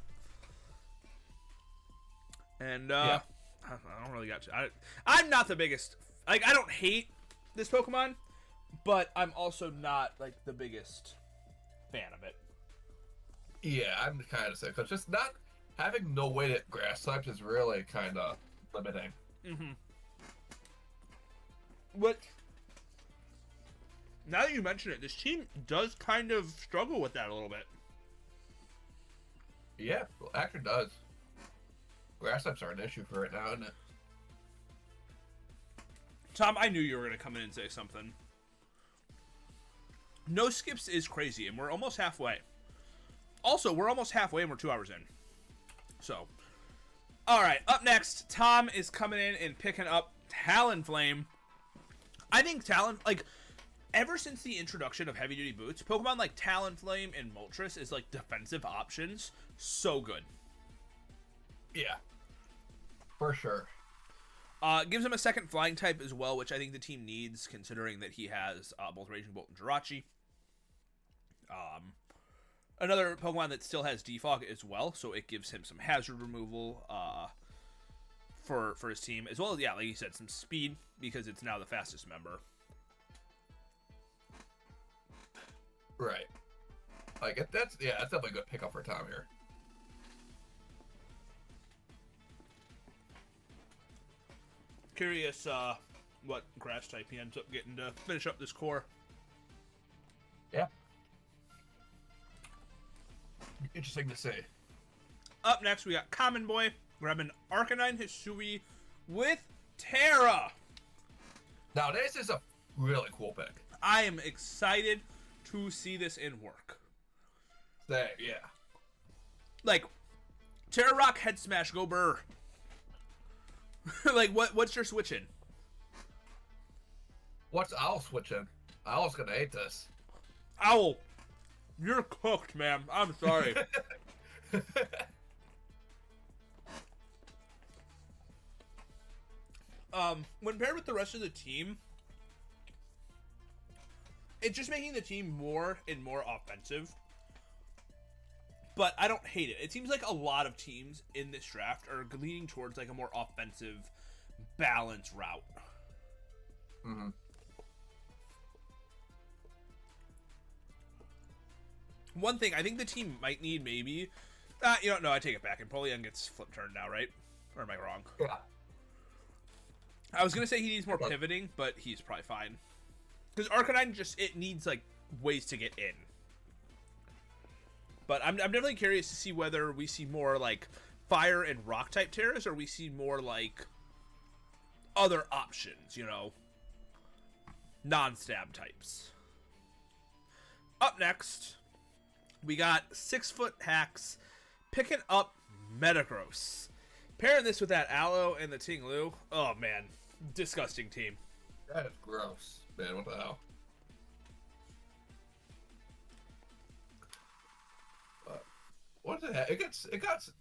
And, yeah. I don't really got to. I'm not the biggest. Like, I don't hate this Pokemon, but I'm also not, like, the biggest fan of it. Yeah, I'm kind of sick. Because just not having no way at grass types is really kind of limiting. Mm-hmm. What? Now that you mention it, this team does kind of struggle with that a little bit. Yeah, well, actually does. Grass types are an issue for it now, isn't it? Tom, I knew you were going to come in and say something. No skips is crazy, and we're almost halfway. Also, we're almost halfway, and we're 2 hours in. So, all right, up next, Tom is coming in and picking up Talonflame. I think ever since the introduction of heavy-duty boots, Pokemon like Talonflame and Moltres is like defensive options. So good. Yeah. For sure. Gives him a second flying type as well, which I think the team needs, considering that he has both Raging Bolt and Jirachi. another Pokemon that still has Defog as well, so it gives him some hazard removal for his team, as well as, yeah, like you said, some speed, because it's now the fastest member. Right. Like, that's definitely a good pickup for Tom here. Curious what grass type he ends up getting to finish up this core. Yeah. Interesting to see. Up next, we got Common Boy grabbing Arcanine Hisui with Terra. Now, this is a really cool pick. I am excited to see this in work. Yeah. Like, Terra Rock, Head Smash, go Burr. Like, what's your switching? What's Owl switching? Owl's gonna hate this. Owl, you're cooked, man. I'm sorry. When paired with the rest of the team, it's just making the team more and more offensive. But I don't hate it. It seems like a lot of teams in this draft are leaning towards like a more offensive, balanced route. Mm-hmm. One thing I think the team might need, maybe, no, I take it back. Empoleon gets flip turned now, right? Or am I wrong? Yeah. I was gonna say he needs more pivoting, but he's probably fine. Because Arcanine it needs like ways to get in. But I'm definitely curious to see whether we see more like fire and rock type Terras, or we see more like other options, non-stab types. Up next, we got 6-foot Hacks picking up Metagross. Pairing this with that Aloe and the Ting-Lu. Oh man, disgusting team. That is gross, man. What the hell? What the heck? It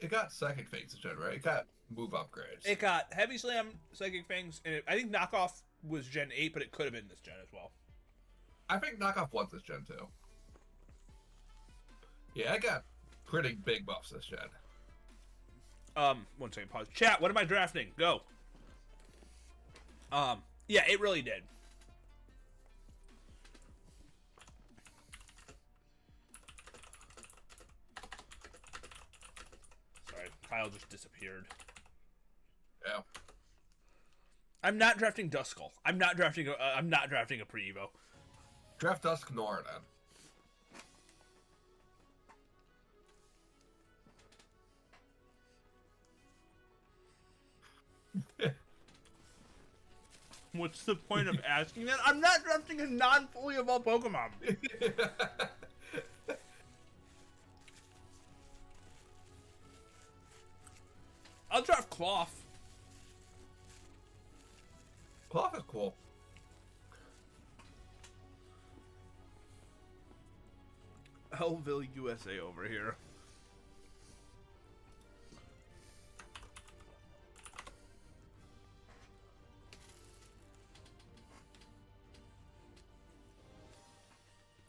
got Psychic Fangs, right? It got move upgrades. It got Heavy Slam, Psychic Fangs, and I think Knockoff was Gen 8, but it could have been this gen as well. I think Knockoff wants this gen too. Yeah, I got pretty big buffs this gen. 1 second, pause. Chat, what am I drafting? Go. Yeah, it really did. Sorry, Kyle just disappeared. Yeah. I'm not drafting Duskull. I'm not drafting a pre-evo. Draft Dusknoir then. What's the point of asking that? I'm not drafting a non-fully evolved Pokemon. I'll draft Cloth. Cloth is cool. Hellville, USA over here.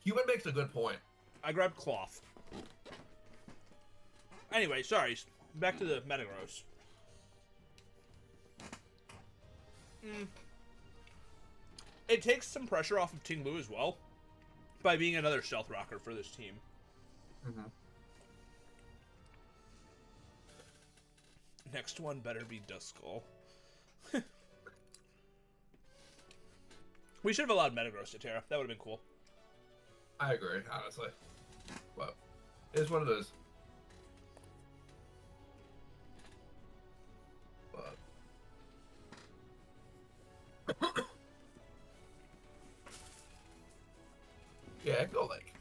Human makes a good point. I grabbed Cloth. Anyway, sorry. Back to the Metagross. It takes some pressure off of Ting-Lu as well by being another stealth rocker for this team. Mm-hmm. Next one better be Duskull. We should have allowed Metagross to Terra. That would have been cool. I agree, honestly. But it's what it is. But yeah, I go like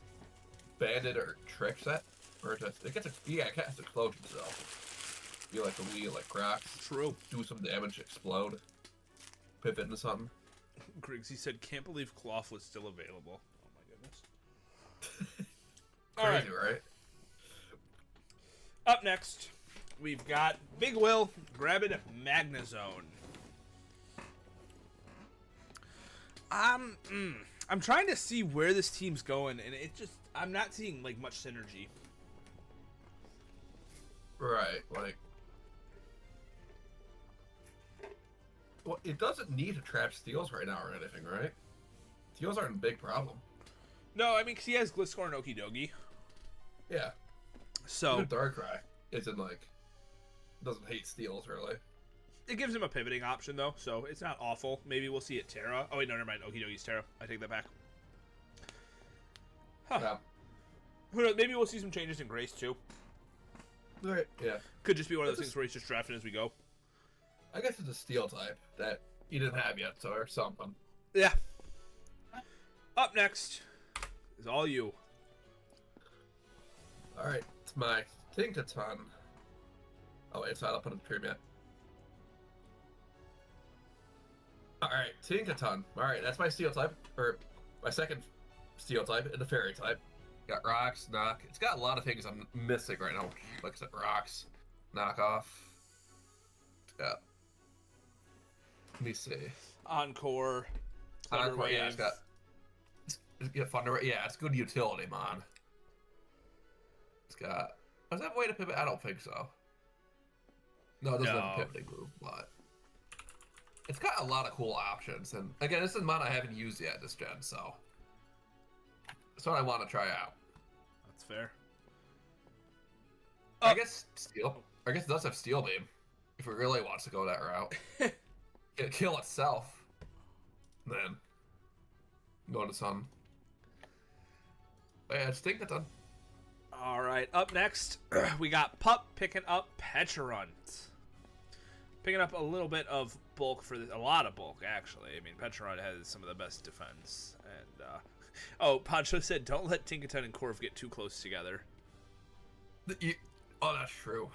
Bandit or Trick Set, or just it gets it casts explosion, so you like the Wii like cracks. True. Do some damage, explode, pivot into something. Griggsy said, "Can't believe Cloth was still available." Oh my goodness. Crazy, right? Up next, we've got Big Will grabbing Magnezone. I'm trying to see where this team's going, and I'm not seeing like much synergy. Right, like... Well, it doesn't need to trap steals right now or anything, right? Steals aren't a big problem. No, I mean, because he has Gliscor and Okidogi. Yeah. So... Even Darkrai isn't, like... Doesn't hate steals, really. It gives him a pivoting option, though, so it's not awful. Maybe we'll see it Terra. Oh, wait, no, never mind. Okidogi's Terra. I take that back. Huh. Yeah. Who knows? Maybe we'll see some changes in Grace, too. Right. Yeah. Could just be one of those things where he's just drafting as we go. I guess it's a steel type that you didn't have yet, so or something. Yeah. Up next is all you. Alright, it's my Tinkaton. Oh, wait, it's not up on the stream yet. Alright, Tinkaton. Alright, that's my steel type, or my second steel type, and the fairy type. Got rocks, knock. It's got a lot of things I'm missing right now. Like I said, rocks, knock off. It's got... Let me see. Encore. Encore, yeah, it's got... Yeah, Thunder, yeah, it's good utility, man. It's got... Does that have a way to pivot? I don't think so. No, it doesn't have a pivoting move, but... It's got a lot of cool options, and again, this is mine I haven't used yet this gen, so... That's what I want to try out. That's fair. I guess Steel... I guess it does have Steel Beam, if it really wants to go that route. It'll kill itself. Then... Go to some... Yeah, it's Tinkaton. Alright, up next, we got Pup picking up Pecharunt. Picking up a little bit of bulk for a lot of bulk, actually. I mean, Pecharunt has some of the best defense. And, oh, Pancho said, don't let Tinkaton and Corv get too close together. Oh, that's true.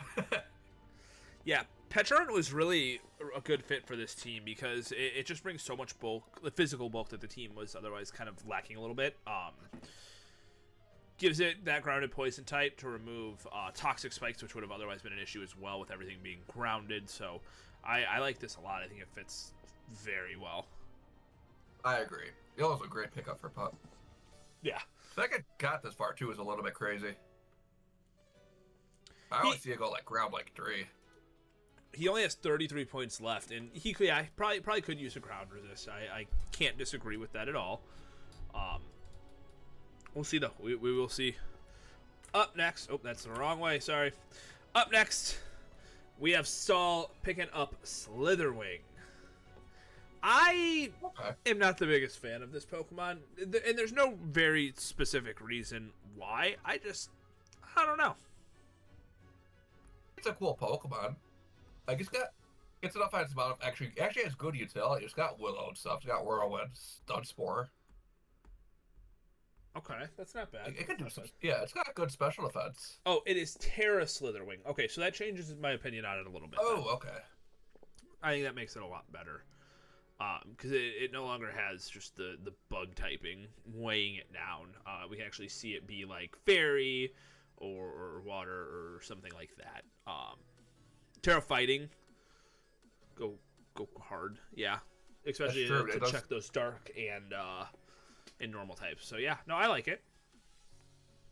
Yeah, Pecharunt was really a good fit for this team because it just brings so much bulk, the physical bulk that the team was otherwise kind of lacking a little bit. Gives it that grounded poison type to remove toxic spikes, which would have otherwise been an issue as well with everything being grounded. So I like this a lot. I think it fits very well. I agree. It was a great pickup for Pup. Yeah. The fact I got this far too is a little bit crazy. I always see it go like ground like 3. He only has 33 points left, and he could, yeah, probably could use a ground resist. I can't disagree with that at all. We'll see, though. We will see. Up next... Oh, that's the wrong way. Sorry. Up next, we have Saul picking up Slitherwing. I am not the biggest fan of this Pokemon, and there's no very specific reason why. I don't know. It's a cool Pokemon. Like, it's an offensive amount of actually has good utility. It's got Willow and stuff. It's got Whirlwind, Dunspoor. Okay, that's not bad. It can do some, yeah, it's got good special defense. Oh, it is Terra Slitherwing. Okay, so that changes my opinion on it a little bit. Oh, okay. I think that makes it a lot better. Because it no longer has just the bug typing weighing it down. We can actually see it be like fairy or water or something like that. Terra Fighting. Go hard. Yeah. Especially to check those dark and normal types. So yeah, no, I like it.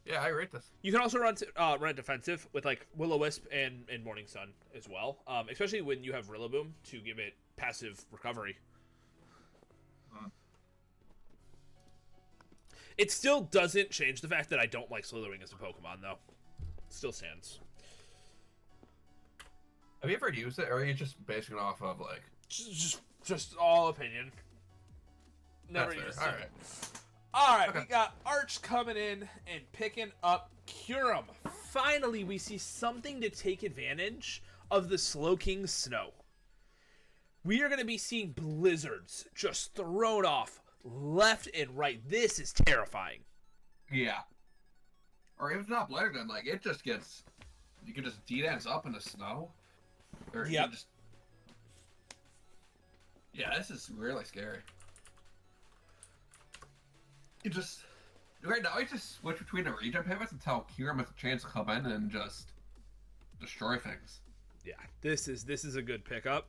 Yeah, I rate this. You can also run it defensive with like Will-O-Wisp and Morning Sun as well. Especially when you have Rillaboom to give it passive recovery. It still doesn't change the fact that I don't like Slitherwing as a Pokemon, though. It still stands. Have you ever used it, or are you just basing it off of like just all opinion? Never used it. All right. All right, okay. We got Arch coming in and picking up Kyurem. Finally, we see something to take advantage of the Slowking Snow. We are going to be seeing blizzards just thrown off left and right. This is terrifying. Yeah. Or if it's not blizzard, then like it just gets, you can just D-dance up in the snow. Or yep. Yeah, this is really scary. You just right now you just switch between the region pivots and tell Kyurem has a chance to come in and just destroy things. Yeah, this is a good pickup.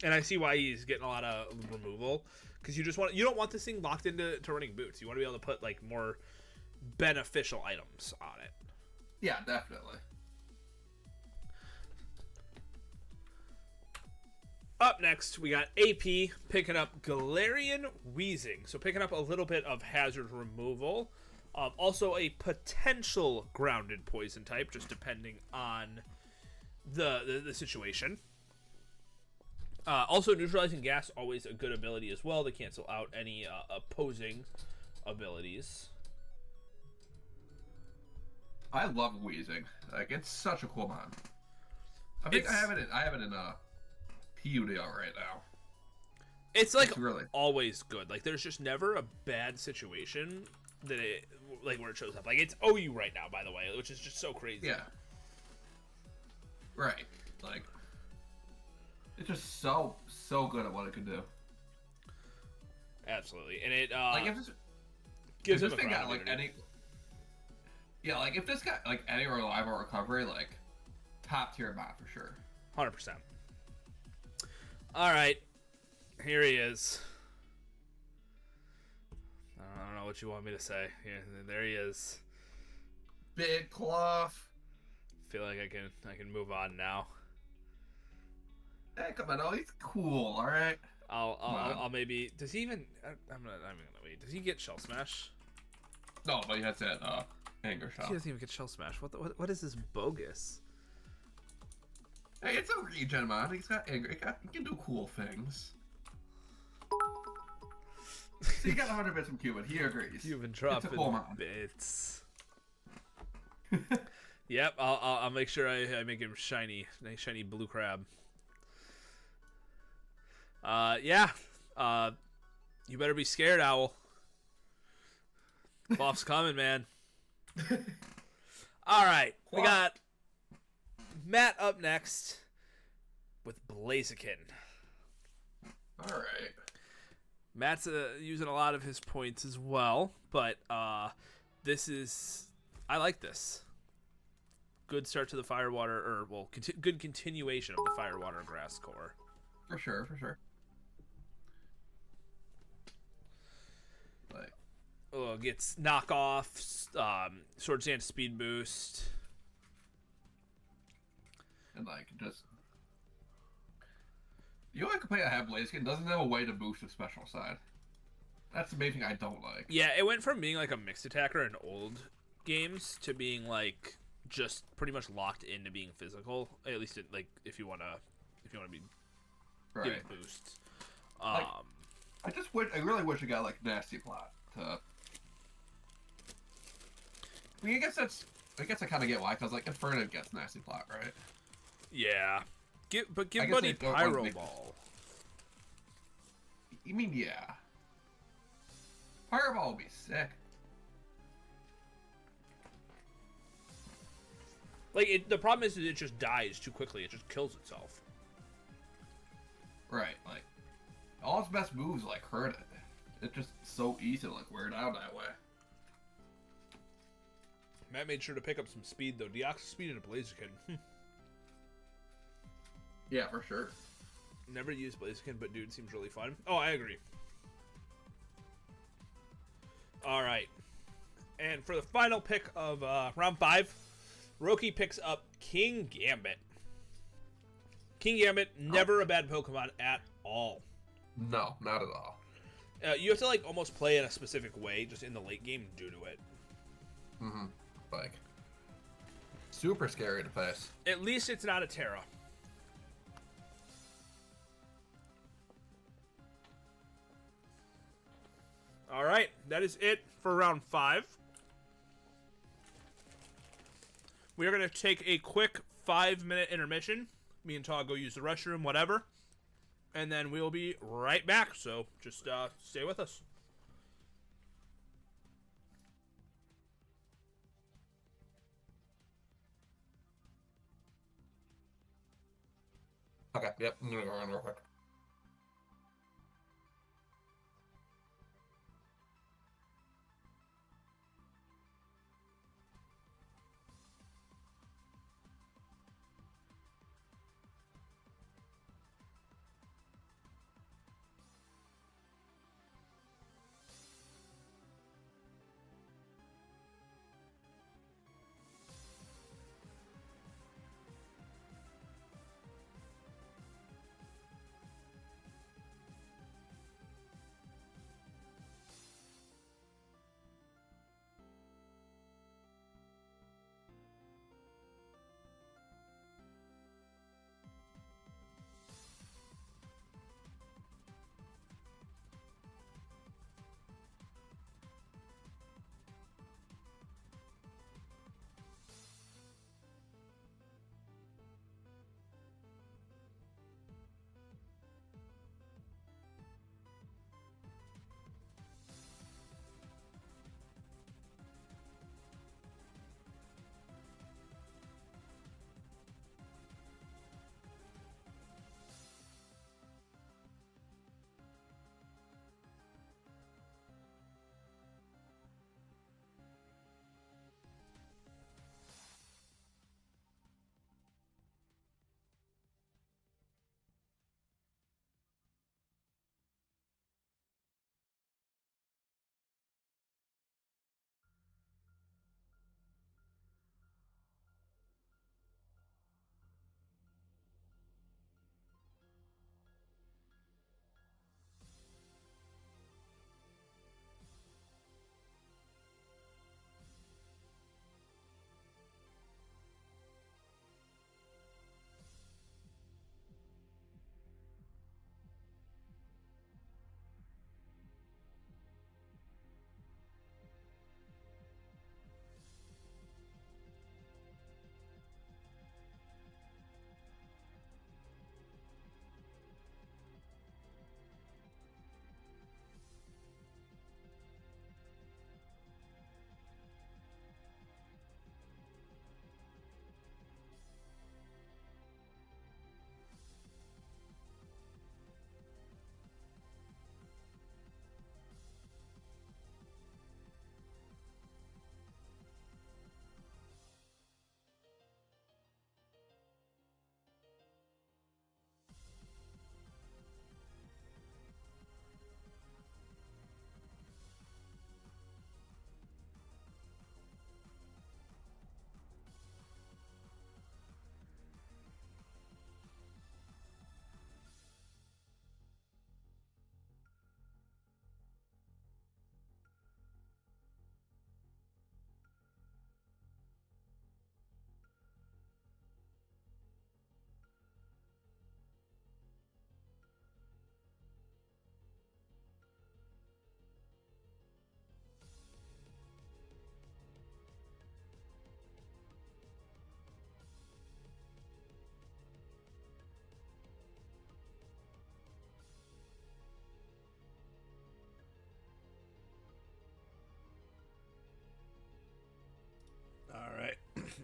And I see why he's getting a lot of removal, because you don't want this thing locked into running boots. You want to be able to put like more beneficial items on it. Yeah, definitely. Up next, we got AP picking up Galarian Wheezing. So picking up a little bit of hazard removal. Also a potential grounded poison type, just depending on the situation. Also, neutralizing gas, always a good ability as well to cancel out any opposing abilities. I love Wheezing. Like, it's such a cool mod. I think I have it in PUDL right now. It's really always good. Like, there's just never a bad situation that where it shows up. Like, it's OU right now, by the way, which is just so crazy. Yeah. Right. Like, it's just so good at what it can do. Absolutely, and it like gives if this thing got like any. Yeah, like if this got like any reliable recovery, like top tier mod for sure. 100%. All right, here he is. I don't know what you want me to say. Yeah, there he is. Big cloth. Feel like I can move on now. Hey, come on, he's cool. All right. I'll maybe. Does he even? I'm gonna wait. Does he get Shell Smash? No, but he has that anger shot. He doesn't even get Shell Smash. What is this bogus? Hey, it's a regen mod. He's got anger. He can do cool things. He got 100 bits from Cuban. He agrees. You've been dropping cool bits. Yep, I'll make sure I make him shiny, nice shiny blue crab. Yeah. You better be scared, Owl. Buff's coming, man. All right, we got Matt up next with Blaziken. All right. Matt's using a lot of his points as well, but I like this. Good start to the Firewater, good continuation of the Firewater Grass core. For sure. Like, gets knockoffs, Swords Dance speed boost, and like just you only can play a have Blaziken doesn't have a way to boost his special side. That's the main thing I don't like. Yeah, it went from being like a mixed attacker in old games to being like just pretty much locked into being physical. At least if you wanna be giving boosts. I really wish it got like Nasty Plot to. I mean, I guess I kind of get why, because like Inferno gets Nasty Plot, right? Yeah, give Buddy Pyro Ball. You mean yeah? Pyro Ball would be sick. Like the problem is it just dies too quickly. It just kills itself. Right, like all its best moves like hurt it. It's just so easy to like wear it out that way. Matt made sure to pick up some speed though. Deoxys speed and a Blaziken. Yeah, for sure. Never used Blaziken, but dude seems really fun. Oh, I agree. All right, and for the final pick of round 5, Roki picks up King Gambit. King Gambit, never a bad Pokemon at all. No, not at all. You have to like almost play in a specific way, just in the late game, due to it. Mm-hmm. Like, super scary to face. At least it's not a Terra. All right, that is it for round 5. We are going to take a quick 5-minute intermission. Me and Todd go use the restroom, whatever. And then we'll be right back, so just stay with us. Okay, yep, I'm gonna go around real quick.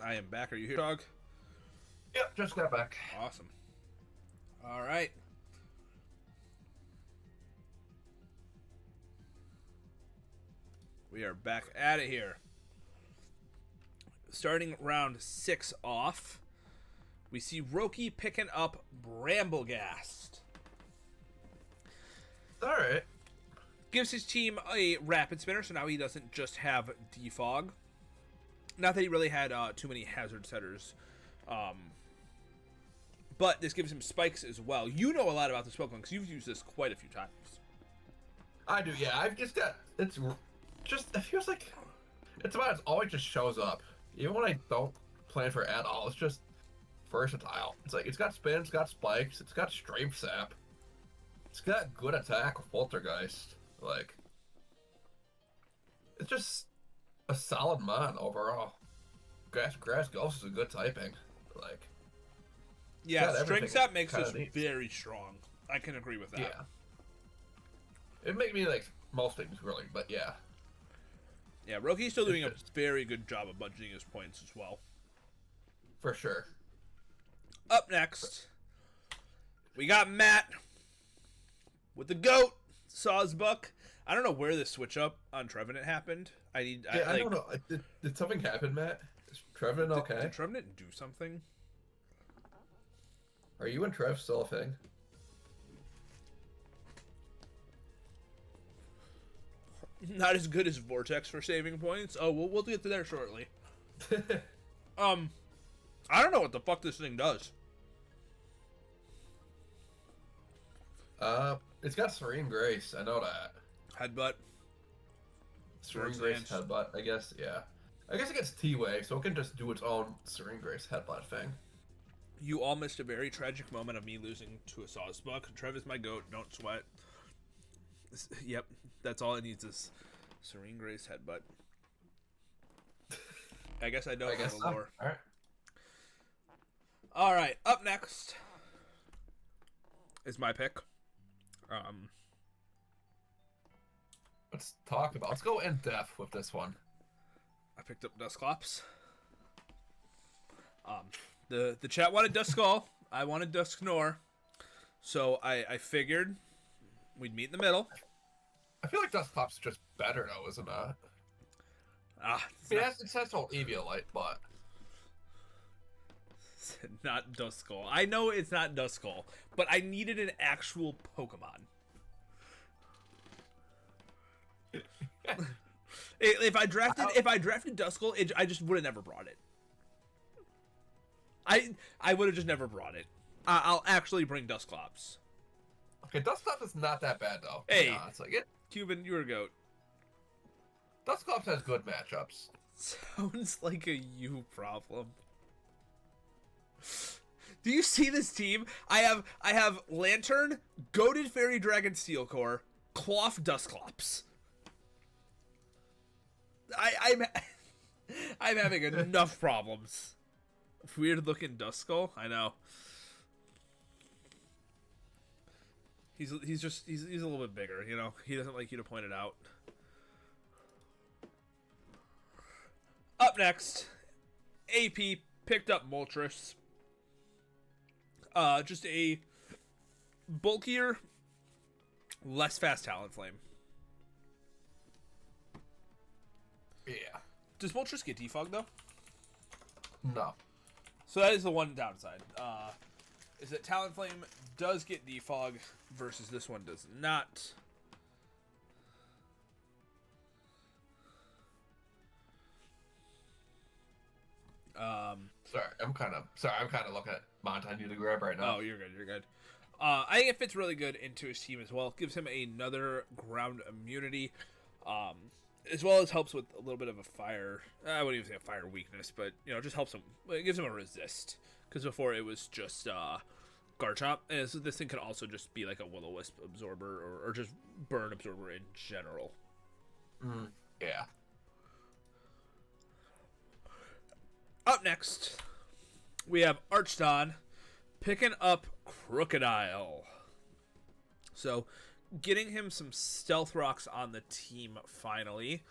I am back. Are you here, dog? Yep, just got back. Awesome. All right. We are back at it here. Starting round 6 off, we see Roki picking up Bramblegast. All right. Gives his team a rapid spinner, so now he doesn't just have defog. Not that he really had too many hazard setters. But this gives him spikes as well. You know a lot about this Pokemon because you've used this quite a few times. I do, yeah. I've just got, it feels like, it always just shows up. Even when I don't plan for it at all, it's just versatile. It's like, it's got spin, it's got spikes, it's got strength sap. It's got good attack with Poltergeist. Like, it's just a solid mon overall. Grass Ghost is a good typing. Like, yeah, strength sap makes this very strong. I can agree with that. Yeah. It makes me like most things really, but yeah. Yeah, Roki's still doing a very good job of budgeting his points as well. For sure. Up next, we got Matt with the GOAT, Sawsbuck. I don't know where this switch up on Trevenant happened. I don't know. Did something happen, Matt? Is Trevenant okay? Did Trevenant do something? Are you and Trev still a thing? Not as good as Vortex for saving points. Oh, we'll get to there shortly. I don't know what the fuck this thing does. It's got Serene Grace. I know that. Headbutt. Serene Grace Headbutt, I guess, yeah. I guess it gets T-Wave, so it can just do its own Serene Grace Headbutt thing. You all missed a very tragic moment of me losing to a Sawsbuck. Trev is my GOAT. Don't sweat. Yep, that's all it needs is Serene Grace Headbutt. I guess I don't know the lore. Alright. Alright, up next is my pick. Let's go in depth with this one. I picked up Dusclops. The chat wanted Duskull. I wanted Dusknor. So I figured we'd meet in the middle. I feel like Dusclops is just better though, isn't it? It has whole Eviolite, but not Duskull. I know it's not Duskull, but I needed an actual Pokemon. If I drafted Duskull, I just would have never brought it. I would have just never brought it. I'll actually bring Dusclops. Okay, Dusclops is not that bad though. Hey, it's like it. Cuban, you're a GOAT. Dusclops has good matchups. Sounds like a you problem. Do you see this team? I have Lantern, Goated Fairy Dragon Steel Core, Cloth Dusclops. I'm having enough problems. Weird looking Duskull, I know. He's a little bit bigger, you know. He doesn't like you to point it out. Up next, AP picked up Moltres. Just a bulkier, less fast Talonflame. Yeah. Does Moltres get defogged though? No. So that is the one downside. Is that Talonflame does get defog versus this one does not. Sorry, I'm kind of looking at Montagne to grab right now. Oh, you're good. I think it fits really good into his team as well. Gives him another ground immunity, as well as helps with a little bit of a fire. I wouldn't even say a fire weakness, but you know, just helps him. It gives him a resist because before it was just Garchomp, and so this thing could also just be like a Will-O-Wisp absorber or just burn absorber in general. Yeah. Up next, we have Archdon picking up Crocodile. So, getting him some Stealth Rocks on the team finally.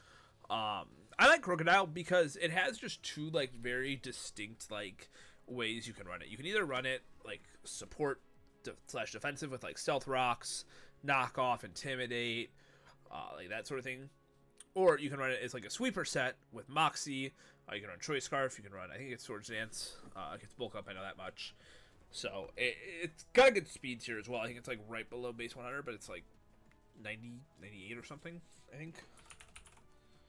I like Crocodile because it has just two like very distinct like ways you can run it. You can either run it like support slash defensive with like stealth rocks, knock off, intimidate, like that sort of thing, or you can run it as like a sweeper set with Moxie. You can run Choice Scarf. You can run, I think it's Swords Dance. It gets bulk up. I know that much. So it's got good speeds here as well. I think it's like right below base 100, but it's like 90, 98 or something. I think.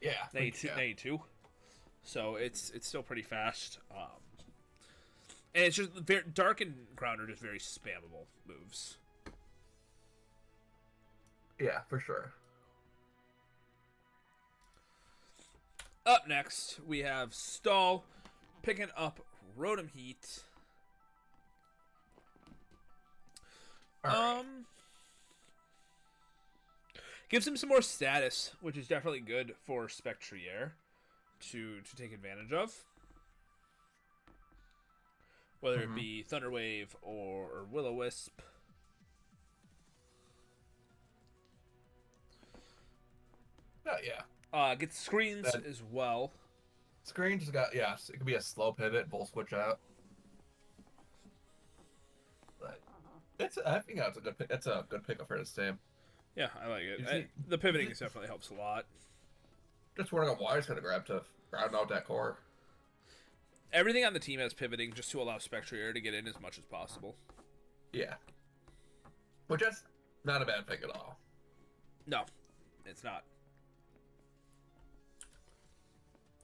Yeah, 92. yeah. 92. So it's still pretty fast. And it's just very Dark and Ground are just very spammable moves. Yeah, for sure. Up next, we have Stall picking up Rotom Heat. Right. Gives him some more status, which is definitely good for Spectrier to take advantage of. Whether it be Thunderwave or Will-O-Wisp. Oh, yeah. Gets screens as well. Screen just got, yes, it could be a slow pivot, bull switch out. But I think that's a good pick. That's a good pickup for this team. Yeah, I like it. The pivoting definitely helps a lot. Just wondering why it's going to grab to round out that core. Everything on the team has pivoting just to allow Spectrier to get in as much as possible. Yeah. Which is not a bad pick at all. No, it's not.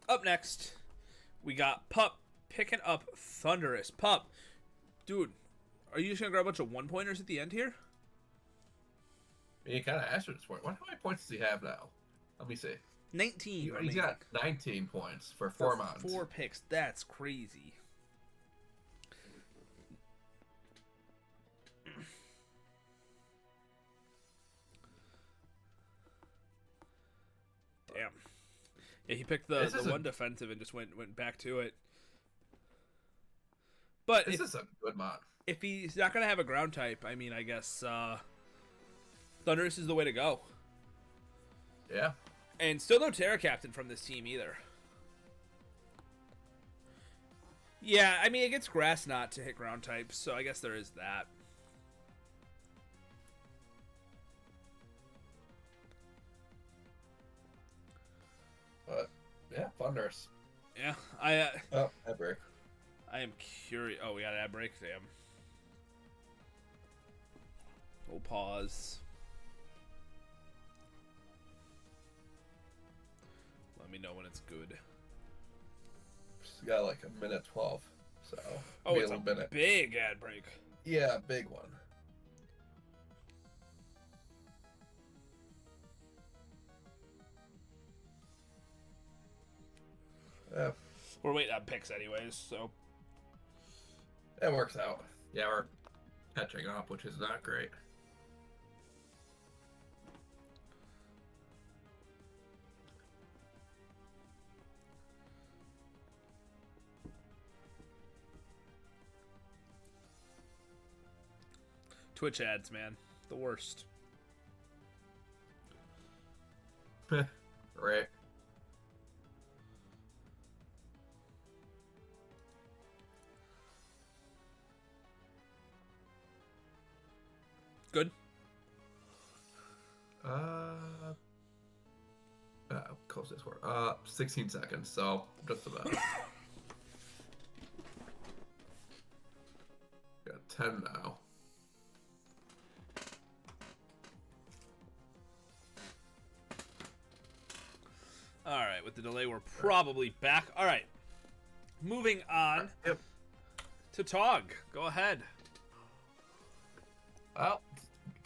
Up next, we got Pup picking up Thundurus. Pup, dude, are you just going to grab a bunch of 1-pointers at the end here? You kind of asked at this point. How many points does he have now? Let me see. 19. He's got 19 points for 4 months. 4 picks. That's crazy. Damn. Yeah, he picked the one defensive and just went back to it. But this is a good mod. If he's not going to have a ground type, I mean, I guess Thundurus is the way to go. Yeah. And still no Terra Captain from this team either. Yeah, I mean, it gets Grass Knot to hit ground types, so I guess there is that. But, yeah, Thundurus. Yeah, Oh, ad break. I am curious. Oh, we got an ad break? Damn. We'll pause. Let me know when it's good. It's got like a minute 12, so Oh, be it's a little minute. Big ad break. Yeah, big one. Yeah, We're waiting on picks anyways, so. it works out. Yeah, we're catching up, which is not great. Twitch ads, man. The worst. Right. Good. Close this word. 16 seconds, so just about. Got 10 now. All right, with the delay, we're probably back. All right, moving on to Tog. Go ahead. Well,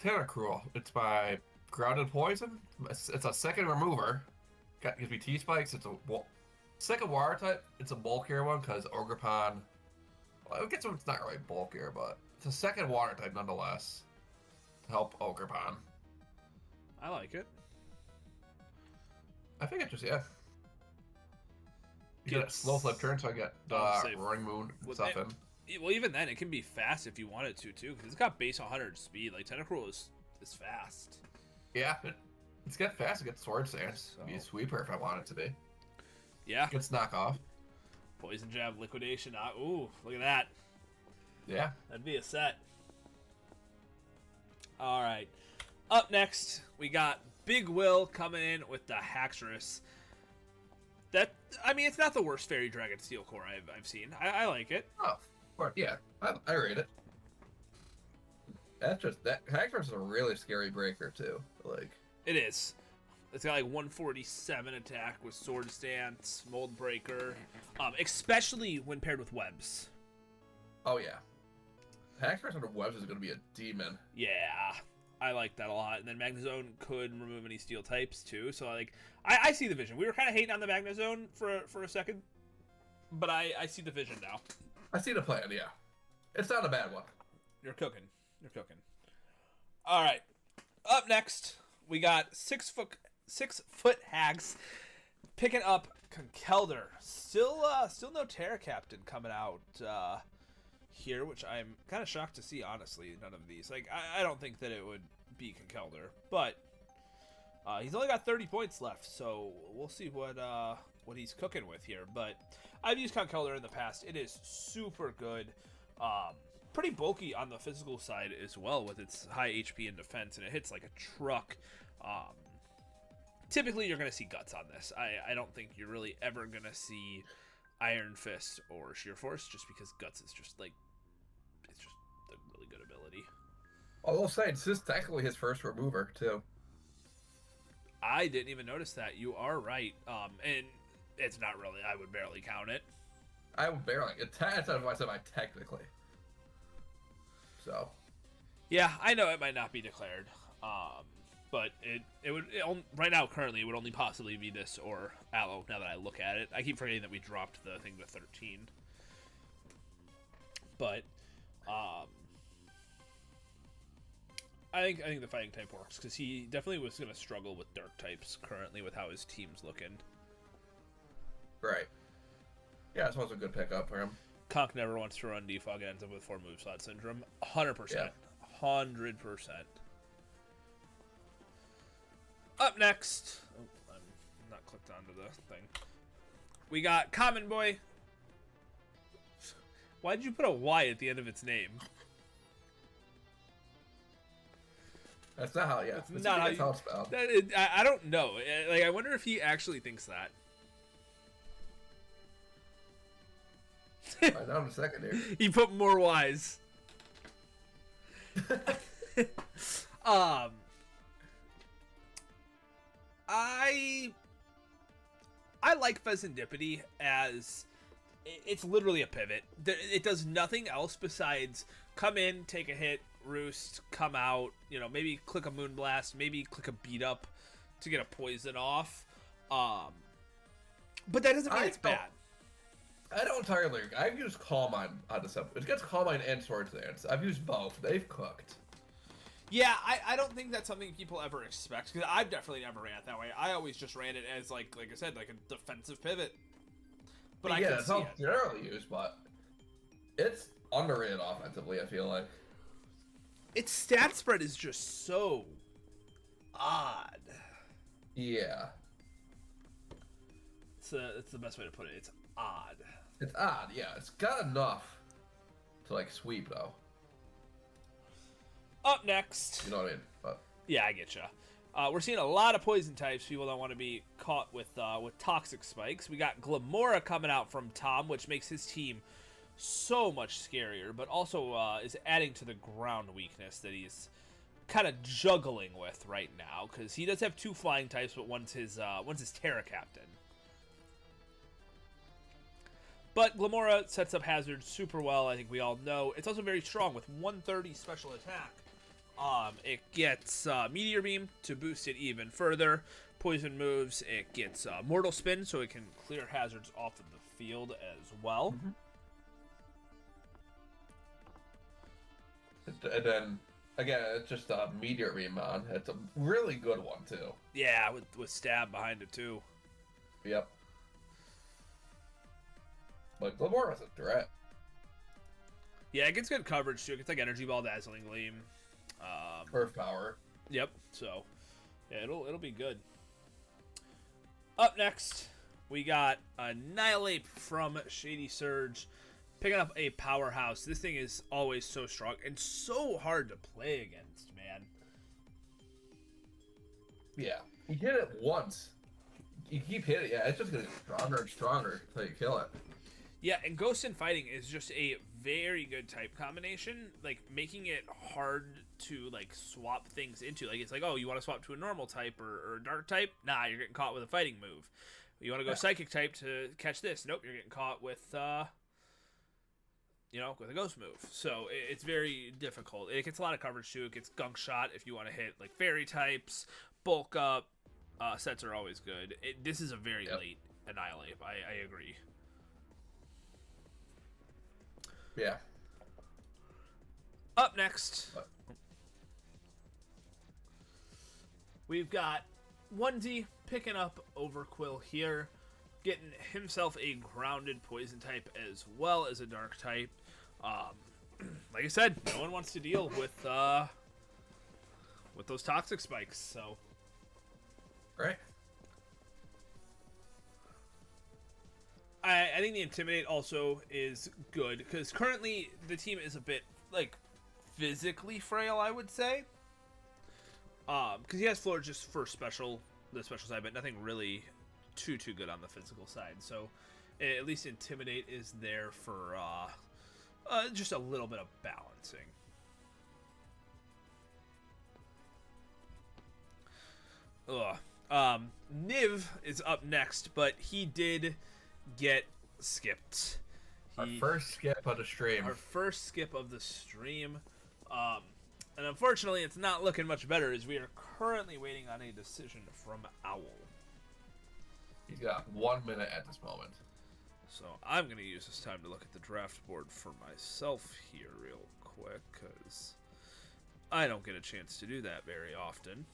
Tentacruel. It's my Grounded Poison. It's a second remover. Gives me T-Spikes. It's a second water type. It's a bulkier one because Ogerpon. Well, I guess it's not really bulkier, but it's a second water type nonetheless. To help Ogerpon. I like it. I think it just, yeah. You get a slow flip turn, so I get Roaring Moon and stuff in. Well, even then, it can be fast if you want it to, too, because it's got base 100 speed. Like, Tentacruel is fast. Yeah, it's got fast. It gets Sword Stance. Be a sweeper if I want it to be. Yeah. Gets knock off. Poison Jab, Liquidation. Ooh, look at that. Yeah. That'd be a set. All right. Up next, we got Big Will coming in with the Haxorus. It's not the worst Fairy Dragon Steel Core I've seen. I like it. Oh, yeah. I rate it. That's just that. Haxorus is a really scary breaker too. Like it is. It's got like 147 attack with Sword Stance, Mold Breaker, especially when paired with webs. Oh yeah. Haxorus under webs is going to be a demon. Yeah, I like that a lot. And then Magnezone could remove any steel types too. So like, I see the vision. We were kind of hating on the Magnezone for a second, but I see the vision now. I see the plan. Yeah, it's not a bad one. You're cooking. You're cooking. All right. Up next, we got 6 foot hags picking up Conkeldurr. Still no Terra Captain coming out here, which I'm kind of shocked to see. Honestly, none of these. Like, I don't think that it would be Conkeldurr, but he's only got 30 points left, so we'll see what he's cooking with here. But I've used Conkeldurr in the past. It is super good. Pretty bulky on the physical side as well with its high HP and defense, and it hits like a truck. Typically, you're going to see Guts on this. I don't think you're really ever going to see Iron Fist or Sheer Force, just because Guts is just like, it's just a really good ability. I will say, this is technically his first remover, too. I didn't even notice that. You are right. And it's not really, I would barely count it. I would barely. That's why I said I technically. So. Yeah, I know it might not be declared. But it would right now currently it would only possibly be this or Aloe. Now that I look at it, I keep forgetting that we dropped the thing to 13. But I think the fighting type works because he definitely was going to struggle with dark types currently with how his team's looking. Right. Yeah, this one's a good pickup for him. Conk never wants to run defog and ends up with 4 move slot syndrome. 100%. Yeah. 100%. Up next, I'm not clicked onto the thing. We got Common Boy. Why did you put a Y at the end of its name? That's not how. Yeah, it's not how it's spelled. I don't know. Like, I wonder if he actually thinks that. Right now in a second here. He put more Y's. I like Pheasantipity as it's literally a pivot. It does nothing else besides come in, take a hit, roost, come out, maybe click a Moonblast, maybe click a beat up to get a poison off. But that doesn't mean it's bad. I don't entirely. I've used Calm Mind on this episode. It gets Calm Mind and Sword Dance. I've used both. They've cooked. Yeah, I don't think that's something people ever expect, because I've definitely never ran it that way. I always just ran it as, like I said, like a defensive pivot. But I can it's see how it. generally used, but it's underrated offensively, I feel like. Its stat spread is just so odd. Yeah. It's the best way to put it. It's odd. It's odd, yeah. It's got enough to, like, sweep, though. Up next. You know what I mean? But yeah, I get ya. We're seeing a lot of poison types. People don't want to be caught with toxic spikes. We got Glamora coming out from Tom, which makes his team so much scarier, but also is adding to the ground weakness that he's kind of juggling with right now, because he does have 2 flying types, but one's his Terra Captain. But Glamora sets up Hazard super well, I think we all know. It's also very strong with 130 special attack. It gets Meteor Beam to boost it even further. Poison moves. It gets Mortal Spin, so it can clear hazards off of the field as well. Mm-hmm. And then, again, it's just a Meteor Beam on. It's a really good one, too. Yeah, with stab behind it, too. Yep. But Glamora's a threat. Yeah, it gets good coverage, too. It gets, like, Energy Ball, Dazzling Gleam. Earth Power. Yep, so, yeah, it'll be good. Up next, We got Annihilate from Shady Surge, picking up a powerhouse. This thing is always so strong and so hard to play against, man. Yeah, you hit it once. You keep hitting it, yeah, it's just getting stronger and stronger until you kill it. Yeah, and Ghost and Fighting is just a very good type combination, like making it hard to like swap things into. Like it's like, oh, you want to swap to a normal type or a dark type? Nah, you're getting caught with a fighting move. You want to go psychic type to catch this? Nope, you're getting caught with with a ghost move. So it's very difficult. It gets a lot of coverage too. It gets gunk shot if you want to hit like fairy types, bulk up. Sets are always good. This is a very late Annihilate. I agree. Yeah. Up next, we've got Onesie picking up Overquill here, getting himself a grounded poison type as well as a dark type. Like I said, no one wants to deal with those toxic spikes, so. Right. I think the Intimidate also is good, because currently the team is a bit, like, physically frail, I would say. Because he has floor just for the special side, but nothing really too good on the physical side. So at least Intimidate is there for just a little bit of balancing. Niv is up next, but he did get skipped. Our first skip of the stream. Our first skip of the stream. And unfortunately, it's not looking much better as we are currently waiting on a decision from Owl. He's got 1 minute at this moment. So I'm going to use this time to look at the draft board for myself here real quick, because I don't get a chance to do that very often.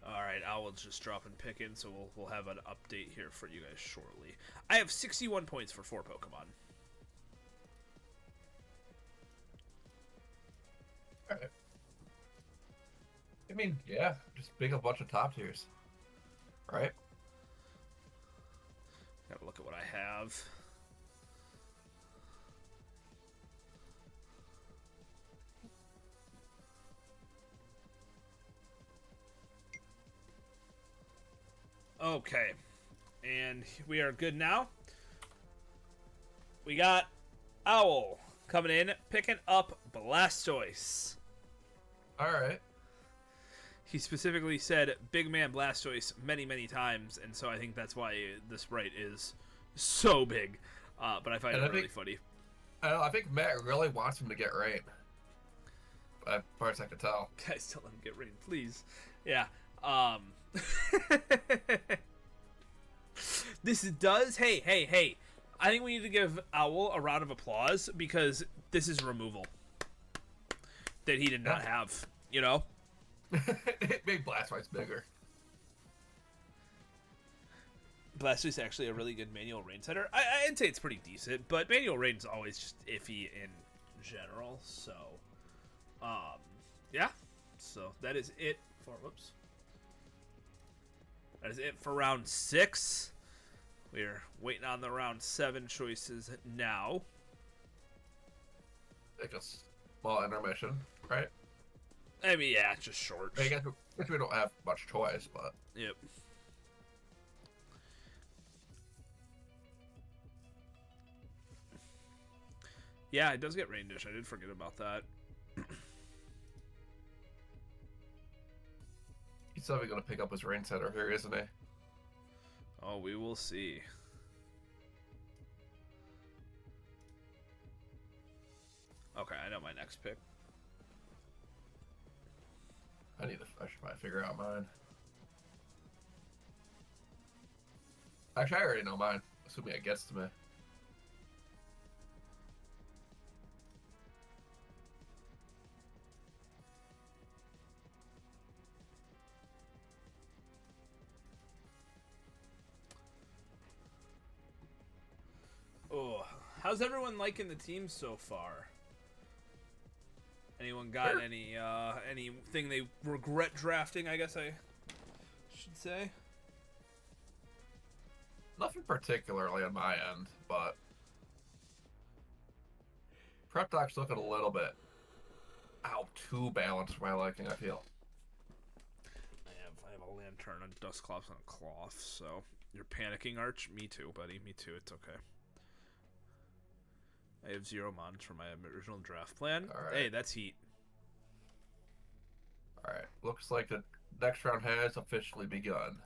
Alright, Owl's just dropping pick in, so we'll have an update here for you guys shortly. I have 61 points for 4 Pokemon. Alright. I mean, yeah, just pick a bunch of top tiers. Right? Gotta look at what I have. Okay, and we are good now. We got Owl coming in, picking up Blastoise. Alright. He specifically said Big Man Blastoise many times, and so I think that's why the sprite is so big. But I find it really funny. I think Matt really wants him to get rain. As far as I can tell. Guys, tell him to get rain, please. Yeah. This does. Hey. I think we need to give Owl a round of applause because this is removal that he did not have, you know? It made Blastoise bigger. Blastoise is actually a really good manual rain setter. I'd say it's pretty decent, but manual rain's always just iffy in general, so yeah. So that is it for That is it for round 6. We're waiting on the round 7 choices now. Take a small intermission, right? I mean, yeah, it's just short. I guess we don't have much choice, but... Yep. Yeah, it does get Rain Dish. I did forget about that. He's probably going to pick up his rain setter here, isn't he? Oh, we will see. Okay, I know my next pick. I should probably figure out mine. Actually, I already know mine, assuming it gets to me. Oh, how's everyone liking the team so far? Anyone got anything they regret drafting, I guess I should say? Nothing particularly on my end, but Prep Doc's looking a little bit too balanced for my liking, I feel. I have a lantern, a dust cloth, and a cloth, so you're panicking, Arch? Me too, buddy. Me too. It's okay. I have 0 mods for my original draft plan. Right. Hey, that's heat. Alright, looks like the next round has officially begun.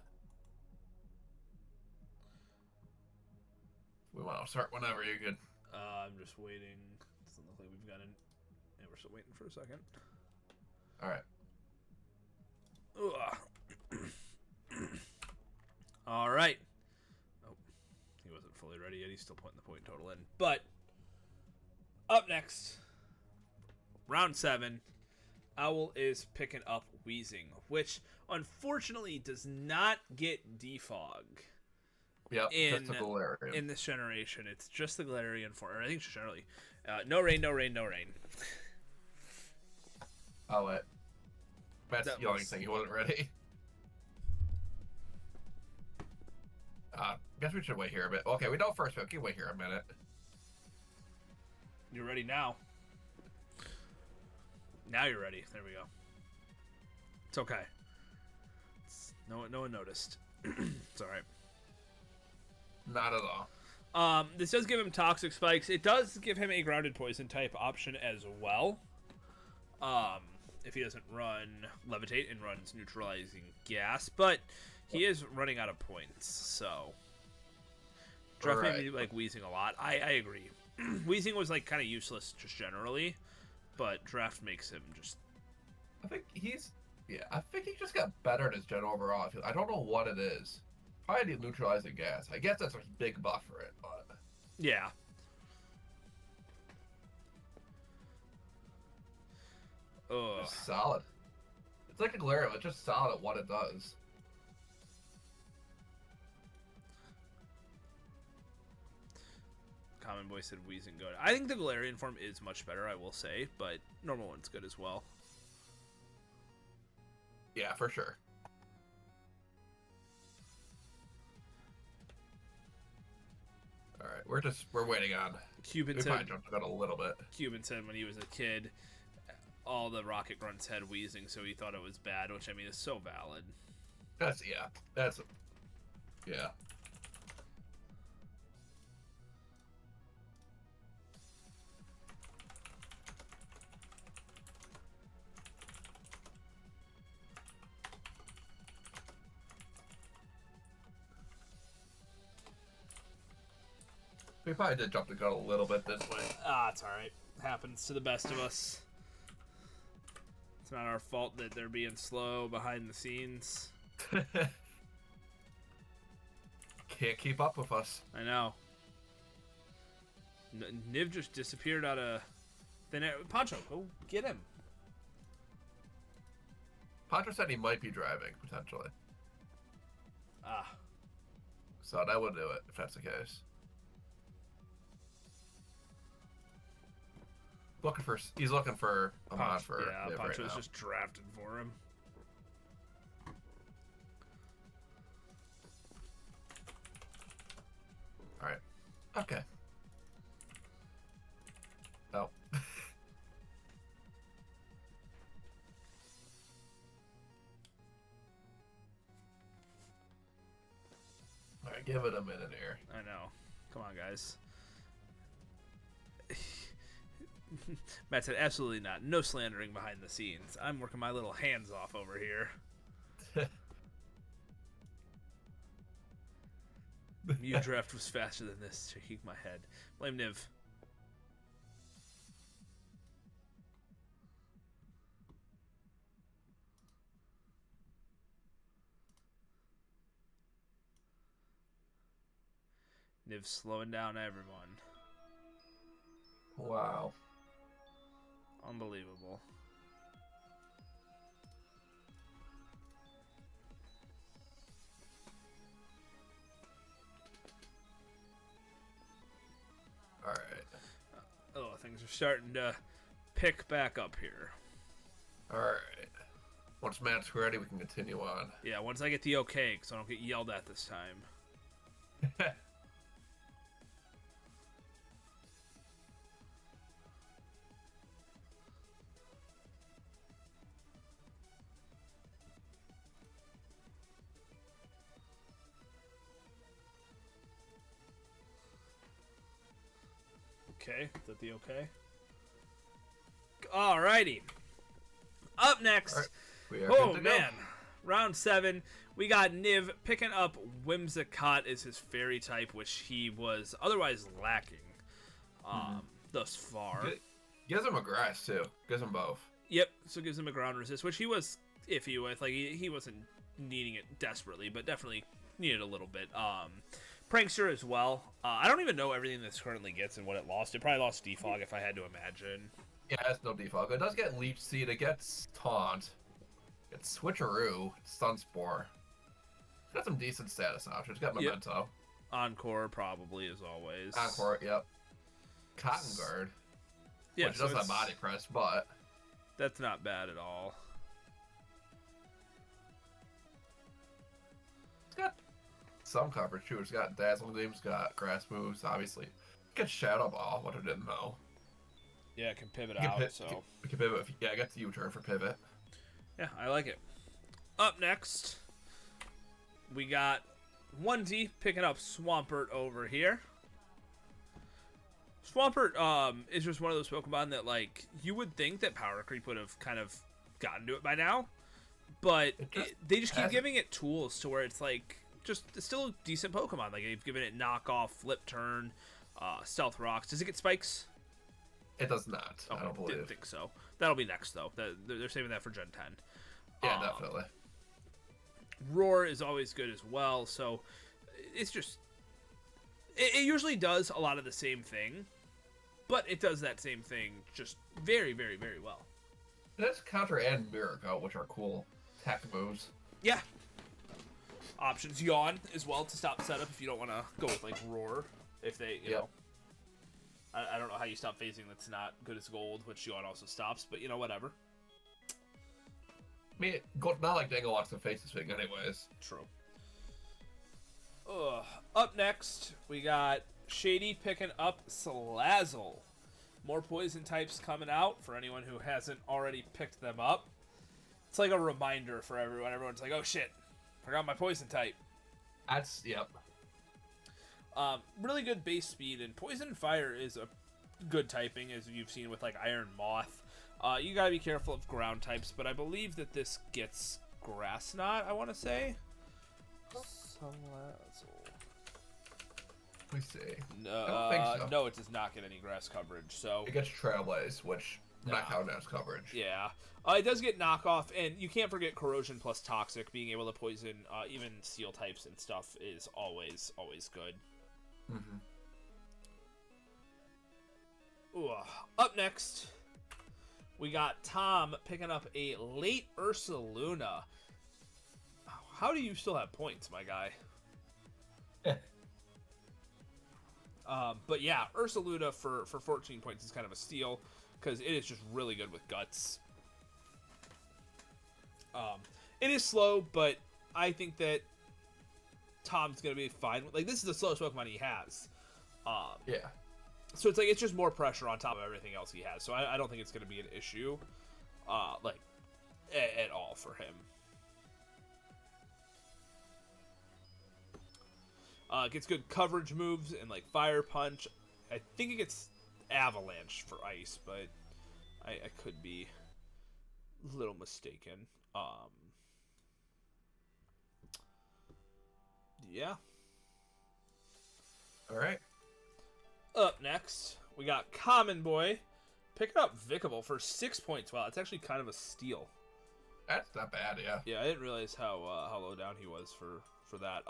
We want to start whenever you're good. I'm just waiting. Doesn't look like we've got an... Yeah, we're still waiting for a second. Alright. All right. Oh, he wasn't fully ready yet. He's still putting the point total in. But up next, round 7, Owl is picking up Wheezing, which unfortunately does not get defog. Yep, just the Galarian. In this generation, it's just the Galarian form. I think it's generally no rain, no rain, no rain. I'll let Matt's yelling saying he wasn't ready. Guess we should wait here a bit. Okay, we know first, but we can wait here a minute. You're ready now. Now you're ready. There we go. It's okay. No one noticed. It's all right. Not at all. This does give him Toxic Spikes. It does give him a Grounded Poison type option as well. If he doesn't run Levitate and runs Neutralizing Gas, but he is running out of points, so Draft made me like Wheezing a lot. I agree. Wheezing was like kind of useless just generally, but Draft makes him just. I think he just got better in his gen overall. I don't know what it is. Probably need Neutralizing Gas. I guess that's a big buff for it, but yeah. It's solid. It's like a Galarian, it's just solid at what it does. Common Boy said Wheezing good. I think the Galarian form is much better, I will say, but normal one's good as well. Yeah, for sure. Alright, we're waiting on. Cuban we said, probably jumped about a little bit. Cuban said when he was a kid, all the Rocket Grunts had Wheezing, so he thought it was bad, which I mean is so valid. Yeah. We probably did jump the gun a little bit this way. It's alright. Happens to the best of us. It's not our fault that they're being slow behind the scenes. Can't keep up with us. I know. Niv just disappeared out of thin air. Pancho, go get him. Pancho said he might be driving, potentially. So that would do it, if that's the case. He's looking for a mod for yeah, Pancho's right just drafted for him. Alright. Okay. Oh. Alright, give it a minute here. I know. Come on, guys. Matt said, absolutely not. No slandering behind the scenes. I'm working my little hands off over here. Mew draft was faster than this. Shaking my head. Blame Niv. Niv slowing down everyone. Wow. Unbelievable. Alright. Things are starting to pick back up here. Alright. Once Matt's ready, we can continue on. Yeah, once I get the okay, because I don't get yelled at this time. Okay, is that the okay? Alrighty. Up next. Right. We are Oh good to go. man, round 7. We got Niv picking up Whimsicott as his fairy type, which he was otherwise lacking thus far. Gives him a grass too. Gives him both. Yep, so gives him a ground resist, which he was iffy with. Like he wasn't needing it desperately, but definitely needed a little bit. Prankster as well. I don't even know everything this currently gets and what it lost. It probably lost Defog if I had to imagine. Yeah, it's no defog. It does get Leech Seed. It gets Taunt. It's Switcheroo. Sunspore. It's got some decent status options. It's got Memento. Yep. Encore probably as always. Encore, yep. Cotton Guard. Yeah, which so doesn't have body press, but that's not bad at all. it's got some coverage too. It's got Dazzle Gleam, it's got Grass Moves, obviously. It gets Shadow Ball, what I didn't know. Yeah, it can pivot You out, can so... You can pivot, yeah, I got the U-turn for pivot. Yeah, I like it. Up next, we got 1D picking up Swampert over here. Swampert is just one of those Pokemon that, like, you would think that Power Creep would have kind of gotten to it by now, but they just keep giving it tools to where it's, like, it's still a decent Pokemon. Like, they've given it Knockoff, Flip Turn, Stealth Rocks. Does it get Spikes? It does not, Okay, I don't believe. Didn't think so. That'll be next, though. They're saving that for Gen 10. Yeah, definitely. Roar is always good as well, so it's just... It usually does a lot of the same thing, but it does that same thing just very, very, very well. It has Counter and Mirror Coat, which are cool attack moves. Yeah. Options. Yawn as well to stop setup if you don't want to go with, like, Roar. If they, you know... I don't know how you stop phasing that's not good as gold, which Yawn also stops, but, you know, whatever. I mean, not like Dangle wants to face this thing anyways. True. Up next, we got Shady picking up Salazzle. More poison types coming out for anyone who hasn't already picked them up. It's like a reminder for everyone. Everyone's like, oh shit, forgot my poison type. Yep. Really good base speed, and Poison and Fire is a good typing, as you've seen with, like, Iron Moth. You gotta be careful of ground types, but I believe that this gets Grass Knot, I want to say. Salazzle. Let me see. No, I don't think so. No, it does not get any grass coverage, so... It gets Trailblaze, which not counting as coverage. Yeah. It does get knockoff, and you can't forget Corrosion plus Toxic. Being able to poison even Steel types and stuff is always, always good. Mm-hmm. Ooh, up next, we got Tom picking up a late Ursaluna. How do you still have points, my guy? But yeah, Ursaluna for 14 points is kind of a steal, because it is just really good with Guts. It is slow, but I think that Tom's going to be fine. Like, this is the slowest Pokemon he has. Yeah. So it's like, it's just more pressure on top of everything else he has. So I don't think it's going to be an issue, like, at all for him. Gets good coverage moves and, like, Fire Punch. I think it gets Avalanche for Ice, but I could be a little mistaken. Yeah. All right. Up next, we got Common Boy picking up Vikable for 6 points. Wow, it's actually kind of a steal. That's not bad, yeah. Yeah, I didn't realize how low down he was for that.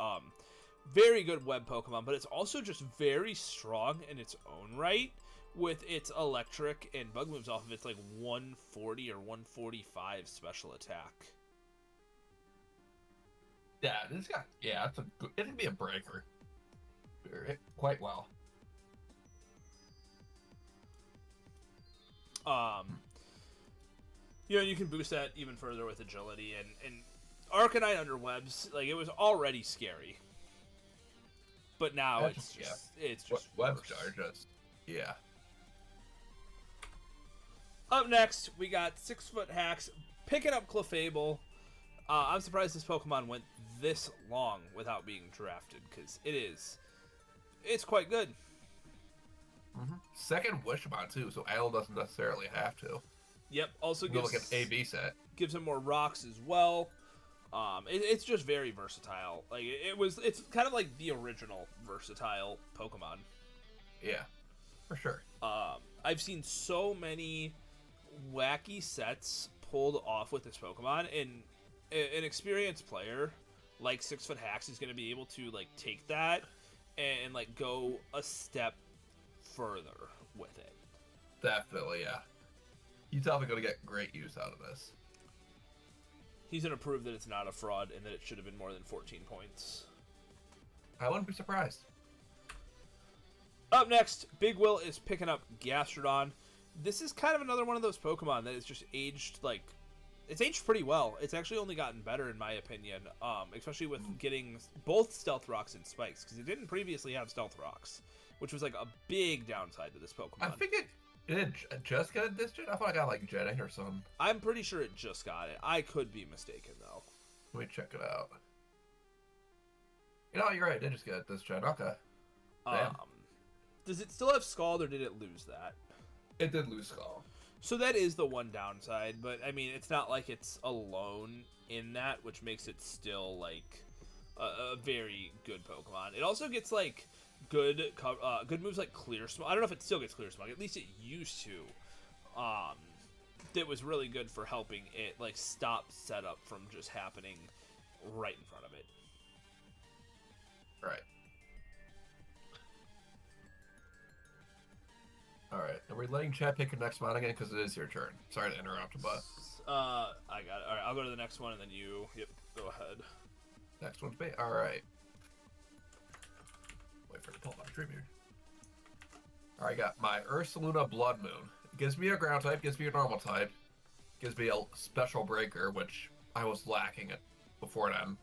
Very good web Pokemon, but it's also just very strong in its own right with its electric and bug moves off of its like 140 or 145 special attack. Yeah, it's got it's a good, it can be a breaker. Quite well. You know, you can boost that even further with agility and Arcanine under webs, like, it was already scary. But now That's it's just webs worse. are just Up next, we got 6-foot hacks picking up Clefable. I'm surprised this Pokemon went this long without being drafted, because it's quite good. Second Wishbone too, so Idle doesn't necessarily have to. Yep. Also Go gives look at AB set. gives him more rocks as well. It's just very versatile. Like it's kind of like the original versatile Pokemon. Yeah, for sure. I've seen so many wacky sets pulled off with this Pokemon, and an experienced player like 6-foot hacks is going to be able to like take that and like go a step further with it. Definitely, yeah. He's definitely going to get great use out of this. He's going to prove that it's not a fraud and that it should have been more than 14 points. I wouldn't be surprised. Up next, Big Will is picking up Gastrodon. This is kind of another one of those Pokemon that is just aged, like, it's aged pretty well. It's actually only gotten better, in my opinion, especially with getting both Stealth Rocks and Spikes, because it didn't previously have Stealth Rocks, which was, like, a big downside to this Pokemon. I think it did just get it this gen? I thought I got, like, Jetting or something. I'm pretty sure it just got it. I could be mistaken, though. Let me check it out. You know, you're right. It did just get it this gen. Okay. Damn. Does it still have Scald, or did it lose that? It did lose Skull. So that is the one downside, but I mean, it's not like it's alone in that, which makes it still like a very good Pokemon. It also gets like good moves like Clear Smog. I don't know if it still gets Clear Smog. At least it used to. That was really good for helping it like stop setup from just happening right in front of it. Right. Alright, are we letting Chad pick your next one again? Because it is your turn. Sorry to interrupt, but... I got it. Alright, I'll go to the next one, and then you... Yep, go ahead. Next one's me. Alright. Wait for it to pull up my Tribune. Alright, got my Ursaluna Blood Moon. It gives me a ground type, gives me a normal type, gives me a special breaker, which I was lacking it before then.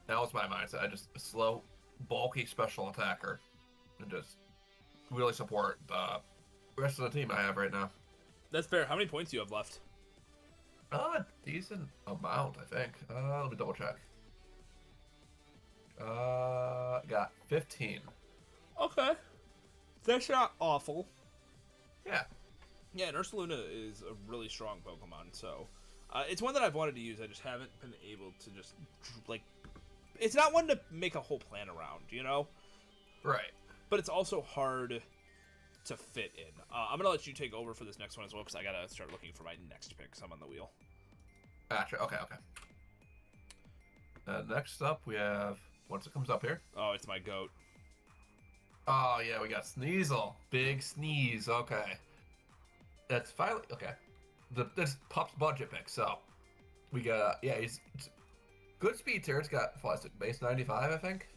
That was my mindset. I just a slow, bulky special attacker. And just... really support the rest of the team I have right now. That's fair. How many points do you have left? A decent amount, I think. Let me double check. Got 15. Okay. That's not awful. Yeah. Yeah, and Ursaluna is a really strong Pokemon, so... it's one that I've wanted to use, I just haven't been able to just, like... It's not one to make a whole plan around, you know? Right. But it's also hard to fit in. I'm going to let you take over for this next one as well, because I got to start looking for my next pick, so I'm on the wheel. Gotcha. Okay. Next up, we have... once it comes up here. Oh, it's my goat. Oh, yeah, we got Sneasel. Big Sneeze. Okay. That's finally... okay. This Pup's budget pick, so... we got... yeah, he's... good speed tier. It's got plastic base 95, I think.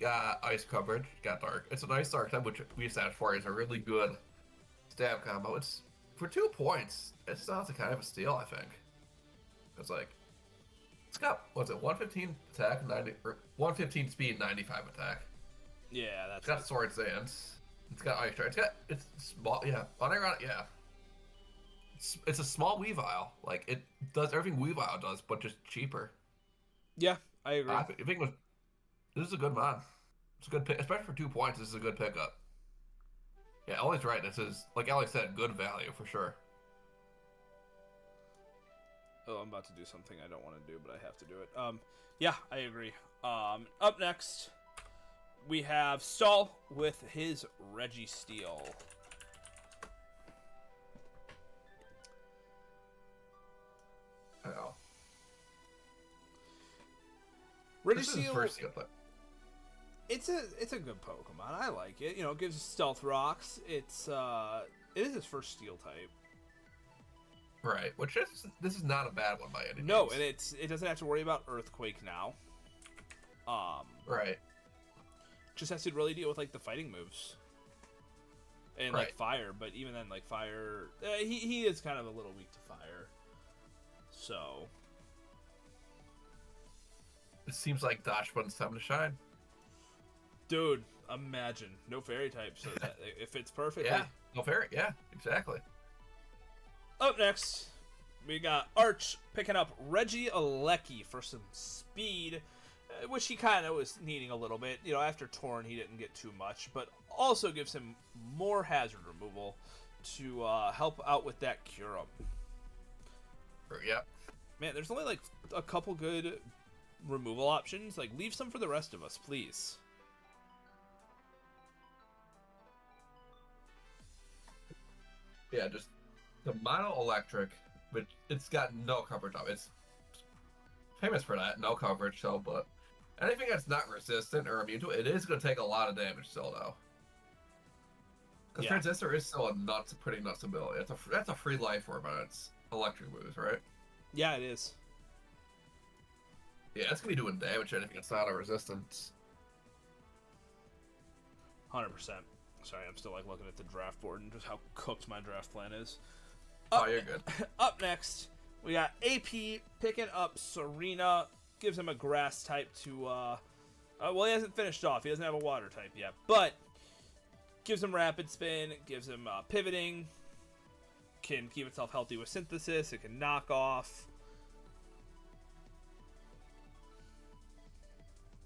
Got ice coverage, got dark. It's a nice dark type, which we established for is a really good stab combo. It's for 2 points. It sounds like kind of a steal, I think. It's like it's got what's it, 115 attack, 90 or 115 speed, 95 attack. Yeah, that's It's got Sword Sands. It's got Ice Strike. It's small. Yeah, unironic. Yeah. It's a small Weavile. Like it does everything Weavile does, but just cheaper. Yeah, I agree. I think this is a good mod. It's a good pick, especially for 2 points. This is a good pickup. Yeah, Ellie's right. This is, like Ellie said, good value for sure. Oh, I'm about to do something I don't want to do, but I have to do it. Yeah, I agree. Up next, we have Stall with his Registeel. Oh. Registeel. This is his first skill play. It's a good Pokemon. I like it. You know, it gives Stealth Rocks. It is his first Steel type. Right, which is this is not a bad one by any means. No, and it doesn't have to worry about Earthquake now. Right. Just has to really deal with like the fighting moves. And Right. like fire, but even then like fire he is kind of a little weak to fire. So It seems like Dodge Button's time to shine. Dude, imagine. No fairy type, so that it fits perfectly. Yeah, no fairy. Yeah, exactly. Up next, we got Arch picking up Reggie Alecki for some speed, which he kind of was needing a little bit. You know, after Torn, he didn't get too much, but also gives him more hazard removal to help out with that Curum. Yeah. Man, there's only like a couple good removal options. Like, leave some for the rest of us, please. Yeah, just the mono electric, but it's got no coverage of it. It's famous for that, no coverage, so, but anything that's not resistant or immune to it, it is going to take a lot of damage still, though. Because Transistor is still a pretty nuts ability. That's a free life orb on its electric moves, right? Yeah, it is. Yeah, it's going to be doing damage to anything that's not a resistance. 100%. Sorry, I'm still like looking at the draft board and just how cooked my draft plan is. Oh, you're good. Up next, we got AP picking up Serena. Gives him a grass type to, well, he hasn't finished off. He doesn't have a water type yet, but gives him rapid spin, gives him pivoting, can keep itself healthy with synthesis, it can knock off.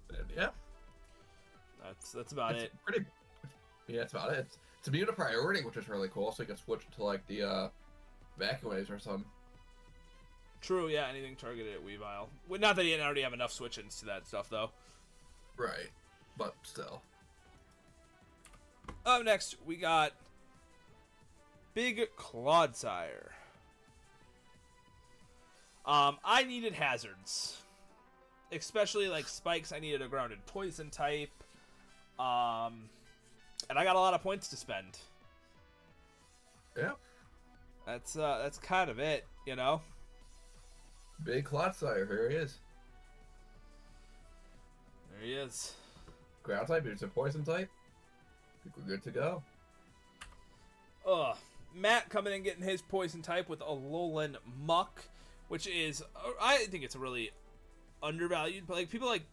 And yeah. That's about it. Yeah, that's about it. It's immune to priority, which is really cool, so you can switch to like the vacuum waves or something. True, yeah, anything targeted at Weavile. Well, not that he didn't already have enough switch-ins to that stuff, though. Right, but still. Up next, we got Big Clodsire. I needed hazards. Especially, like, spikes, I needed a grounded poison type. And I got a lot of points to spend. Yeah. That's kind of it, you know? Big Clodsire, here he is. There he is. Ground type, it's a poison type. I think we're good to go. Matt coming in getting his poison type with Alolan Muck, which is, I think it's a really undervalued, but like people like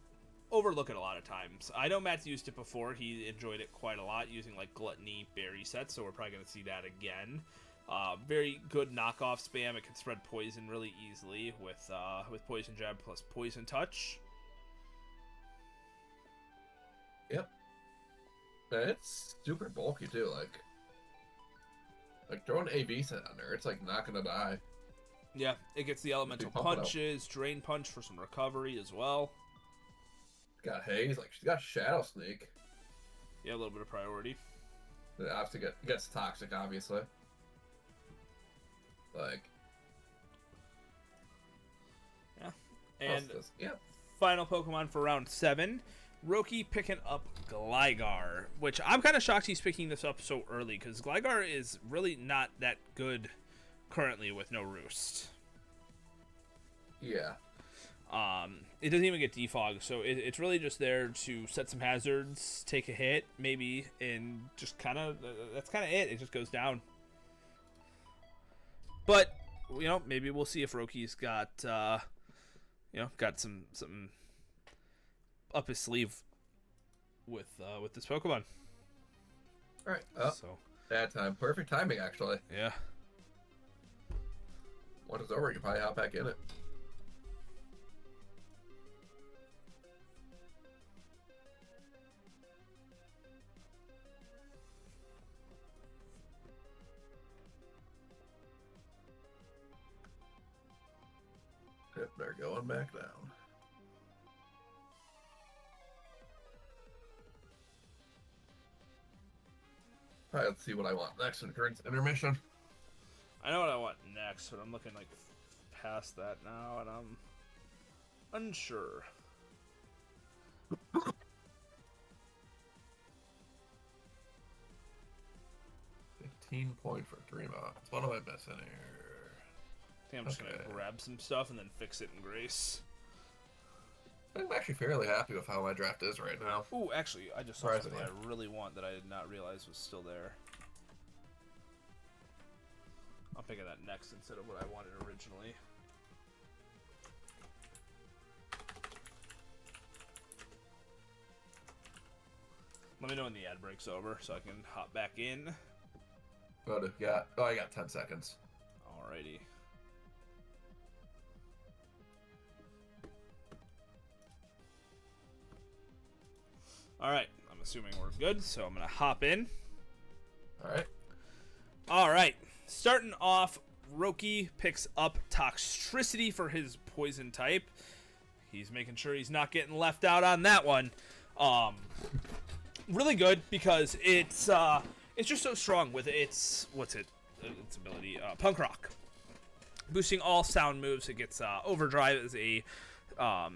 overlook it a lot of times. I know Matt's used it before. He enjoyed it quite a lot using like Gluttony berry sets, so we're probably going to see that again. Very good knockoff spam. It can spread poison really easily with Poison Jab plus Poison Touch. Yep. It's super bulky too. Like throwing AV set on there, it's like not gonna die. Yeah, it gets the elemental punches, drain punch for some recovery as well. Got haze, like she's got Shadow Sneak. Yeah, a little bit of priority. It obviously gets toxic, obviously. Like. Yeah. And yeah. Final Pokemon for round 7. Roki picking up Gligar, which I'm kind of shocked he's picking this up so early, because Gligar is really not that good currently with no Roost. Yeah. It doesn't even get defog, so it's really just there to set some hazards, take a hit, maybe, and just kind of, that's kind of it. It just goes down. But, you know, maybe we'll see if Roki's got, got something up his sleeve with this Pokemon. All right. Oh, so that time, perfect timing, actually. Yeah. Once it's over, you can probably hop back in it. Yep, they're going back down. All right, let's see what I want next in current intermission. I know what I want next, but I'm looking like past that now, and I'm unsure. 15 point for 3 months. What am I missing here? I think I'm just gonna grab some stuff and then fix it in Grace. I'm actually fairly happy with how my draft is right now. Ooh, actually, I just saw something I really want that I did not realize was still there. I'm picking that next instead of what I wanted originally. Let me know when the ad breaks over so I can hop back in. I got 10 seconds. Alrighty. Alright, I'm assuming we're good, so I'm going to hop in. Alright, starting off, Roki picks up Toxtricity for his poison type. He's making sure he's not getting left out on that one. Really good because it's just so strong with its ability, Punk Rock. Boosting all sound moves. It gets Overdrive as a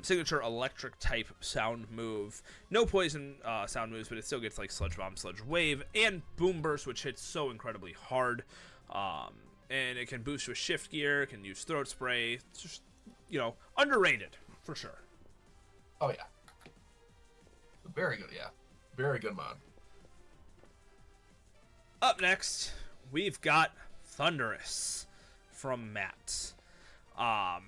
signature electric type sound move. No poison sound moves, but it still gets like Sludge Bomb, Sludge Wave, and Boom Burst, which hits so incredibly hard. And it can boost with Shift Gear. It can use Throat Spray. It's just, underrated for sure. Oh yeah, very good. Yeah, very good mod. Up next, we've got Thunderous from Matt. Trying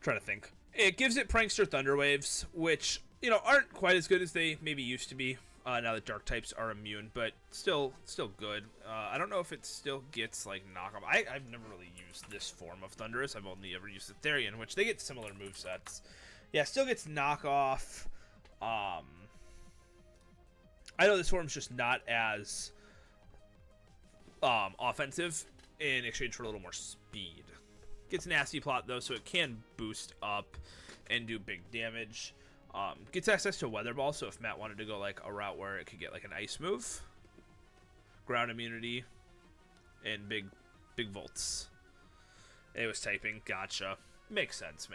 to think. It gives it Prankster Thunder Waves, which aren't quite as good as they maybe used to be. Now that dark types are immune, but still good. I don't know if it still gets like knockoff. I've never really used this form of Thunderous. I've only ever used the Therian, which they get similar movesets. Yeah, still gets knockoff. I know this form's just not as offensive in exchange for a little more speed. Gets Nasty Plot though, so it can boost up and do big damage. Gets access to Weather Ball, so if Matt wanted to go like a route where it could get like an ice move, ground immunity, and big volts. It was typing. Gotcha. Makes sense.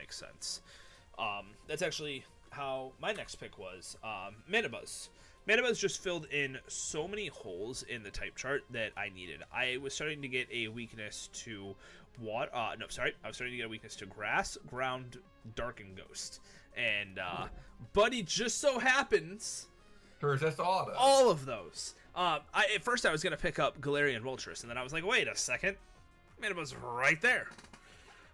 That's actually how my next pick was. Mana Buzz. Mana Buzz just filled in so many holes in the type chart that I needed. I was starting to get a weakness to water. I was starting to get a weakness to grass, ground, dark, and ghost. And Buddy just so happens to resist all of those. At first I was gonna pick up Galarian Moltres, and then I was like, wait a second, Mana Buzz right there.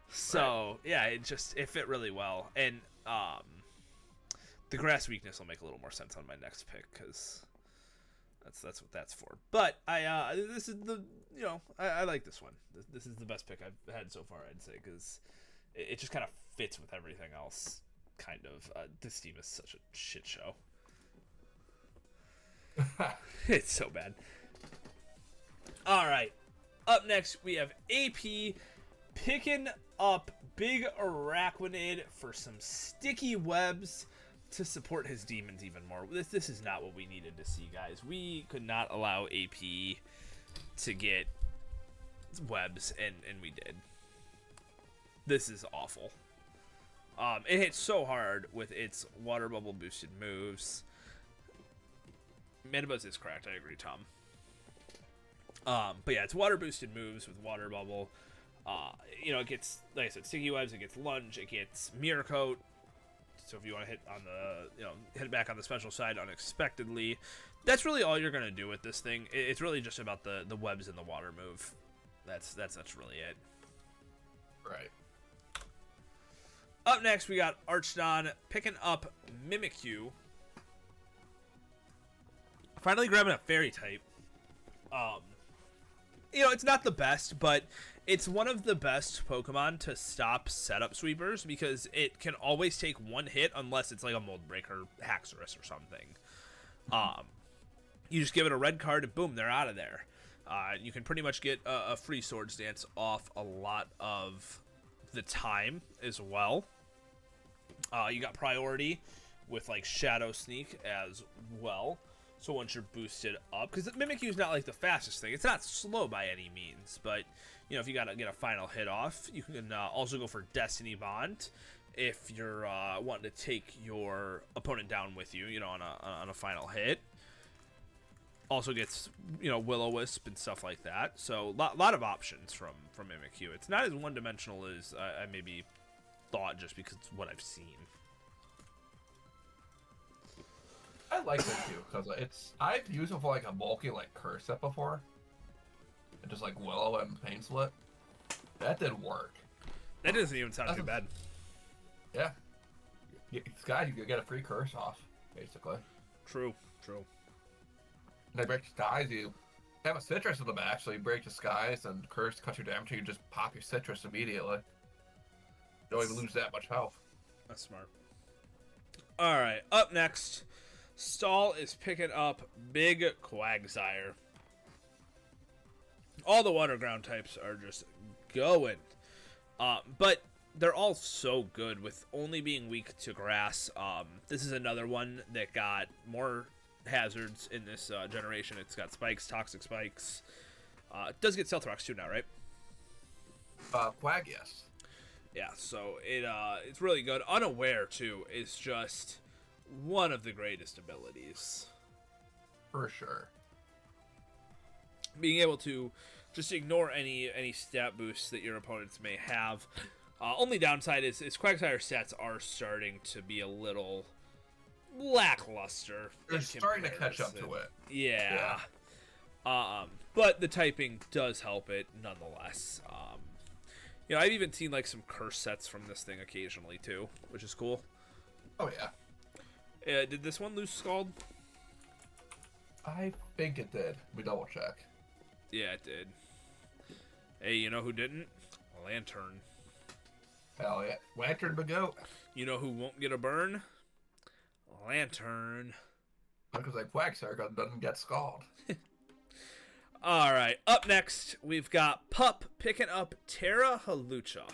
So yeah, it fit really well, and the grass weakness will make a little more sense on my next pick because that's what that's for. But this is I like this one. This is the best pick I've had so far, I'd say, because it just kind of fits with everything else. Kind of. This team is such a shit show. It's so bad. All right. Up next, we have AP picking up Big Araquanid for some sticky webs to support his demons even more. This is not what we needed to see, guys. We could not allow AP to get webs, and we did. This is awful. It hits so hard with its water bubble boosted moves. Mana Buzz is cracked, I agree, Tom. But yeah, it's water boosted moves with water bubble. It gets, like I said, sticky webs, it gets lunge, it gets mirror coat. So if you want to hit on hit it back on the special side unexpectedly, that's really all you're gonna do with this thing. It's really just about the webs and the water move. That's really it. Right. Up next, we got Archdon picking up Mimikyu. Finally grabbing a fairy type. It's not the best, but it's one of the best Pokemon to stop setup sweepers because it can always take one hit unless it's like a Mold Breaker, Haxorus, or something. You just give it a red card and boom, they're out of there. You can pretty much get a free Swords Dance off a lot of the time as well. You got priority with like Shadow Sneak as well. So once you're boosted up, because Mimikyu is not like the fastest thing. It's not slow by any means, but if you gotta get a final hit off, you can also go for Destiny Bond if you're wanting to take your opponent down with you, on a final hit. Also gets Will-O-Wisp and stuff like that. So lot of options from Mimikyu. It's not as one-dimensional as I maybe thought just because it's what I've seen. I like it too because I've used it for like a bulky like curse set before, and just like Willow and Pain Slit. That did work. That doesn't even sound too bad. Yeah. Skies, you get a free curse off, basically. True. And they break the skies, you have a citrus in the back, so you break the skies and curse cuts your damage, you just pop your citrus immediately. You don't even lose that much health. That's smart. Alright, up next, Stall is picking up Big Quagsire. All the water ground types are just going. But they're all so good with only being weak to grass. This is another one that got more hazards in this generation. It's got spikes, toxic spikes. It does get stealth rocks too now, right? Quag, yes. Yeah, so it's really good. Unaware, too, is just one of the greatest abilities. For sure. Being able to just ignore any stat boosts that your opponents may have. Only downside is Quagsire stats are starting to be a little lackluster. They're starting to catch up to it. Yeah. But the typing does help it nonetheless. I've even seen like some curse sets from this thing occasionally too, which is cool. Oh yeah. Did this one lose Scald? I think it did. We double check. Yeah, it did. Hey, you know who didn't? Lantern. Hell yeah. Lantern the goat. You know who won't get a burn? Lantern. Because like Quagsire doesn't get scald. Alright, up next, we've got Pup picking up Terra Halucha.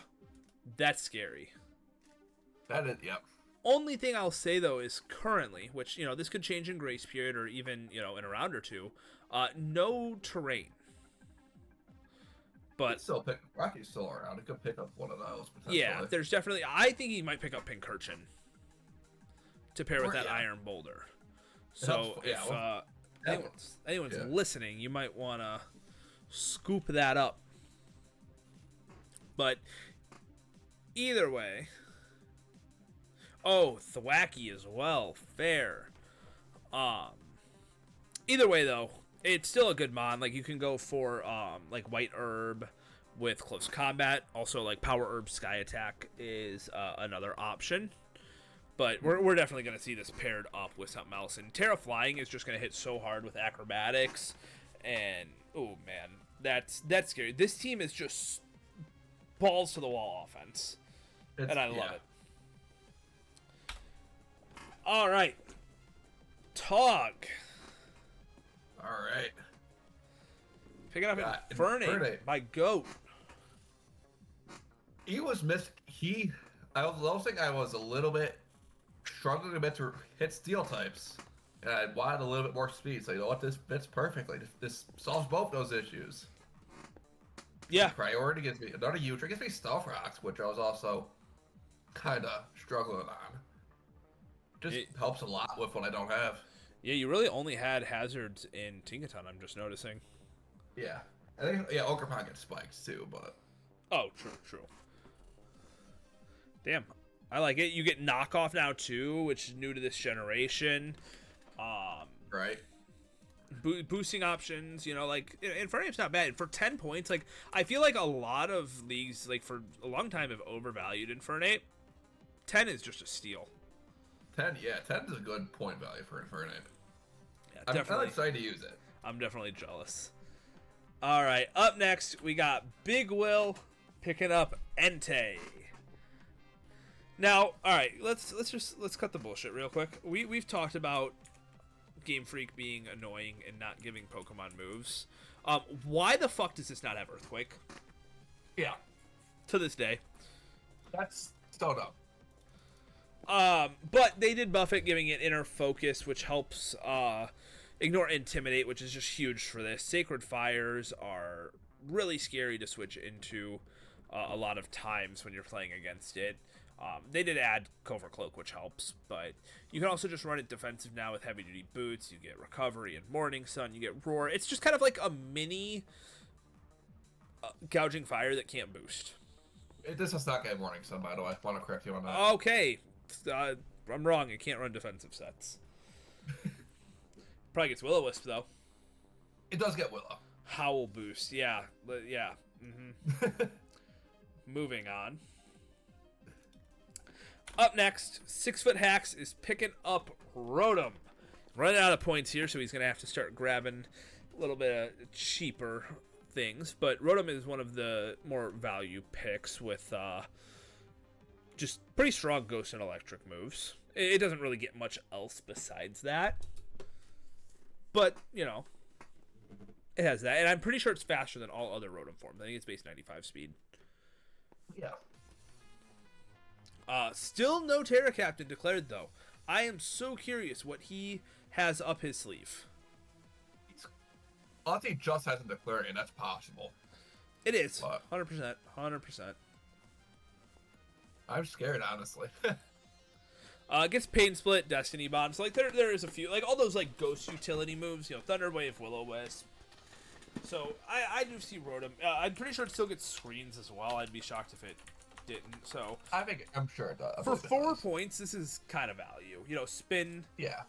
That's scary. That is, yep. Only thing I'll say, though, is currently, which, this could change in Grace Period or even, in a round or two, no terrain. But Rocky's still around. He could pick up one of those, potentially. Yeah, there's definitely... I think he might pick up Pincurchin to pair with that Iron Boulder. So if anyone's listening, you might want to scoop that up. But either way... Oh, Thwacky as well. Fair. Either way, though, it's still a good mon. Like, you can go for, like, White Herb with Close Combat. Also, like, Power Herb Sky Attack is another option. But we're definitely going to see this paired up with something else. And Terra Flying is just going to hit so hard with Acrobatics. And, oh, man, that's scary. This team is just balls to the wall offense. And I love it. All right. Tog. All right. Picking up Infernape, my goat. He was I was think I was a little bit struggling a bit to hit steel types. And I wanted a little bit more speed. So you know what? This fits perfectly. This solves both those issues. Yeah. Priority gives me another huge. It gives me stealth rocks, which I was also kind of struggling on. Just helps a lot with what I don't have. Yeah, you really only had hazards in Tinkaton, I'm just noticing. Yeah. I think, Ogrepon gets spikes too, but... Oh, true. Damn. I like it. You get knockoff now, too, which is new to this generation. Right. Boosting options, like, Infernape's not bad. For 10 points, like, I feel like a lot of leagues, like, for a long time have overvalued Infernape. 10 is just a steal. 10 is a good point value for Infernape. Yeah, I'm definitely. kind of excited to use it. I'm definitely jealous. All right, up next we got Big Will picking up Entei. Now, all right, let's cut the bullshit real quick. We've talked about Game Freak being annoying and not giving Pokemon moves. Why the fuck does this not have Earthquake? Yeah. To this day. That's still dumb. But they did buff it, giving it Inner Focus, which helps ignore Intimidate, which is just huge for this. Sacred Fires are really scary to switch into a lot of times when you're playing against it. They did add Covert Cloak, which helps, but you can also just run it defensive now with Heavy Duty Boots. You get Recovery and Morning Sun. You get Roar. It's just kind of like a mini Gouging Fire that can't boost. This does not get Morning Sun, by the way. I want to correct you on that. Okay. I'm wrong. It can't run defensive sets. Probably gets Will-O-Wisp, though. It does get Willow. Howl boost. Yeah. Mm-hmm. Moving on. Up next, 6-foot Hacks is picking up Rotom. Running out of points here, so he's going to have to start grabbing a little bit of cheaper things. But Rotom is one of the more value picks with just pretty strong Ghost and Electric moves. It doesn't really get much else besides that. But, you know, it has that. And I'm pretty sure it's faster than all other Rotom forms. I think it's base 95 speed. Yeah. Still no Terra Captain declared, though. I am so curious what he has up his sleeve. I think just hasn't declared, and that's possible. It is. But 100%. 100%. I'm scared, honestly. Gets Pain Split, Destiny Bond. So, like, there is a few. Like, all those, like, Ghost utility moves. You know, Thunder Wave, Will-O-Wisp. So, I do see Rotom. I'm pretty sure it still gets screens as well. I'd be shocked if it didn't. So, I'm sure it does. for 4 points, this is kind of value. You know, Spin. Yeah.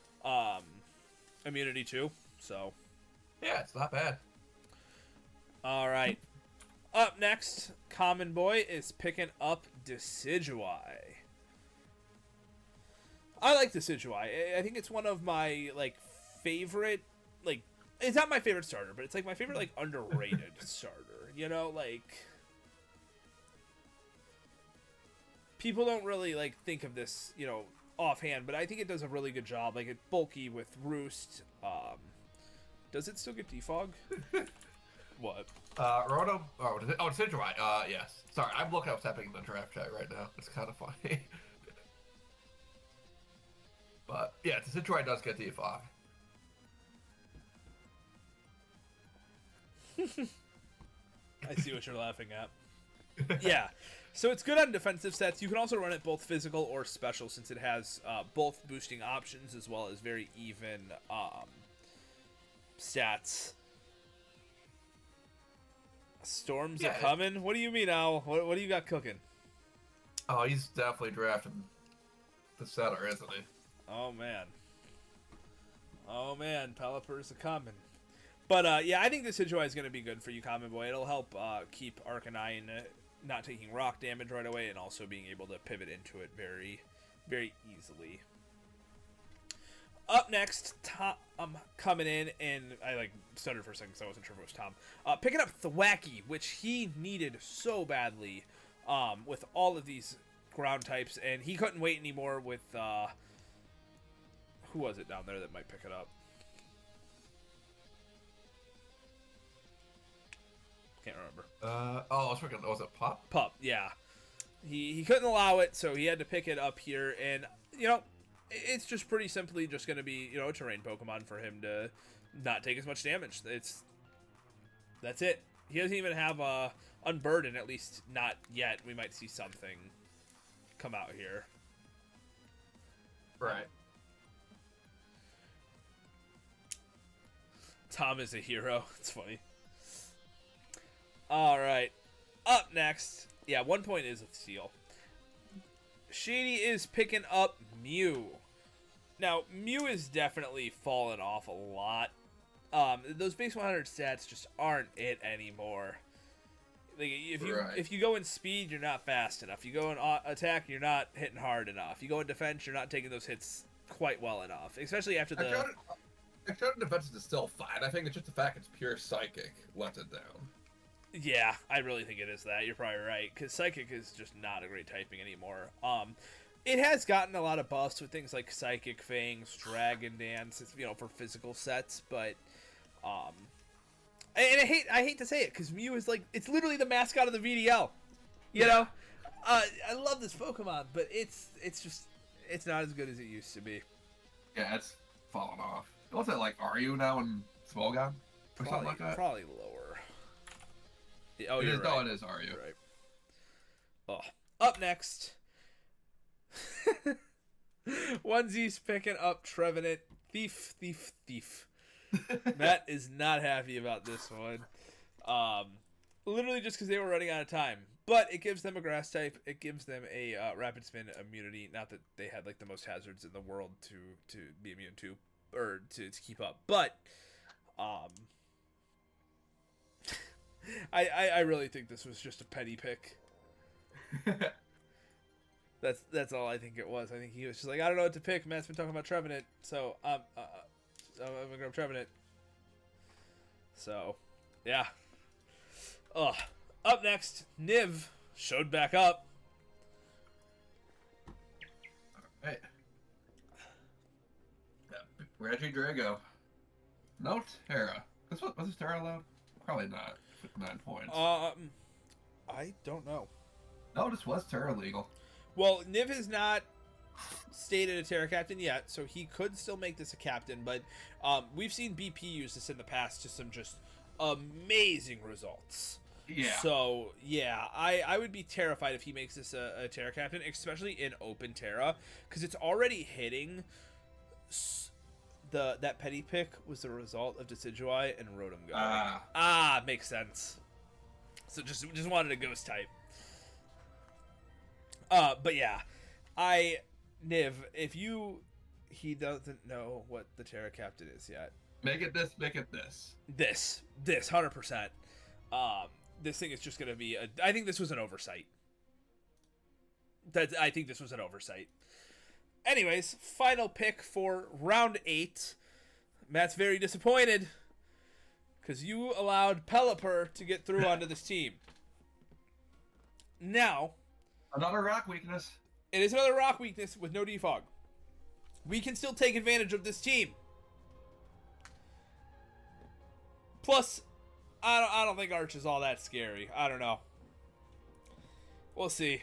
Immunity, too. So. Yeah, it's not bad. All right. Up next, Common Boy is picking up Decidueye. I like Decidueye. I think it's one of my, like, favorite, like, it's not my favorite starter, but it's, like, my favorite, like, underrated starter. You know, like, people don't really, like, think of this, you know, offhand, but I think it does a really good job. Like, it's bulky with Roost. Does it still get Defog? What? Rotom. Decidueye. Yes. Sorry, I'm looking up what's happening in the draft chat right now. It's kind of funny. But yeah, Decidueye does get Defog. I see what you're laughing at. Yeah. So it's good on defensive sets. You can also run it both physical or special, since it has both boosting options as well as very even stats. Storms are coming? What do you mean, Al? What do you got cooking? Oh, he's definitely drafting the setter, isn't he? Oh, man. Oh, man. Pelipper's a coming. But, yeah, I think this Decidueye is going to be good for you, Common Boy. It'll help keep Arcanine not taking rock damage right away and also being able to pivot into it very, very easily. Up next, Tom coming in, and I, like, stuttered for a second because I wasn't sure if it was Tom. Picking up Thwackey, which he needed so badly with all of these ground types, and he couldn't wait anymore with, who was it down there that might pick it up? Can't remember. I was freaking. Was it Pup? Pup, yeah. He couldn't allow it, so he had to pick it up here, and, you know, it's just pretty simply just going to be, you know, a terrain Pokemon for him to not take as much damage. That's it. He doesn't even have Unburden, at least not yet. We might see something come out here. Right. Tom is a hero. It's funny. All right. Up next. Yeah, 1 point is a steal. Shady is picking up Mew. Now, Mew is definitely fallen off a lot. Those base 100 stats just aren't it anymore. Like, if you go in speed, you're not fast enough. You go in attack, you're not hitting hard enough. You go in defense, you're not taking those hits quite well enough. Especially after the... Extract defense is still fine. I think it's just the fact it's pure Psychic lets it down. Yeah, I really think it is that. You're probably right, because Psychic is just not a great typing anymore. It has gotten a lot of buffs with things like Psychic Fangs, Dragon Dance, you know, for physical sets, but and I hate to say it, because Mew is like, it's literally the mascot of the VDL. You know, I love this Pokemon, but it's not as good as it used to be. Yeah, it's fallen off. What's it like? Are you now in Smogon or something like that? Probably lower. Oh, it you're is, right. No, it is. Are you? Right. Oh, up next. Onesies picking up Trevenant. Thief. Matt is not happy about this one. Literally just because they were running out of time. But it gives them a grass type. It gives them a rapid spin immunity. Not that they had like the most hazards in the world to be immune to or to keep up. But I really think this was just a petty pick. That's all I think it was. I think he was just like, I don't know what to pick. Matt's been talking about Trevenant, so I'm gonna grab Trevenant. So, yeah. Up next, Niv showed back up. Alright. Reggie Drago. No Terra. Was this Terra allowed? Probably not. 9 points. I don't know. No, this was Terra legal. Well, Niv has not stated a Terra captain yet, so he could still make this a captain, but we've seen BP use this in the past to some just amazing results. Yeah. So, yeah, I would be terrified if he makes this a Terra captain, especially in open Terra, because it's already hitting. That petty pick was the result of Decidueye and Rotom going. Makes sense. So just wanted a ghost type. But yeah, Niv, if he doesn't know what the Terra captain is yet. Make it this, make it this. This 100%. This thing is just going to be I think this was an oversight. I think this was an oversight. Anyways, final pick for round 8. Matt's very disappointed because you allowed Pelipper to get through onto this team. Now, another rock weakness. It is another rock weakness with no defog. We can still take advantage of this team. Plus, I don't think Arch is all that scary. I don't know. We'll see.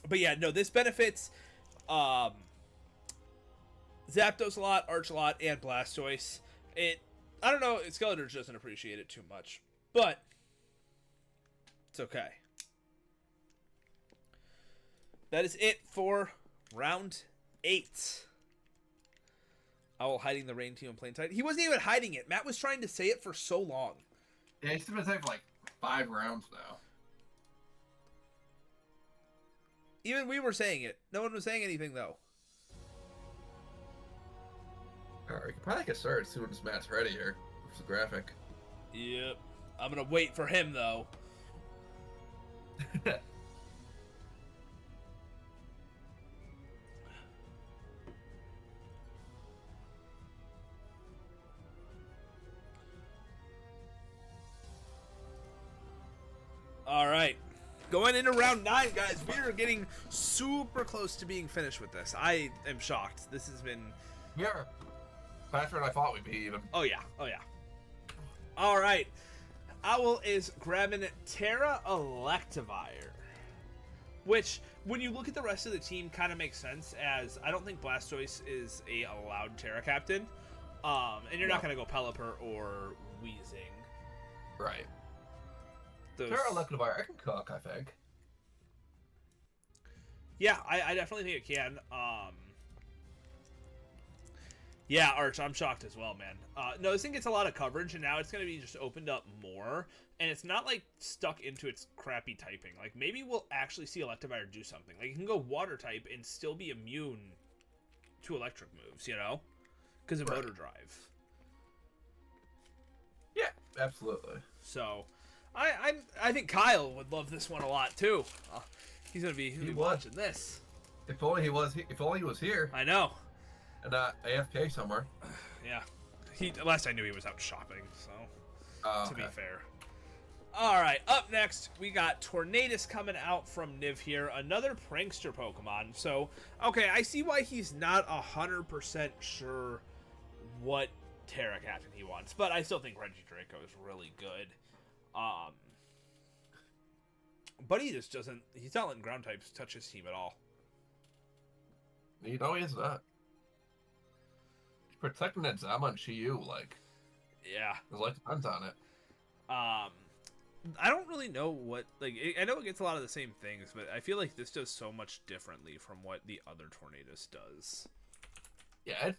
But yeah, no, this benefits Zapdos a lot, Arch a lot, and Blastoise. I don't know, Skeletor just doesn't appreciate it too much. But it's okay. That is it for round 8. Owl hiding the rain team in plain sight. He wasn't even hiding it. Matt was trying to say it for so long. Yeah, he's been saying for like 5 rounds now. Even we were saying it. No one was saying anything, though. Alright, we can probably get started as soon as Matt's ready here. There's the graphic. Yep. I'm going to wait for him, though. All right. Going into round 9, guys, we are getting super close to being finished with this. I am shocked. This has been... Yeah. Faster than I thought we'd be, even. Oh, yeah. Oh, yeah. All right. Owl is grabbing Terra Electivire. Which, when you look at the rest of the team, kind of makes sense, as I don't think Blastoise is a allowed Terra captain. And you're not going to go Pelipper or Weezing. Right. Terra Electivire, I can cook, I think. Yeah, I definitely think it can. Yeah, Arch, I'm shocked as well, man. No, this thing gets a lot of coverage, and now it's going to be just opened up more, and it's not, like, stuck into its crappy typing. Like, maybe we'll actually see Electivire do something. Like, it can go water type and still be immune to electric moves, you know? Because of motor drive. Yeah, absolutely. So... I think Kyle would love this one a lot too. He's gonna be watching this. If only he was here. I know. And not AFK somewhere. Yeah. Last I knew he was out shopping. So to be fair. All right. Up next we got Tornadus coming out from Niv here. Another prankster Pokemon. So okay, I see why he's not 100% sure what Terra Captain he wants, but I still think Regidrago is really good. But he just doesn't... He's not letting ground types touch his team at all. You know he is not. He's protecting that Zama and Shiyu, like... Yeah. His life depends on it. I don't really know what... Like, I know it gets a lot of the same things, but I feel like this does so much differently from what the other Tornadus does. Yeah,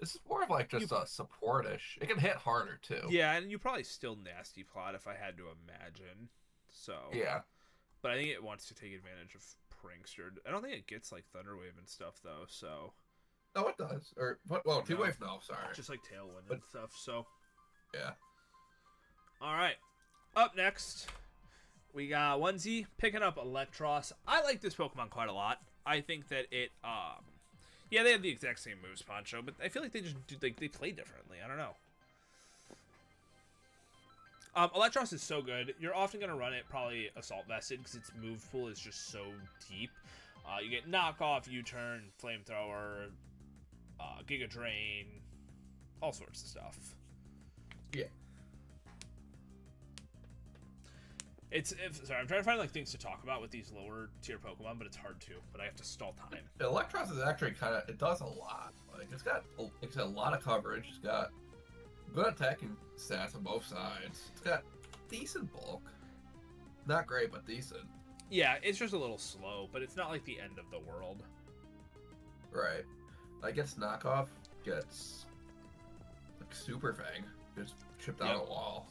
This is more of like just a support-ish. It can hit harder, too. Yeah, and you probably still Nasty Plot, if I had to imagine. So... Yeah. But I think it wants to take advantage of Prankster. I don't think it gets, like, Thunderwave and stuff, though, so... No, it does. Or, well, Two-Wave, no, sorry. Just, like, Tailwind and stuff, so... Yeah. Alright. Up next, We got Onesie picking up Electros. I like this Pokemon quite a lot. I think that it, yeah, they have the exact same moves, Poncho, but I feel like they just do, like, they play differently. I don't know. Electros is so good. You're often going to run it probably Assault Vested because its move pool is just so deep. You get Knockoff, U-Turn, Flamethrower, Giga Drain, all sorts of stuff. Yeah. Sorry, I'm trying to find like things to talk about with these lower tier Pokemon, but it's hard to. But I have to stall time. Electros is actually kind of, it does a lot. Like it's got a lot of coverage. It's got good attacking stats on both sides. It's got decent bulk. Not great, but decent. Yeah, it's just a little slow, but it's not like the end of the world. Right. Like gets knockoff, gets like Super Fang, just chipped out a wall.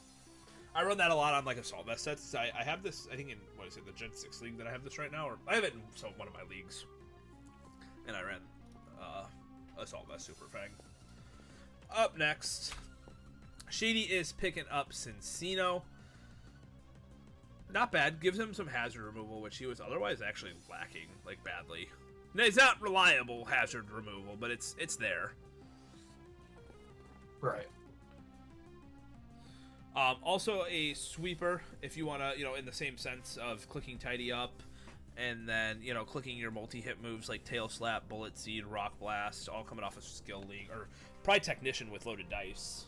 I run that a lot on like Assault Vest sets. I have this, I think in, what is it, the Gen 6 league that I have this right now, or I have it in one of my leagues. And I ran Assault Vest Super Fang. Up next, Shady is picking up Cincino. Not bad. Gives him some hazard removal, which he was otherwise actually lacking, like, badly. No, it's not reliable hazard removal, but it's there. Right. Also a sweeper, if you want to, in the same sense of clicking Tidy Up, and then, clicking your multi-hit moves like Tail Slap, Bullet Seed, Rock Blast, all coming off of Skill League, or probably Technician with loaded dice.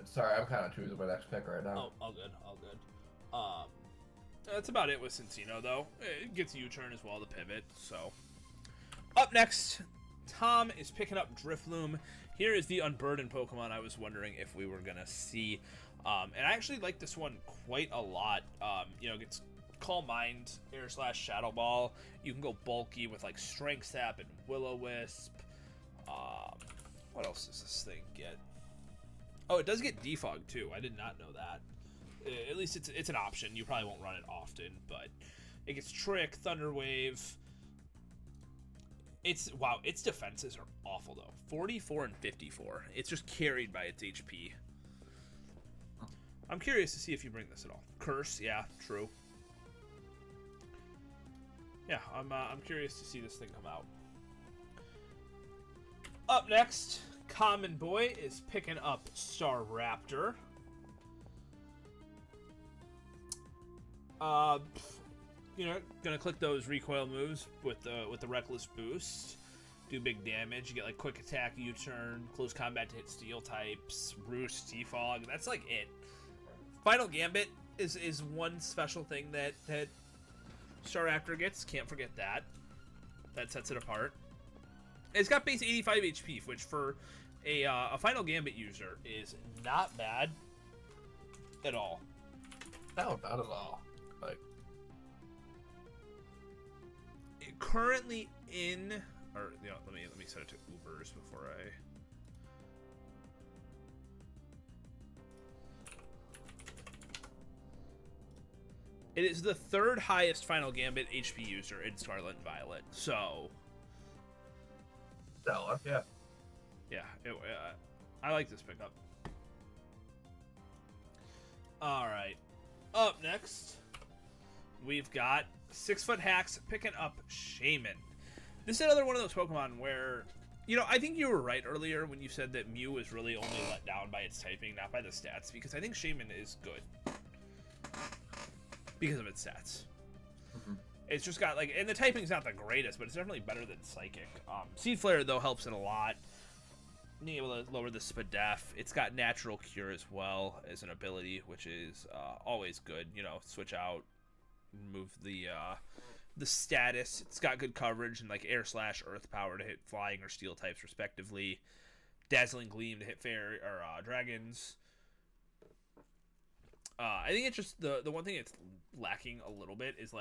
Sorry, I'm kind of choosing my next pick right now. Oh, all good, all good. That's about it with Cincino, though. It gets U-turn as well to pivot, so. Up next, Tom is picking up Drifloom. Here is the Unburdened Pokemon I was wondering if we were going to see. And I actually like this one quite a lot. Gets Calm Mind, Air/Shadow Ball. You can go bulky with like Strength Sap and Will-O-Wisp. What else does this thing get? Oh, it does get Defog too. I did not know that. At least it's an option. You probably won't run it often, but it gets Trick, Thunder Wave. Its defenses are awful though. 44 and 54. It's just carried by its HP. I'm curious to see if you bring this at all. Curse, yeah, true. Yeah, I'm curious to see this thing come out. Up next, Common Boy is picking up Staraptor. Gonna click those recoil moves with the Reckless Boost. Do big damage. You get like quick attack, U-turn, close combat to hit steel types, Roost, Defog. That's like it. Final Gambit is one special thing that Staraptor gets. Can't forget that. That sets it apart. It's got base 85 HP, which for a Final Gambit user is not bad at all. No, not at all. Like currently in, or let me set it to Ubers before I. It is the third highest Final Gambit HP user in Scarlet and Violet, so. Yeah. Yeah, I like this pickup. All right, up next, we've got 6 Foot Hacks picking up Shaman. This is another one of those Pokemon where, I think you were right earlier when you said that Mew is really only let down by its typing, not by the stats, because I think Shaman is good because of its stats. Mm-hmm. It's just got, and the typing's not the greatest, but it's definitely better than Psychic. Seed Flare, though, helps it a lot. Being able to lower the Spadef. It's got Natural Cure as well as an ability, which is always good. Switch out, remove the status. It's got good coverage and Air/Earth Power to hit flying or steel types respectively. Dazzling Gleam to hit fairy or dragons. I think it's just the one thing it's lacking a little bit is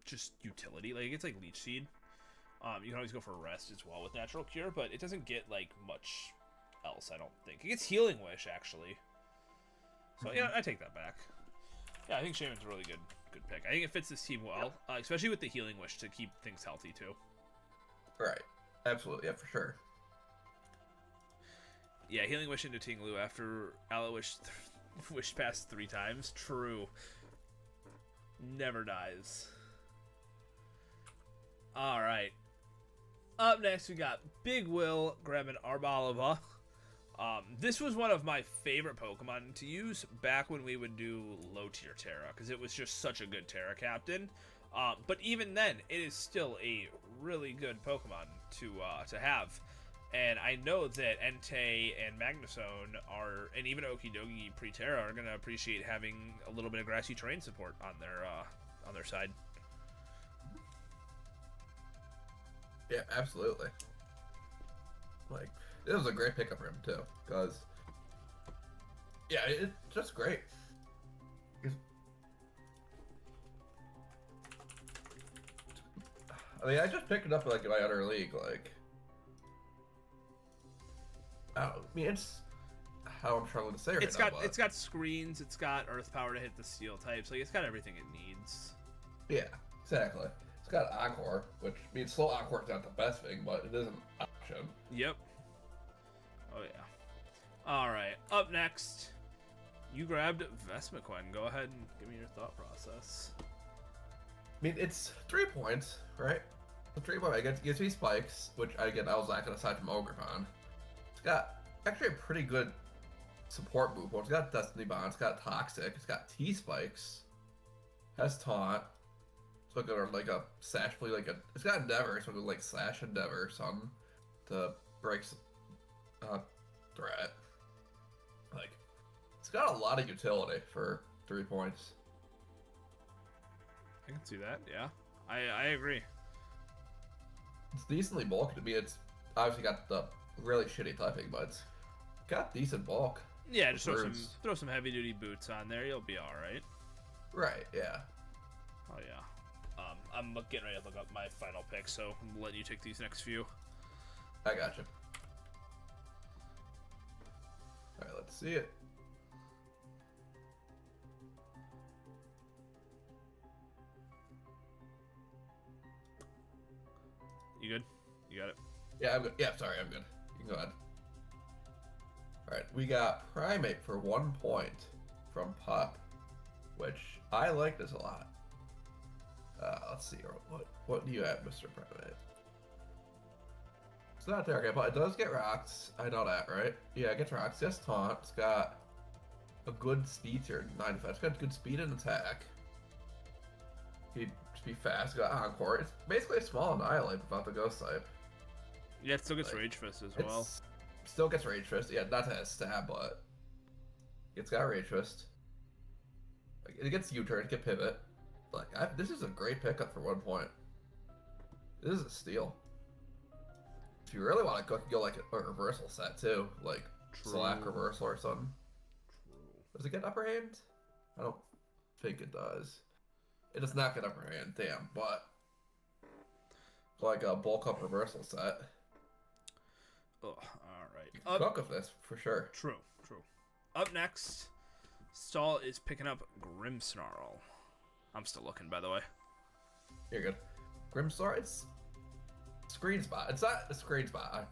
just utility. It's like Leech Seed. You can always go for Rest as well with Natural Cure, but it doesn't get much else. I don't think it gets Healing Wish actually. So yeah, I take that back. Yeah, I think Shaman's a really good pick. I think it fits this team well, especially with the Healing Wish to keep things healthy too. Right. Absolutely. Yeah, for sure. Yeah, Healing Wish into Tinglu after Aloe Wish past 3 times. True. Never dies. Alright. Up next, we got Big Will grabbing Arboliva. This was one of my favorite Pokemon to use back when we would do low-tier Terra, because it was just such a good Terra captain. But even then, it is still a really good Pokemon to have. And I know that Entei and Magnezone are, and even Okidogi pre-Terra are going to appreciate having a little bit of grassy terrain support on their side. Yeah, absolutely. Like, this was a great pickup for him, too. Because, yeah, it's just great. I mean, I just picked it up, like, in my other league, like... I mean, it's how I'm struggling to say right now, but... It's got screens, it's got Earth Power to hit the Steel types, like, it's got everything it needs. Yeah, exactly. It's got Encore, which means slow Encore is not the best thing, but it is an option. Yep. Oh, yeah. Alright, up next, you grabbed Vesmiquen. Go ahead and give me your thought process. I mean, it's 3 points, right? The 3 points, it gets me spikes, which, again, I was lacking aside from Ogrepon. It's got actually a pretty good support move. It's got Destiny Bond, it's got Toxic, it's got T-Spikes, has Taunt, so it's like a Sash play, it's got Endeavor, so it's like Slash Endeavor or something to break threat. Like, it's got a lot of utility for 3 points. I can see that, yeah. I agree. It's decently bulky to me. It's obviously got the really shitty typing, but it's got decent bulk. Yeah, just throw some heavy duty boots on there. You'll be all right. Right. Yeah. Oh yeah. I'm getting ready to look up my final pick, so I'm letting you take these next few. I gotcha. All right, let's see it. You good? You got it? Yeah, I'm good. Yeah, sorry, I'm good. You can go ahead. Alright, we got Primate for 1 point from Pup, which I like this a lot. Let's see, what do you have, Mr. Primate? It's not there, okay, but it does get rocks. I know that, right? Yeah, it gets rocks. Yes, Taunt. It's got a good speed here, 95. It's got good speed and attack. He'd just be fast. Got Encore. It's basically a small Annihilate without the Ghost type. Yeah, it still gets Rage Fist as well. Still gets Rage Fist. Yeah, not to have stab, but it's got Rage Fist. Like, it gets U-turn, it can pivot. Like, this is a great pickup for 1 point. This is a steal. If you really want to go like a reversal set too, like Slack reversal or something. True. Does it get upper hand? I don't think it does. It does not get upper hand, damn, but like a bulk up reversal set. Oh, alright. Cook of this, for sure. True. Up next, Stall is picking up Grimmsnarl. I'm still looking, by the way. You're good. Grimmsnarl, it's screen spot. It's not a screen spot.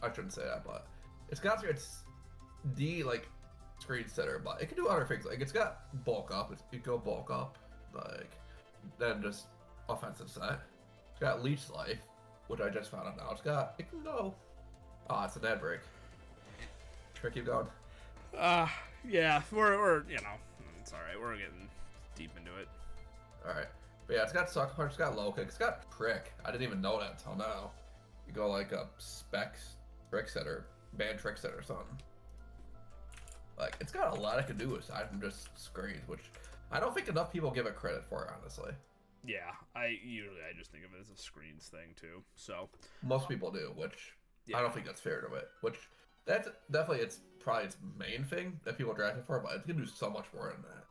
I shouldn't say that, but it's got its like screen setter, but it can do other things. Like it's got bulk up. It can go bulk up, like then just offensive set. It's got leech life, which I just found out now. It can go. Oh, it's a dead break. Should I keep going? Yeah, we're it's all right. We're getting deep into it. All right. But yeah, it's got Sucker Punch, it's got Low Kick, it's got Trick. I didn't even know that until now. You go like a Specs Trick Setter, Band Trick Setter or something. Like, it's got a lot it can do aside from just screens, which I don't think enough people give it credit for, honestly. Yeah, I just think of it as a screens thing too. So most people do, which yeah. I don't think that's fair to it. Which that's definitely probably its main thing that people draft it for, but it can do so much more than that.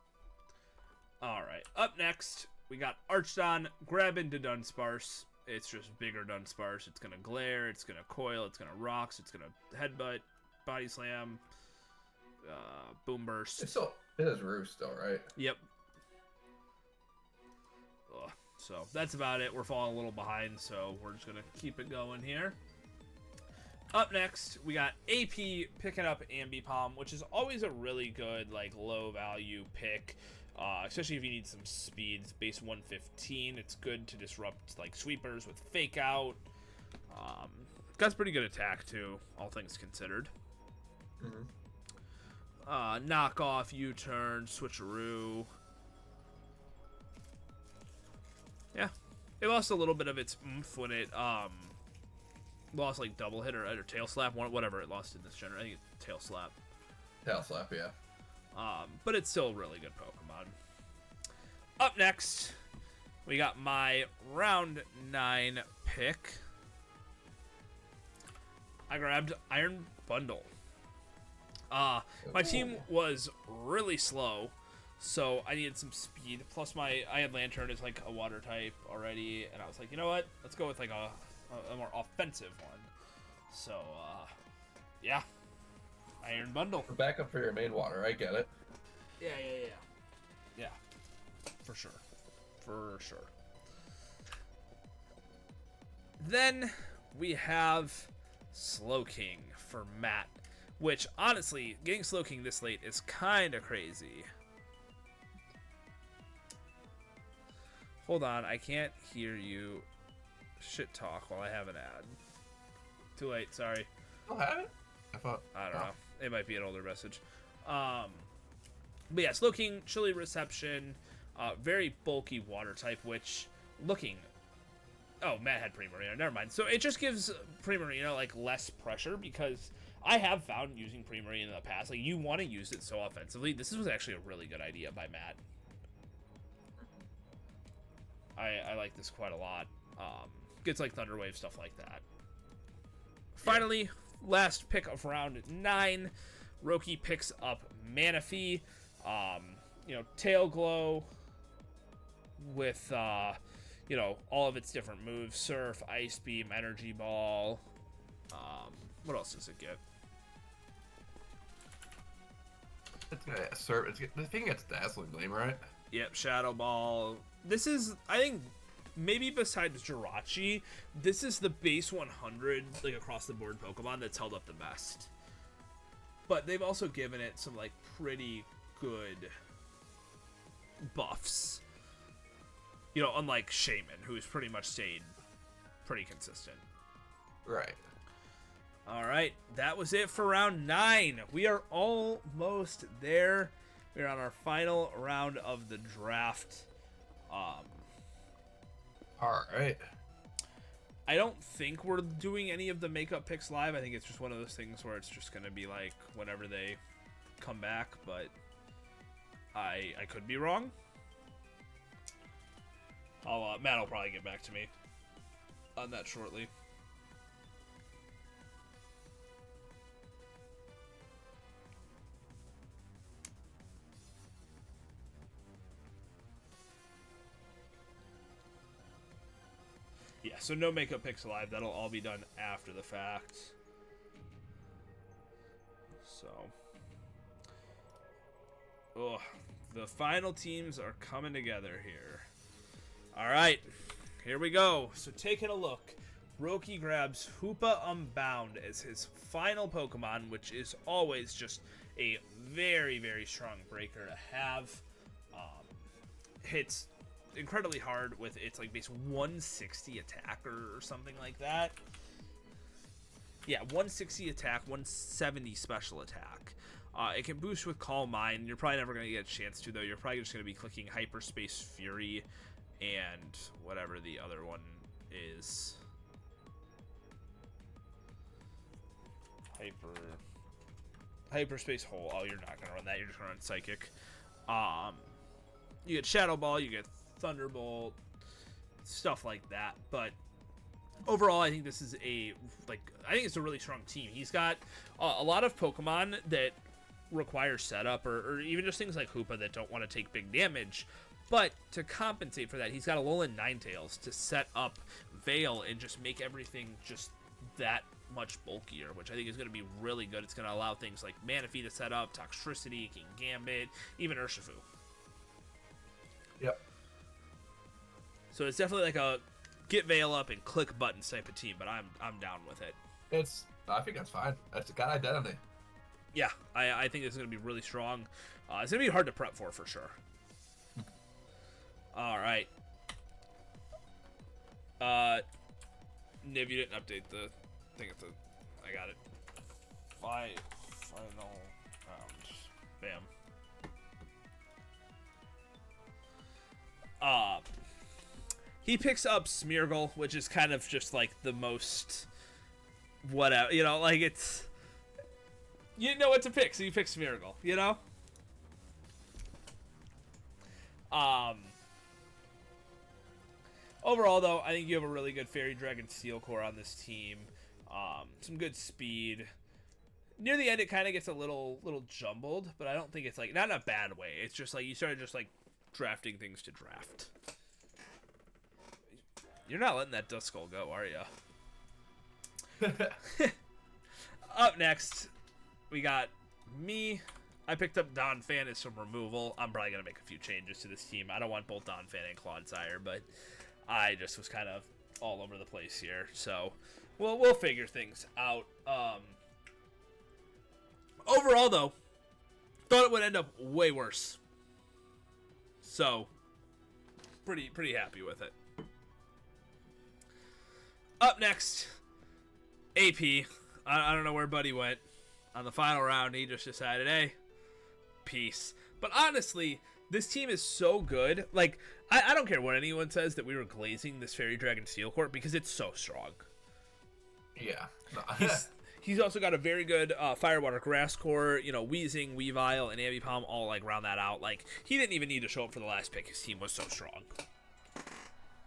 All right, up next. We got Archdon, grab into Dunsparce. It's just bigger Dunsparce. It's gonna glare, it's gonna coil, it's gonna rocks, it's gonna headbutt, body slam, boom burst. It is Roost still, right? Yep. Ugh. So that's about it. We're falling a little behind, so we're just gonna keep it going here. Up next, we got AP picking up Ambipom, which is always a really good, like, low-value pick, especially if you need some speed. It's base 115. It's good to disrupt, like, sweepers with Fake Out. Got some pretty good attack, too, all things considered. Knockoff, U-turn, switcheroo. Yeah. It lost a little bit of its oomph when it, lost like double hit or tail slap, whatever it lost in this genre. I think it's tail slap. Tail slap, yeah. But it's still a really good Pokemon. Up next, we got my round 9 pick. I grabbed Iron Bundle. My team was really slow, so I needed some speed. Plus, I had Lantern as like a water type already, and I was like, you know what? Let's go with like a more offensive one. So, yeah. Iron Bundle. For backup for your main water, I get it. Yeah. For sure. For sure. Then we have Slowking for Matt, which, honestly, getting Slowking this late is kind of crazy. Hold on, I can't hear you shit talk while I have an ad. Too late, sorry. Still have it? I don't know. It might be an older message. But yeah, Slowking, chilly reception, very bulky water type, which looking. Oh, Matt had Primarina. Never mind. So it just gives Primarina like less pressure because I have found using Primarina in the past, like you want to use it so offensively. This was actually a really good idea by Matt. I like this quite a lot. Gets like Thunder Wave, stuff like that. Finally, last pick of round 9, Roki picks up Manaphy. Tail Glow with, all of its different moves. Surf, Ice Beam, Energy Ball. What else does it get? I think it's Dazzling Gleam, right? Yep, Shadow Ball. This is, I think, maybe besides Jirachi, this is the base 100, like, across the board Pokemon that's held up the best. But they've also given it some, like, pretty good buffs. Unlike Shaman, who's pretty much stayed pretty consistent. Right. Alright, that was it for round 9. We are almost there. We're on our final round of the draft. Alright. I don't think we're doing any of the makeup picks live. I think it's just one of those things where it's just going to be like whenever they come back, but I could be wrong. Matt will probably get back to me on that shortly. Yeah, so no makeup picks live. That'll all be done after the fact. So, the final teams are coming together here. All right, here we go. So taking a look, Roki grabs Hoopa Unbound as his final Pokemon, which is always just a very, very strong breaker to have. Hits incredibly hard with its like base 160 attack or something like that. Yeah, 160 attack, 170 special attack. It can boost with Calm Mind. You're probably never going to get a chance to, though. You're probably just going to be clicking Hyperspace Fury and whatever the other one is. Hyperspace Hole. Oh, you're not going to run that. You're just going to run Psychic. You get Shadow Ball, you get Thunderbolt, stuff like that. But overall, I think this is I think it's a really strong team. He's got a lot of Pokemon that require setup, or even just things like Hoopa that don't want to take big damage. But to compensate for that, he's got Alolan Ninetales to set up Veil and just make everything just that much bulkier, which I think is going to be really good. It's going to allow things like Manaphy to set up, Toxtricity, King Gambit, even Urshifu. Yep. So it's definitely like a get Veil up and click buttons type of team, but I'm down with it. I think that's fine. That's got identity. Yeah, I think it's going to be really strong. It's going to be hard to prep for sure. All right. Niv, you didn't update the thing at the... I got it. Final round. Bam. He picks up Smeargle, which is kind of just like the most... whatever, you know, like it's... You know what to pick, so you pick Smeargle, you know? Overall, though, I think you have a really good Fairy Dragon Steel Core on this team. Some good speed. Near the end, it kind of gets a little jumbled, but I don't think it's like, not in a bad way. It's just like you started just like drafting things to draft. You're not letting that Duskull go, are you? Up next, we got me. I picked up Donphan as some removal. I'm probably going to make a few changes to this team. I don't want both Donphan and Clodsire, but I just was kind of all over the place here. So we'll figure things out. Overall, though, thought it would end up way worse. So pretty happy with it. Up next, AP. I don't know where Buddy went. On the final round, he just decided, hey, peace. But honestly, this team is so good. Like, I don't care what anyone says that we were glazing this Fairy Dragon Steel Court because it's so strong. Yeah. He's also got a very good Firewater Grass Core. You know, Weezing, Weavile, and Ambipom all, like, round that out. Like, he didn't even need to show up for the last pick. His team was so strong.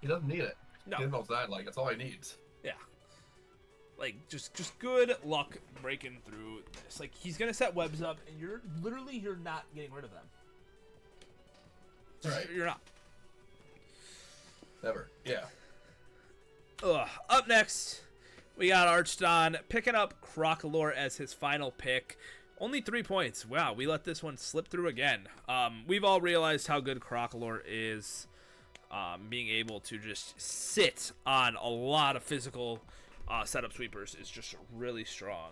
He doesn't need it. No. He knows that, like, that's all he needs. Yeah. Like, just good luck breaking through this. Like, he's going to set webs up, and you're not getting rid of them. Right. You're not. Never. Yeah. Up next, we got Archdon picking up Crocalor as his final pick. Only 3 points. Wow, we let this one slip through again. We've all realized how good Crocalor is. Being able to just sit on a lot of physical setup sweepers is just really strong.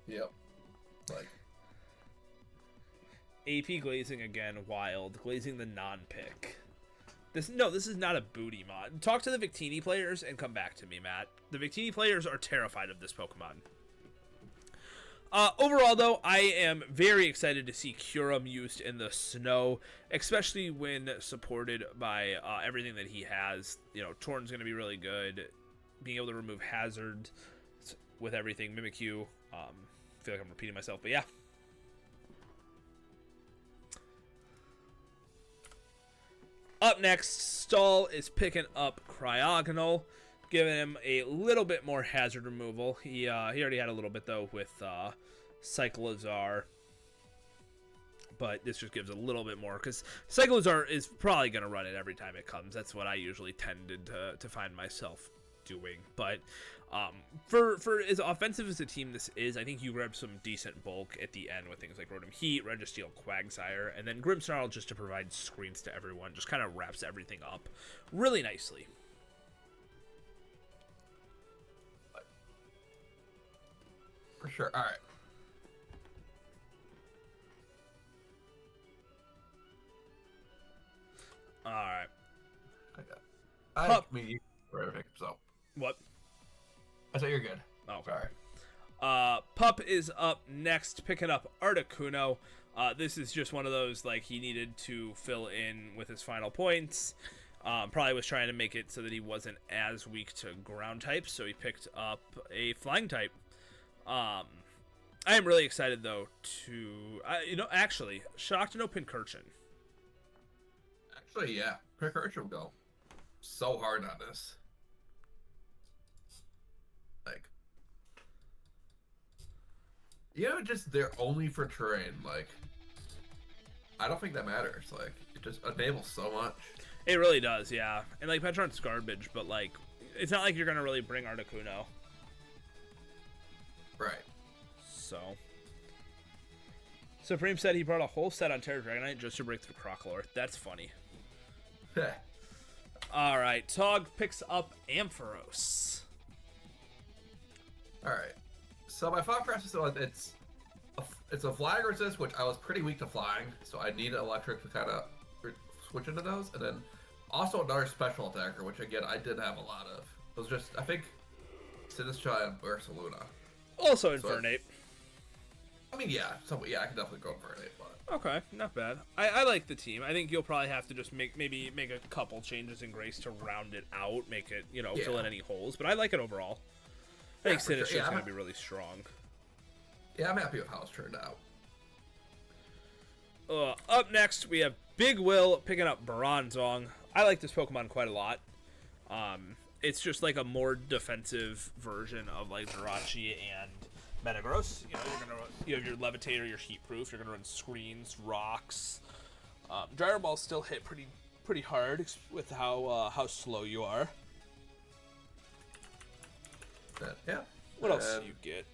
Yep. Like AP glazing again, wild. Glazing the non-pick. This is not a booty mod. Talk to the Victini players and come back to me, Matt. The Victini players are terrified of this Pokemon. Overall, though, I am very excited to see Kyurem used in the snow, especially when supported by everything that he has. You know, Torn's going to be really good. Being able to remove Hazard with everything. Mimikyu. I feel like I'm repeating myself, but yeah. Up next, Stall is picking up Cryogonal, giving him a little bit more hazard removal. He already had a little bit, though, with Cyclizar. But this just gives a little bit more, because Cyclizar is probably going to run it every time it comes. That's what I usually tended to find myself doing. But for as offensive as a team this is, I think you grab some decent bulk at the end with things like Rotom Heat, Registeel, Quagsire, and then Grimmsnarl just to provide screens to everyone. Just kind of wraps everything up really nicely. for sure. All right. All right. I mean, you so. What? I thought you're good. Oh, sorry. Pup is up next, picking up Articuno. This is just one of those, like, he needed to fill in with his final points. Probably was trying to make it so that he wasn't as weak to ground types, so he picked up a flying type. I am really excited, though, to... actually, shocked to know Pincurchin. Actually, yeah. Pincurchin will go so hard on this. Like... just they're only for terrain. Like, I don't think that matters. Like, it just enables so much. It really does, yeah. And, like, Petron's garbage, but, like, it's not like you're going to really bring Articuno. Right. So. Supreme said he brought a whole set on Terra Dragonite just to break through Crocalor. That's funny. Alright, Tog picks up Ampharos. All right. So my thought process is it's a flying resist, which I was pretty weak to flying, so I need electric to kind of switch into those, and then also another special attacker, which again I did have a lot of. It was just I think Sinistra and Barcelona. Also So Infernate. I mean, yeah, I can definitely go Infernate, but Okay, not bad. I like the team. I think you'll probably have to just make a couple changes in Grace to round it out, make it, fill in any holes. But I like it overall. I think Sinistra's sure. going to be really strong. Yeah, I'm happy with how it's turned out. Up next, we have Big Will picking up Bronzong. I like this Pokemon quite a lot. It's just like a more defensive version of like Jirachi and Metagross. You have your Levitator, your Heat Proof. You're gonna run Screens, Rocks. Gyro Balls still hit pretty hard with how slow you are. Yeah. What else do you get?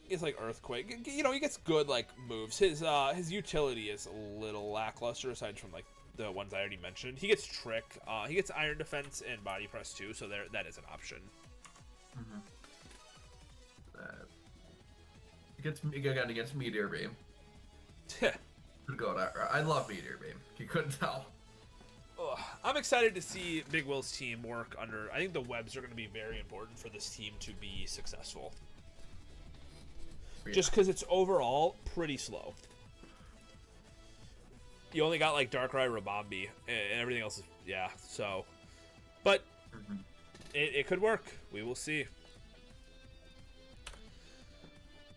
He gets like Earthquake. He gets good like moves. His utility is a little lackluster aside from like the ones I already mentioned. He gets Trick. He gets Iron Defense and Body Press too, so that is an option. Mm-hmm. He gets Meteor Beam. Could go that route. I love Meteor Beam. You couldn't tell. I'm excited to see Big Will's team work under. I think the webs are going to be very important for this team to be successful. Yeah. Just because it's overall pretty slow. You only got like Darkrai, Rabombi, and everything else is so. But it could work. We will see.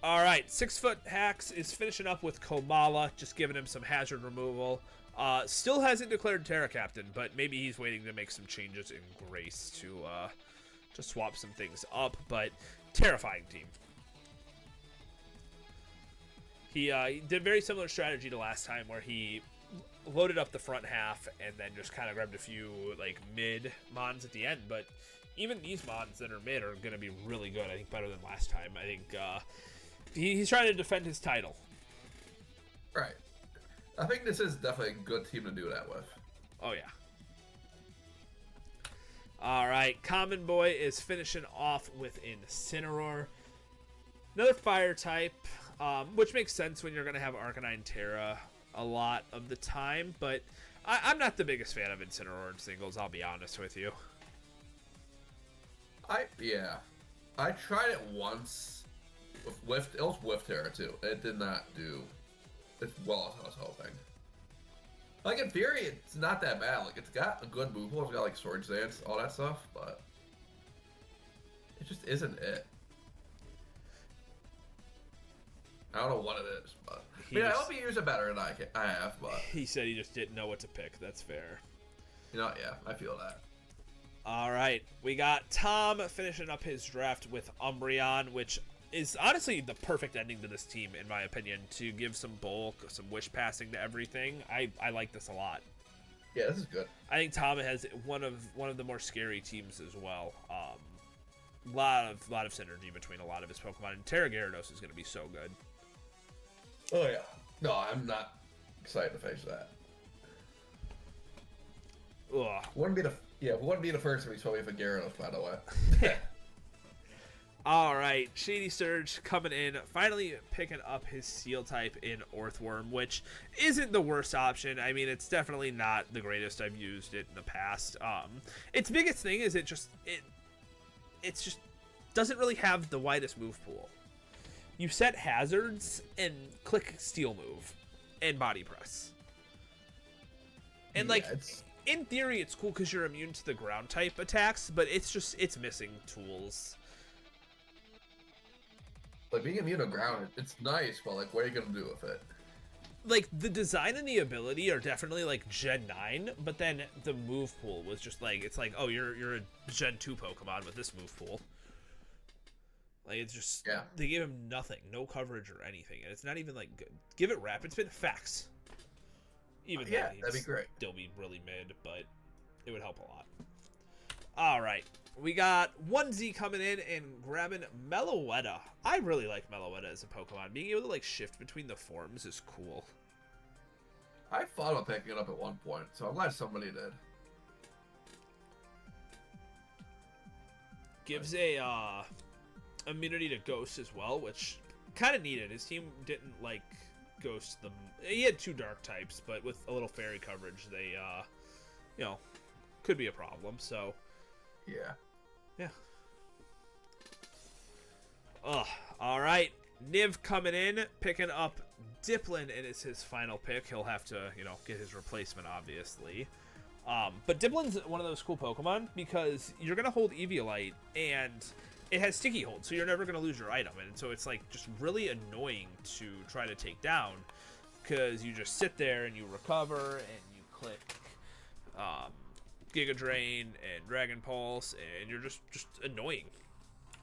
All right, 6-foot Hacks is finishing up with Komala, just giving him some hazard removal. Still hasn't declared Terra Captain, but maybe he's waiting to make some changes in Grace to swap some things up. But terrifying team. He did a very similar strategy to last time, where he loaded up the front half and then just kind of grabbed a few like mid mons at the end. But even these mons that are mid are going to be really good. I think better than last time. I think he's trying to defend his title. Right. I think this is definitely a good team to do that with. Oh yeah. All right, Common Boy is finishing off with Incineroar. Another fire type, which makes sense when you're going to have Arcanine Terra a lot of the time, but I'm not the biggest fan of Incineroar in singles, I'll be honest with you. I tried it once with it was with Terra too. It did not do as well as I was hoping. Like in theory, it's not that bad. Like it's got a good move pool. It's got like Sword Dance, all that stuff, but it just isn't it. I don't know what it is, but I hope he used it better than I have. But he said he just didn't know what to pick. That's fair. Yeah, I feel that. All right, we got Tom finishing up his draft with Umbreon, which is honestly the perfect ending to this team, in my opinion, to give some bulk, some wish passing to everything. I like this a lot. Yeah, this is good. I think Tom has one of the more scary teams as well. Lot of synergy between a lot of his Pokemon, and Terra Gyarados is going to be so good. Oh yeah. No, I'm not excited to face that. Ugh. Wouldn't be the first to be told me for Gyarados, by the way. All right, Shady Surge coming in, finally picking up his Steel type in Earthworm, which isn't the worst option. I mean, it's definitely not the greatest. I've used it in the past. Its biggest thing is it just doesn't really have the widest move pool. You set hazards and click Steel move and Body Press, and in theory, it's cool because you're immune to the ground type attacks, but it's missing tools. Like being immune to ground, it's nice, but like, what are you gonna do with it? Like the design and the ability are definitely like Gen 9, but then the move pool was just like it's like, oh, you're a Gen 2 Pokemon with this move pool. Like it's just they gave him nothing, no coverage or anything, and it's not even like good. Give it Rapid Spin, facts. Even that'd be great. Still be really mid, but it would help a lot. All right, we got 1Z coming in and grabbing Meloetta. I really like Meloetta as a Pokemon. Being able to like shift between the forms is cool. I thought about picking it up at one point, so I'm glad somebody did. Gives a immunity to Ghost as well, which kind of needed. His team didn't like Ghost. He had 2 dark types, but with a little fairy coverage, they, could be a problem. So, yeah. All right. Niv coming in, picking up Diplin, and it's his final pick. He'll have to, get his replacement, obviously. But Diplin's one of those cool Pokemon because you're going to hold Eviolite, and it has Sticky Hold, so you're never going to lose your item. And so it's, like, just really annoying to try to take down because you just sit there and you recover, and you click Giga Drain and Dragon Pulse, and you're just annoying.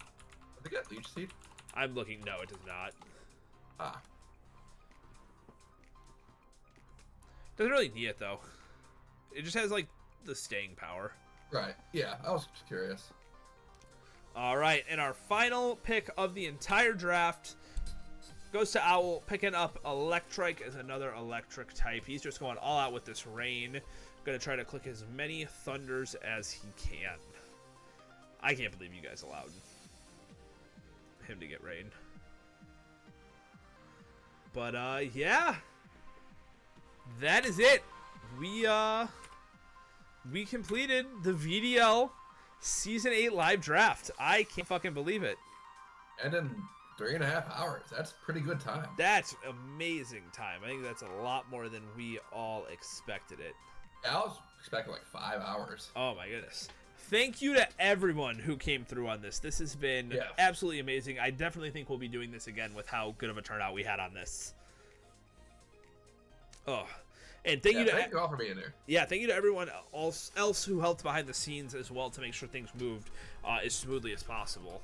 I think that Leech Seed. I'm looking. No, it does not. Doesn't really need it, though. It just has, like, the staying power. Right. Yeah, I was just curious. All right, and our final pick of the entire draft goes to Owl, picking up Electrike as another electric type. He's just going all out with this Rain. Going to try to click as many Thunders as he can. I can't believe you guys allowed him to get Rain. But, yeah. That is it. We completed the VDL Season 8 live draft. I can't fucking believe it. And in 3.5 hours. That's pretty good time. That's amazing time. I think that's a lot more than we all expected it. Yeah, I was expecting like 5 hours. Oh my goodness. Thank you to everyone who came through on this. This has been absolutely amazing. I definitely think we'll be doing this again with how good of a turnout we had on this. Oh, and thank you you all for being there. Yeah, thank you to everyone else who helped behind the scenes as well to make sure things moved as smoothly as possible.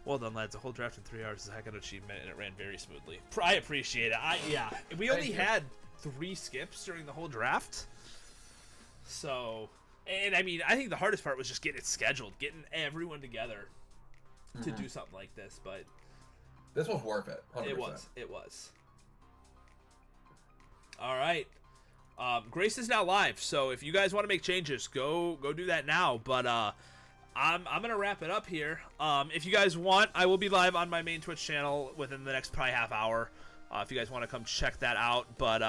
Well done, lads. A whole draft in 3 hours is a heck of an achievement, and it ran very smoothly. I appreciate it. We only had 3 skips during the whole draft. So, and I mean, I think the hardest part was just getting it scheduled, getting everyone together to do something like this. But this was worth it. 100%. It was. All right. Grace is now live, so if you guys want to make changes, go do that now. But I'm gonna wrap it up here. If you guys want, I will be live on my main Twitch channel within the next probably half hour. If you guys want to come check that out. But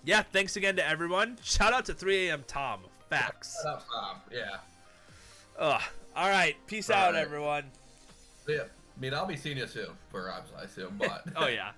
yeah, thanks again to everyone. Shout out to 3 a.m. Tom. Facts. Shout out Tom. Yeah. All right. Peace out, everyone. Yeah. I mean, I'll be seeing you soon for Rob's, I assume, but oh yeah.